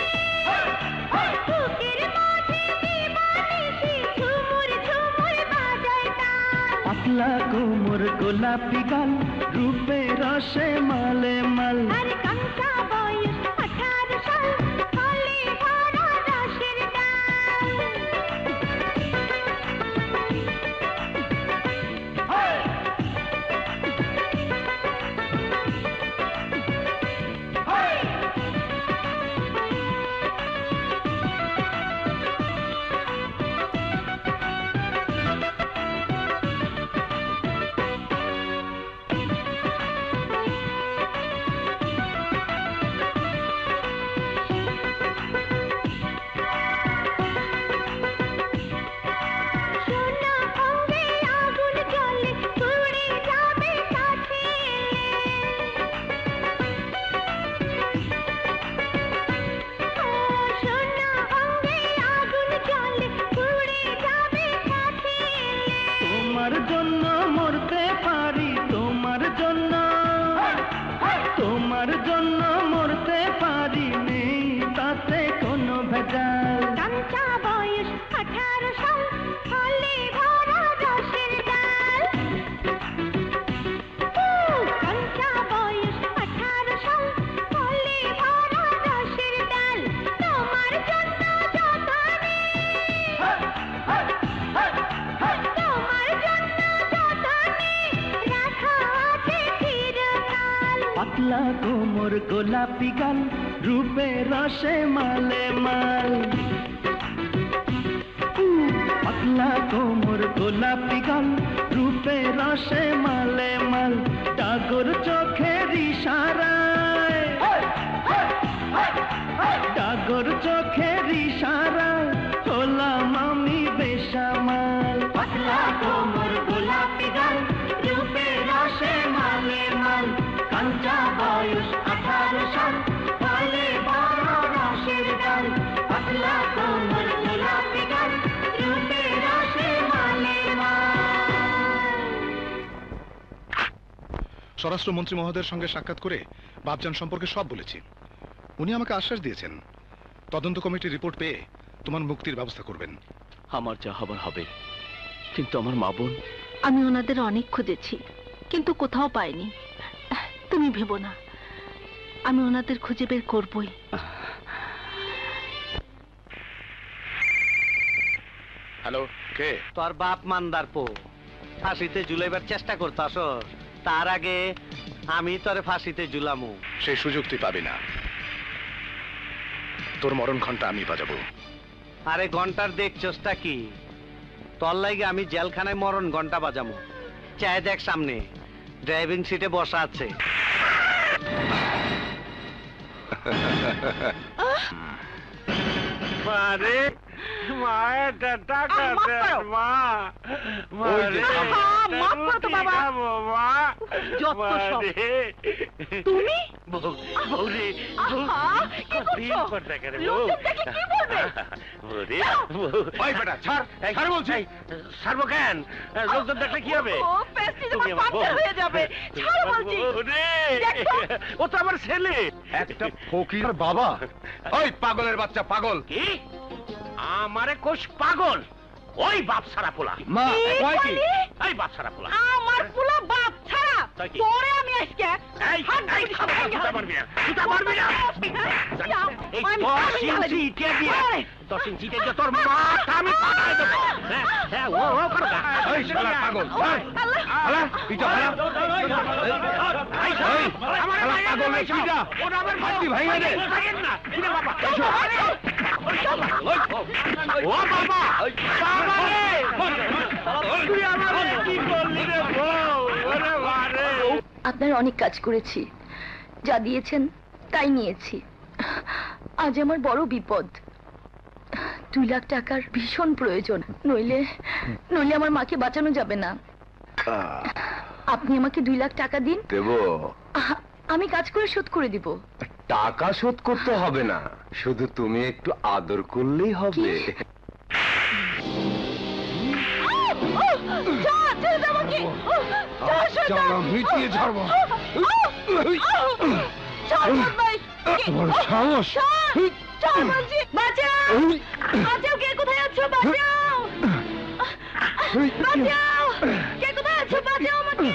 বুকের মাঝে বিমানিসি, ঝুমুর ঝুমুর বাজায় তাল। পাতলা কোমর গোলাপি গাল, রূপে রসে মালে মাল। আর কাঁচা বয়স 18 সাল, হলে ভরা রসের ডাল। তোমার জন্য মরতে পারি, তোমার জন্য মরতে পারি, নেই তাতে কোনো ভেজাল। কাঁচা বয়স 18 সাল, ফলে ভরা রসের ডাল। কাঁচা বয়স 18 সাল, ফলে ভরা রসের ডাল। তোমার জন্য যতনে, তোমার জন্য যতনে রাখা আছে চিরকাল। পাতলা কোমর গোলাপি গাল, রূপে রসে মালে মাল। পাতলা কোমর গোলাপি গাল, রূপে রসে মালে মাল। ডাগর চোখের ইশারায়, ডাগর চোখের ইশারায় হলাম আমি বেসামাল। পাতলা কোমর গোলাপি গাল, রূপে রসে মালে মাল। কাঁচা বয়স 18 সাল, ফলে বড় রসের ডাল। পাতলা কোমর গোলাপি গাল, রূপে রসে মালে মাল। স্বরাষ্ট্রমন্ত্রী মহোদয়ের সঙ্গে সাক্ষাৎ করে বাপজান সম্পর্কে সব বলেছি। উনি আমাকে আশ্বাস দিয়েছেন তদন্ত কমিটির রিপোর্ট পেয়ে তোমার মুক্তির ব্যবস্থা করবেন। আমার যা হবার হবে, কিন্তু আমার মা বোন। আমি ওনাদের অনেক খুঁজেছি, কিন্তু কোথাও পাইনি। তুমি ভেবো না, আমি ওনাদের খুঁজে বের করবই। হ্যালো, কে? তোর বাপ মান্দার পো ফাঁসিতে ঝুলাইবার চেষ্টা করতাস, তার আগে আমি তোরে ফাঁসিতে ঝুলামু। সেই সুযোগ তুই পাবি না, তোর মরণ ঘন্টা আমি বাজাবো। আরে ঘন্টার দেখছসটা কি? তোর লাগে আমি জেলখানায় মরণ ঘন্টা বাজামু। চাই দেখ, সামনে ড্রাইভিং সিটে বসা আছে। মারে মায়ের টাকা দেন মা, মারে মাফ করো তো বাবা। মা যত সব। মারে তুমি বৌরে কি করছো? লোকজন দেখলে কি বলবে? বৌরে ওই বেটা ছাড়, ছাড় বলছি। ছাড়বো কেন? লোকজন দেখলে কি হবে? ও পেস্টি তোমার পাঞ্চার হয়ে যাবে। ছাড়ো বলছি। বৌরে ও তো আমার ছেলে। একটা ফকির বাবা। ওই পাগলের বাচ্চা, পাগল। কি আমারে কোষ পাগল? ওই বাপ ছাড়া পোলা। মা, কয় কি? এই বাপ ছাড়া পোলা। আমার পোলা বাপ ছাড়া তাই কি? তোরে আমি আজকে এই খাবার জুতা মারবি না, জুতা মারবি না। এই 10 ইঞ্চি ইটে দিয়ে, 10 ইঞ্চি ইটে দিয়ে তোর মাথা আমি ফাটাই দেবো। হ্যাঁ ও করো না। ওই শালা পাগল। আলা পিটা ভাড়া। এই শালা পাগল রে পিটা। ওটা আমার হাতি ভাঙা দে। ভাঙেন না। কিরে বাবা? ও বাবা, বাবা রে, তুই আমারে কি করলি রে বউ? ওরে বারে। আপনার অনেক কাজ করেছি, যা দিয়েছেন তাই নিয়েছি। আজ আমার বড় বিপদ। 2 লাখ টাকার ভীষণ প্রয়োজন, নইলে আমার মাকে বাঁচানো যাবে না। আপনি আমাকে 2 লাখ টাকা দিন, দেব। আমি কাজ করে শোধ করে দিব। টাকা শোধ করতে হবে না, শুধু তুমি একটু আদর করলেই হবে। মিটিয়ে ছাড়বো। সাহস! বাঁচাও! বাঁচাও! কে কোথায় আছো? বাঁচাও! বাঁচাও! কে কোথায় আছো? বাঁচাও আমাকে!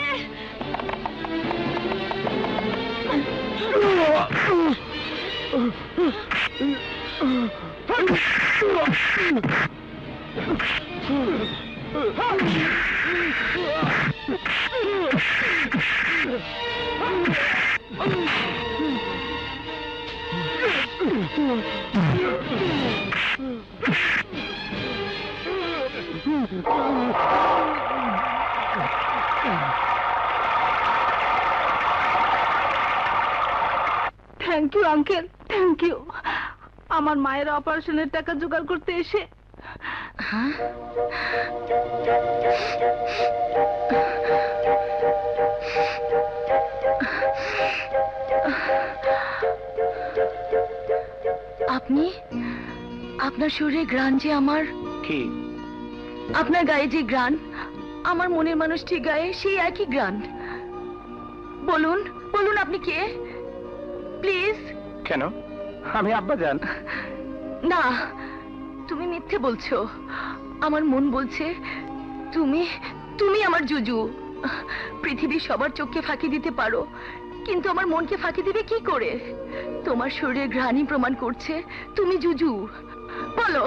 Thank you uncle, thank you. আমার মায়ের অপারেশনের টাকা জোগাড় করতে এসে। আপনি, আপনার শরীরে গ্রান যে আমার। কি? আপনার গায়ে যে গ্রান আমার মনের মানুষটি গায়ে সেই একই গান। বলুন বলুন আপনি কে, প্লিজ। কেন? আমি আব্বাজান। না, তুমি মিথ্যে বলছো। আমার মন বলছে তুমি তুমি আমার জুজু। পৃথিবীর সবার চোখকে ফাঁকি দিতে পারো, কিন্তু আমার মনকে ফাঁকি দিবে কি করে? তোমার শরীরের ঘ্রাণই প্রমাণ করছে তুমি জুজু। বলো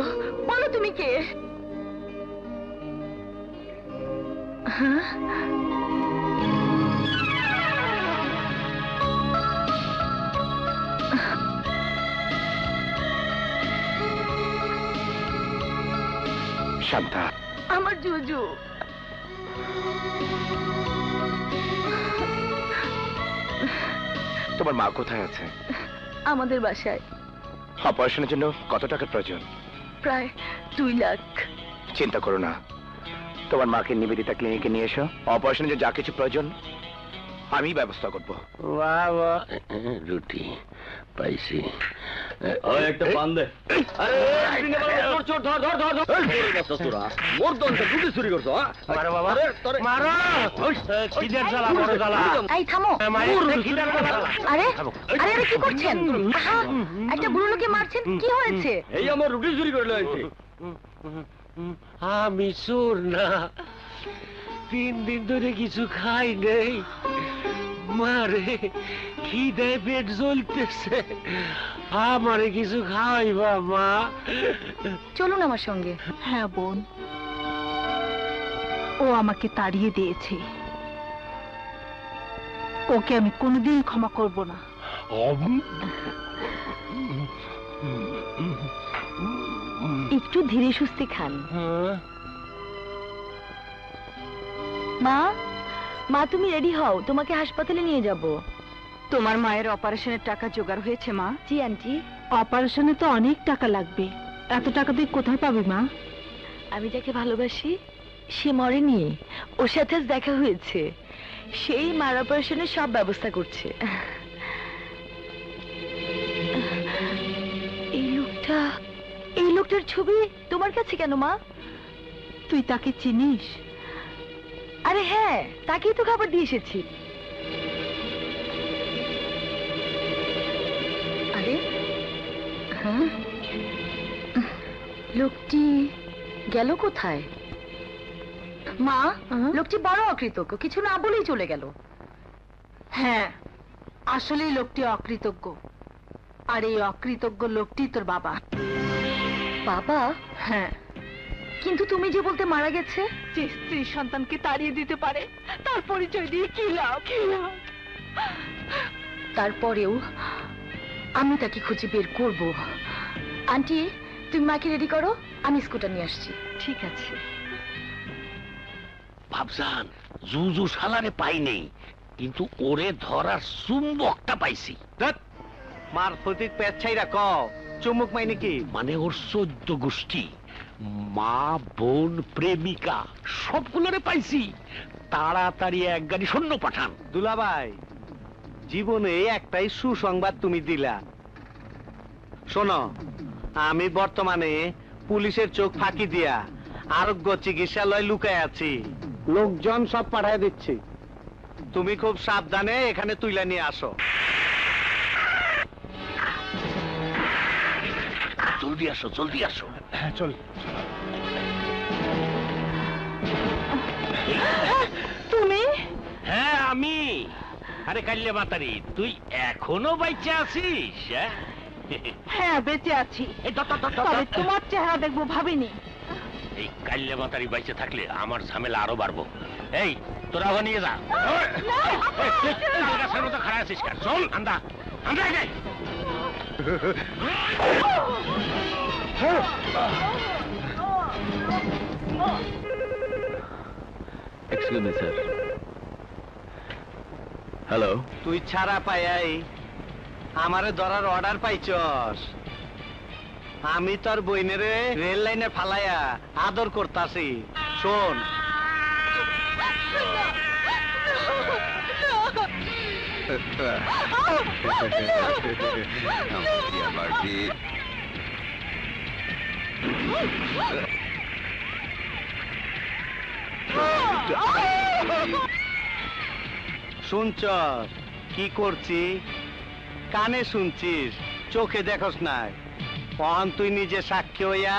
বলো তুমি কে? হ্যাঁ, শান্তা, আমার জুজু। তোমার মা কোথায় আছে? আমাদের বাসায়। অপারেশনের জন্য কত টাকার প্রয়োজন? প্রায় 2 লাখ। চিন্তা করো না, তোমার মাকে নিবেদিতা ক্লিনিকে নিয়ে এসো। অপারেশনের জন্য যা কিছু প্রয়োজন আমি ব্যবস্থা করবো। রুটি পাইছি। একটা পান দে। এই থামো। আরে আরে আরে কি করছেন? একটা বুড়ো লোককে মারছেন, কি হয়েছে? এই আমার রুটি চুরি করে লইছে। আমি চোর না, 3 দিন ধরে কিছু খাই নেই। মারে খিদে পেট জ্বলতেছে, আমারে কিছু খাওয়াইবা মা? চলুন আমার সঙ্গে। হ্যাঁ বোন, ও আমাকে তাড়িয়ে দিয়েছে, ওকে আমি কোনোদিন ক্ষমা করব না। একটু ধীরে সুস্থে খান। মা, মা তুমি রেডি হও, তোমাকে হাসপাতালে নিয়ে যাব। তোমার মায়ের অপারেশনের টাকা জোগাড় হয়েছে মা? জি আন্টি। অপারেশনে তো অনেক টাকা লাগবে, এত টাকা তুই কোথায় পাবি মা? আমি যাকে ভালোবাসি সে মরেনি, ওর সাথে আজ দেখা হয়েছে, সেই মার অপারেশনের সব ব্যবস্থা করছে। এই লোকটার ছবি তোমার কাছে কেন মা? তুই তাকে চিনিস? আরে হ্যাঁ, তাকেই তো খাবার দিয়ে এসেছি। আরে হ্যাঁ, লোকটি গেল কোথায়? মা, লোকটি বড় অকৃতজ্ঞ, কিছু না বলেই চলে গেল। হ্যাঁ, আসলেই লোকটি অকৃতজ্ঞ, আর এই অকৃতজ্ঞ লোকটি তোর বাবা। বাবা? হ্যাঁ। কিন্তু তুমি যে বলতে মারা গেছে। যে স্ত্রী সন্তানকে তাড়িয়ে দিতে পারে তার পরিচয় দিয়ে কি লাভ? তারপরেও আমি তাকে খুঁজে বের করব। আন্টি, তুমি মাকে রেডি করো, আমি স্কুটার নিয়ে আসছি। ঠিক আছে। ভাবজান, জুজু শালারে পাই নেই, কিন্তু ওরে ধরার চুম্বকটা পাইছি। মার ফটিক পেট ছাইরা কও, চুমুক মাইনি কি? মানে ওর 14 গোষ্ঠী, মা, বোন, প্রেমিকা সবগুলোরে পাইছি। তাড়াতাড়ি এক গাড়ি সৈন্য পাঠান। দুলাভাই, জীবনে একটাই সুসংবাদ তুমি দিলা। শোনো, আমি বর্তমানে পুলিশের চোখ ফাঁকি দিয়া আরোগ্য চিকিৎসালয় লুকায় আছি, লোকজন সব পাঠায় দিচ্ছি। তুমি খুব সাবধানে এখানে তুইলা নিয়ে আসো। জলদি আসো, জলদি আসো। হ্যাঁ চল। তুমি? হ্যাঁ আমি। আরে কাল্লে মাতারি, তুই এখনো বাইচে আছিস? হ্যাঁ বেঁচে আছি, তবে তোমার চেহারা দেখবো ভাবিনি। এই কাল্লে মাতারি বাইচে থাকলে আমার ঝামেলা আরো বাড়বো। এই তোরা ওখানে নিয়ে যা। খাড়া আছিস কেন? চল আন্দা আন্দা। Excuse me sir. হ্যালো। তুই ছাড়া পাই আমারে ধরার অর্ডার পাইছস? আমি তোর বইনেরে রেল লাইনে ফালাইয়া আদর করতাছি। শোন, শুনছ কি করছি? কানে শুনছিস, চোখে দেখস নাই। কখন তুই নিজে সাক্ষী হইয়া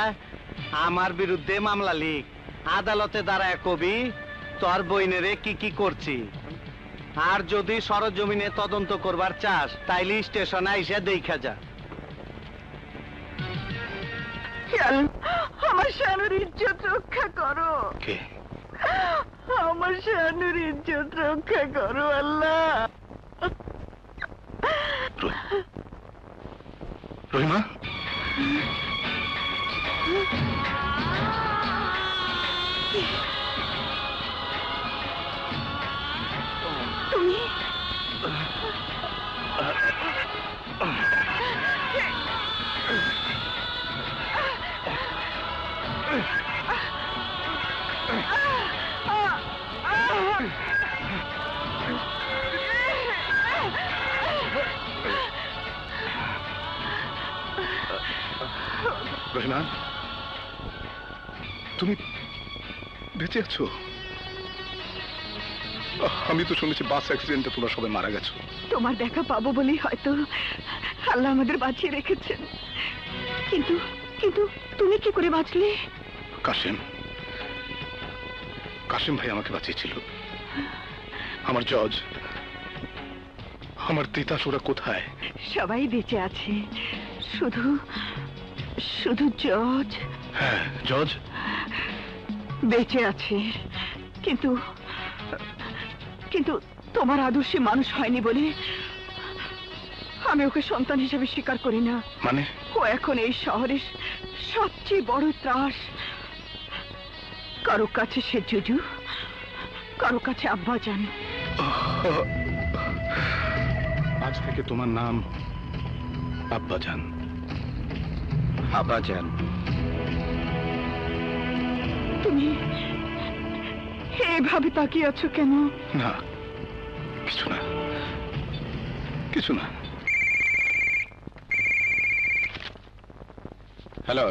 আমার বিরুদ্ধে মামলা লিখ, আদালতে দাঁড়ায় কবি তোর বইনেরে কি কি করছি। আর যদি সরজমিনে তদন্ত করবার চাস তাইলে স্টেশনে আইসা দেখা যা। আমার শানুর ইজ্জত রক্ষা করো, আমার শানুর ইজ্জত রক্ষা করো আল্লাহ। রহিমা, তুমি রহিমা, তুমি বেঁচে আছো? আমি তো শুনেছি বাস অ্যাক্সিডেন্টে তোমরা সবাই মারা গেছো। তোমার দেখা পাবো বলেই হয়তো আল্লাহ আমাদের বাঁচিয়ে রেখেছেন, কিন্তু কিন্তু তুমি কি করে বাঁচলে? কাশেম, কাশেম ভাই আমাকে বাঁচিয়েছিল। আমার জজ, আমার তিতাস, ওরা কোথায়? সবাই বেঁচে আছে, শুধু শুধু জজ। হ্যাঁ, জজ বেঁচে আছে, কিন্তু কিন্তু তোমার আদর্শে মানুষ হয়নি বলে আমি ওকে সন্তান হিসেবে স্বীকার করি না। মানে? ও এখন এই শহরের সবচেয়ে বড় ত্রাস। কারো কাছে সে জুজু, কারো কাছে আব্বাজান। আজ থেকে তোমার নাম আব্বাজান। আব্বাজান, তুমি এভাবে তাকিয়ে আছো কেন? না, কিছু না, কিছু না। হ্যালো,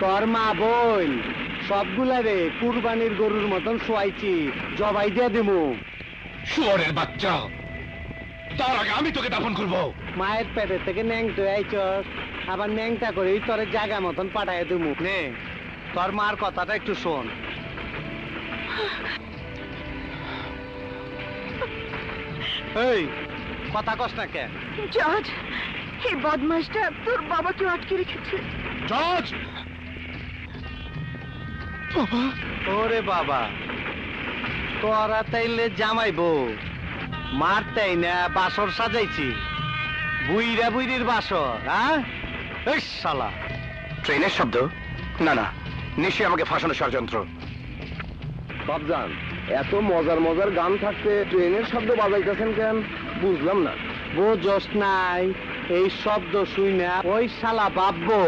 তোর মা বোন সবগুলা রে কুরবানির গরুর মতন শোয়াইছি, জবাই দিয়ে দিমু। শুয়োরের বাচ্চা, তার আগে আমি তোকে দাফন করবো। মায়ের পেটের থেকে ন্যাংটো আইছস, আবার ন্যাংটা করেই তোর জায়গা মতন পাঠাই দিমু। নে, তোর মার কথাটা একটু শোন। এই কথা কস না কেন? জজ, এই বদমাশটা তোর বাবাকে আটকে রেখেছে। জজ! ওরে বাবা, তোরা তাইলে জামাইবো, মারতেই না বাসর সাজাইছি, বুইরা বুইরির বাসর। হ্যাঁ, এই শালা ট্রেনের শব্দ? না না, নিশ্চয়ই আমাকে ফাঁসানোর ষড়যন্ত্র। বাবজান, এত মজার মজার গান থাকতে ট্রেনের শব্দ বাজাইতেছেন কেন? বুঝলাম না। বোঝস নাই, এই শব্দ শুই না ওই শালা ভাববো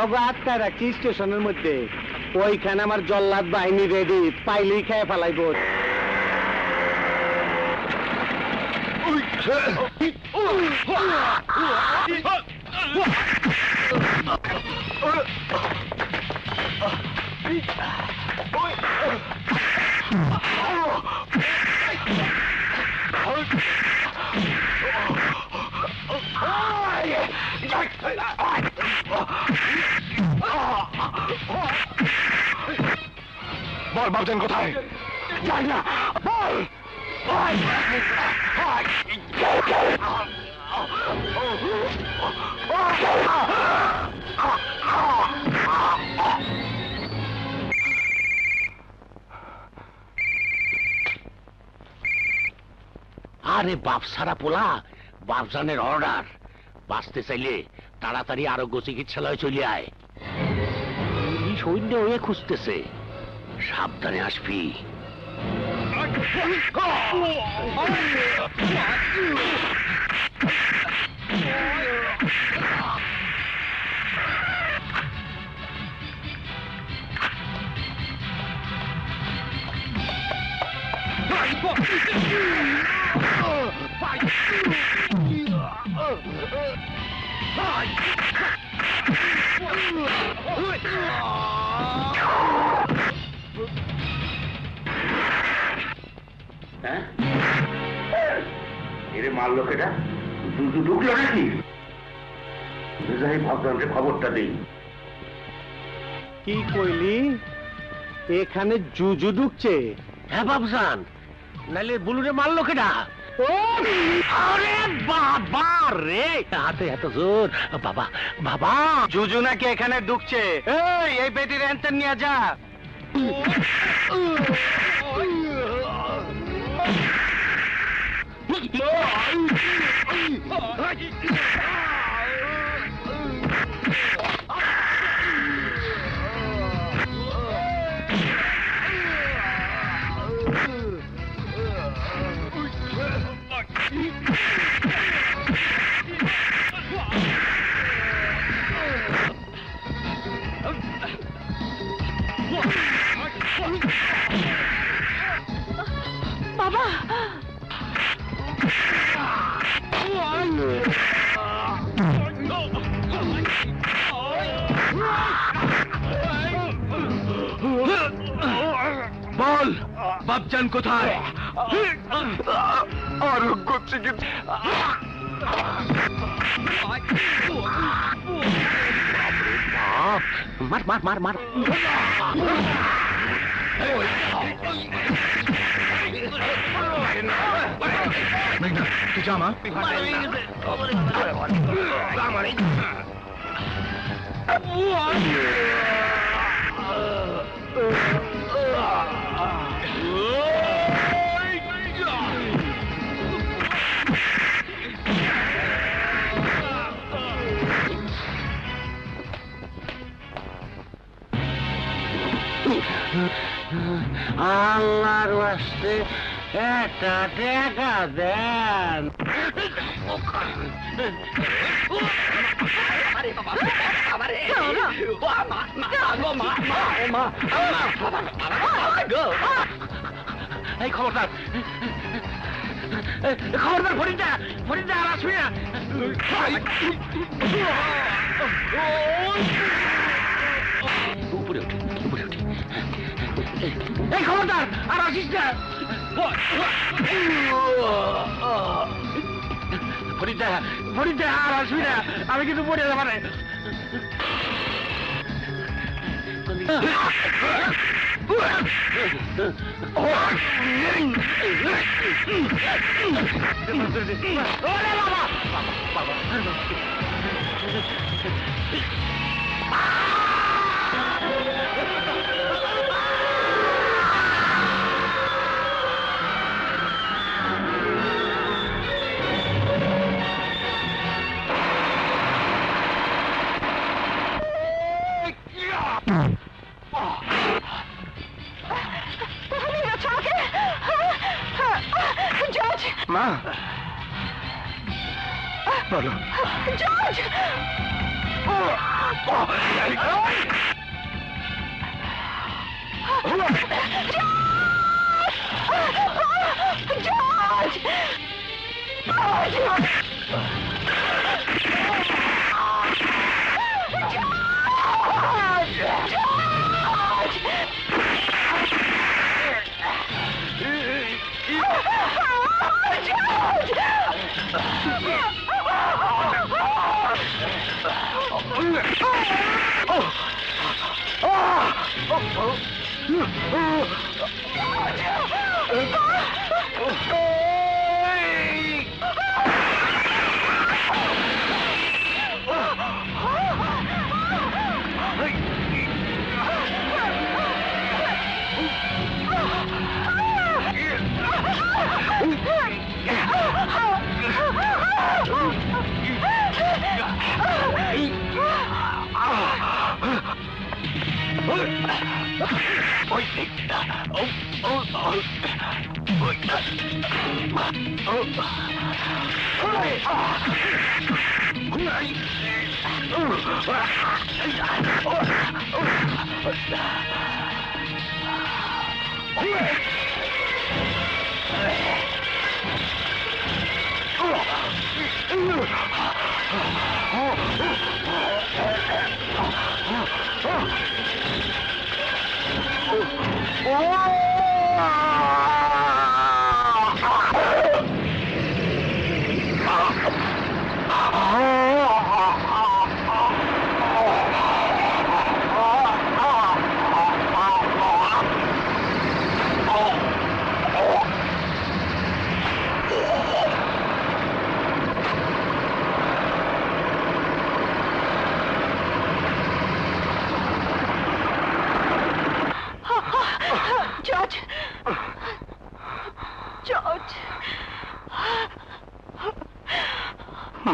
ওগো আটকায় রাখছি স্টেশনের মধ্যে। ওইখানে আমার জল্লাদ বাহিনী রেডি, পাইলেই খেয়ে ফেলাইবো। বল বাবজান কোথায়? জানি না, বল। আরে বাপ সারা পোলা, বাপজানের অর্ডার। বাঁচতে চাইলে তাড়াতাড়ি আরোগ্য চিকিৎসালয়ে চলে আয়। সৈন্য হয়ে খুঁজতেছে, সাবধানে আসবি। মারলো কেটা? ঢুকলো নাকি? যাই ভাবলামকে খবরটা দেই। কি কইলি? এখানে জুজু ঢুকছে? হ্যাঁ বাবজান, নাইলে বুলুরে মারলো কেটা? আরে বাবা রে, হাতে এত জোর! বাবা বাবা, জুজু নাকি এখানে ঢুকছে? এই বেটির অ্যান্সার নিয়ে যা। বাবা বল বাপজান কোথায়? আরোগ্য চিকিৎসা মার মার মার মার। তুই যা মা। আল্লাহর ওয়াস্তে একটা টাকা দেন। এই খবরদার, খবরদার ফরিদা, ফরিদা আর আসবি না। উপরে উঠি, উপরে উঠি। এই খবরদার আর আসিস না। ফরিদা, ফরিদা আর আসবি না, আমি কিন্তু পড়ে যাবো না। মা বলো জর্জ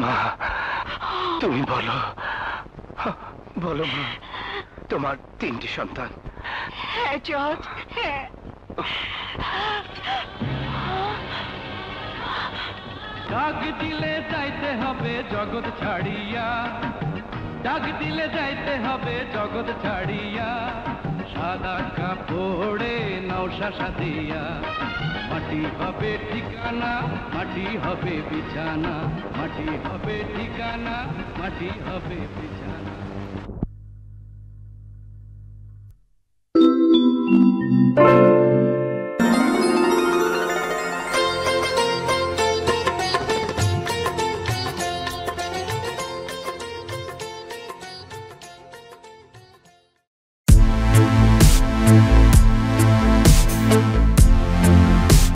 মা তুমি বলো বলো মা তোমার 3টি সন্তান। হ্যাঁ জজ, হ্যাঁ। ডাক দিলে যাইতে হবে জগৎ ছাড়িয়া, ডাক দিলে যাইতে হবে জগৎ ছাড়িয়া, সাদা কাপড়ে নৌশা সাদিয়া, মাটি হবে ঠিকানা, মাটি হবে বিছানা, মাটি হবে ঠিকানা, মাটি হবে বিছানা।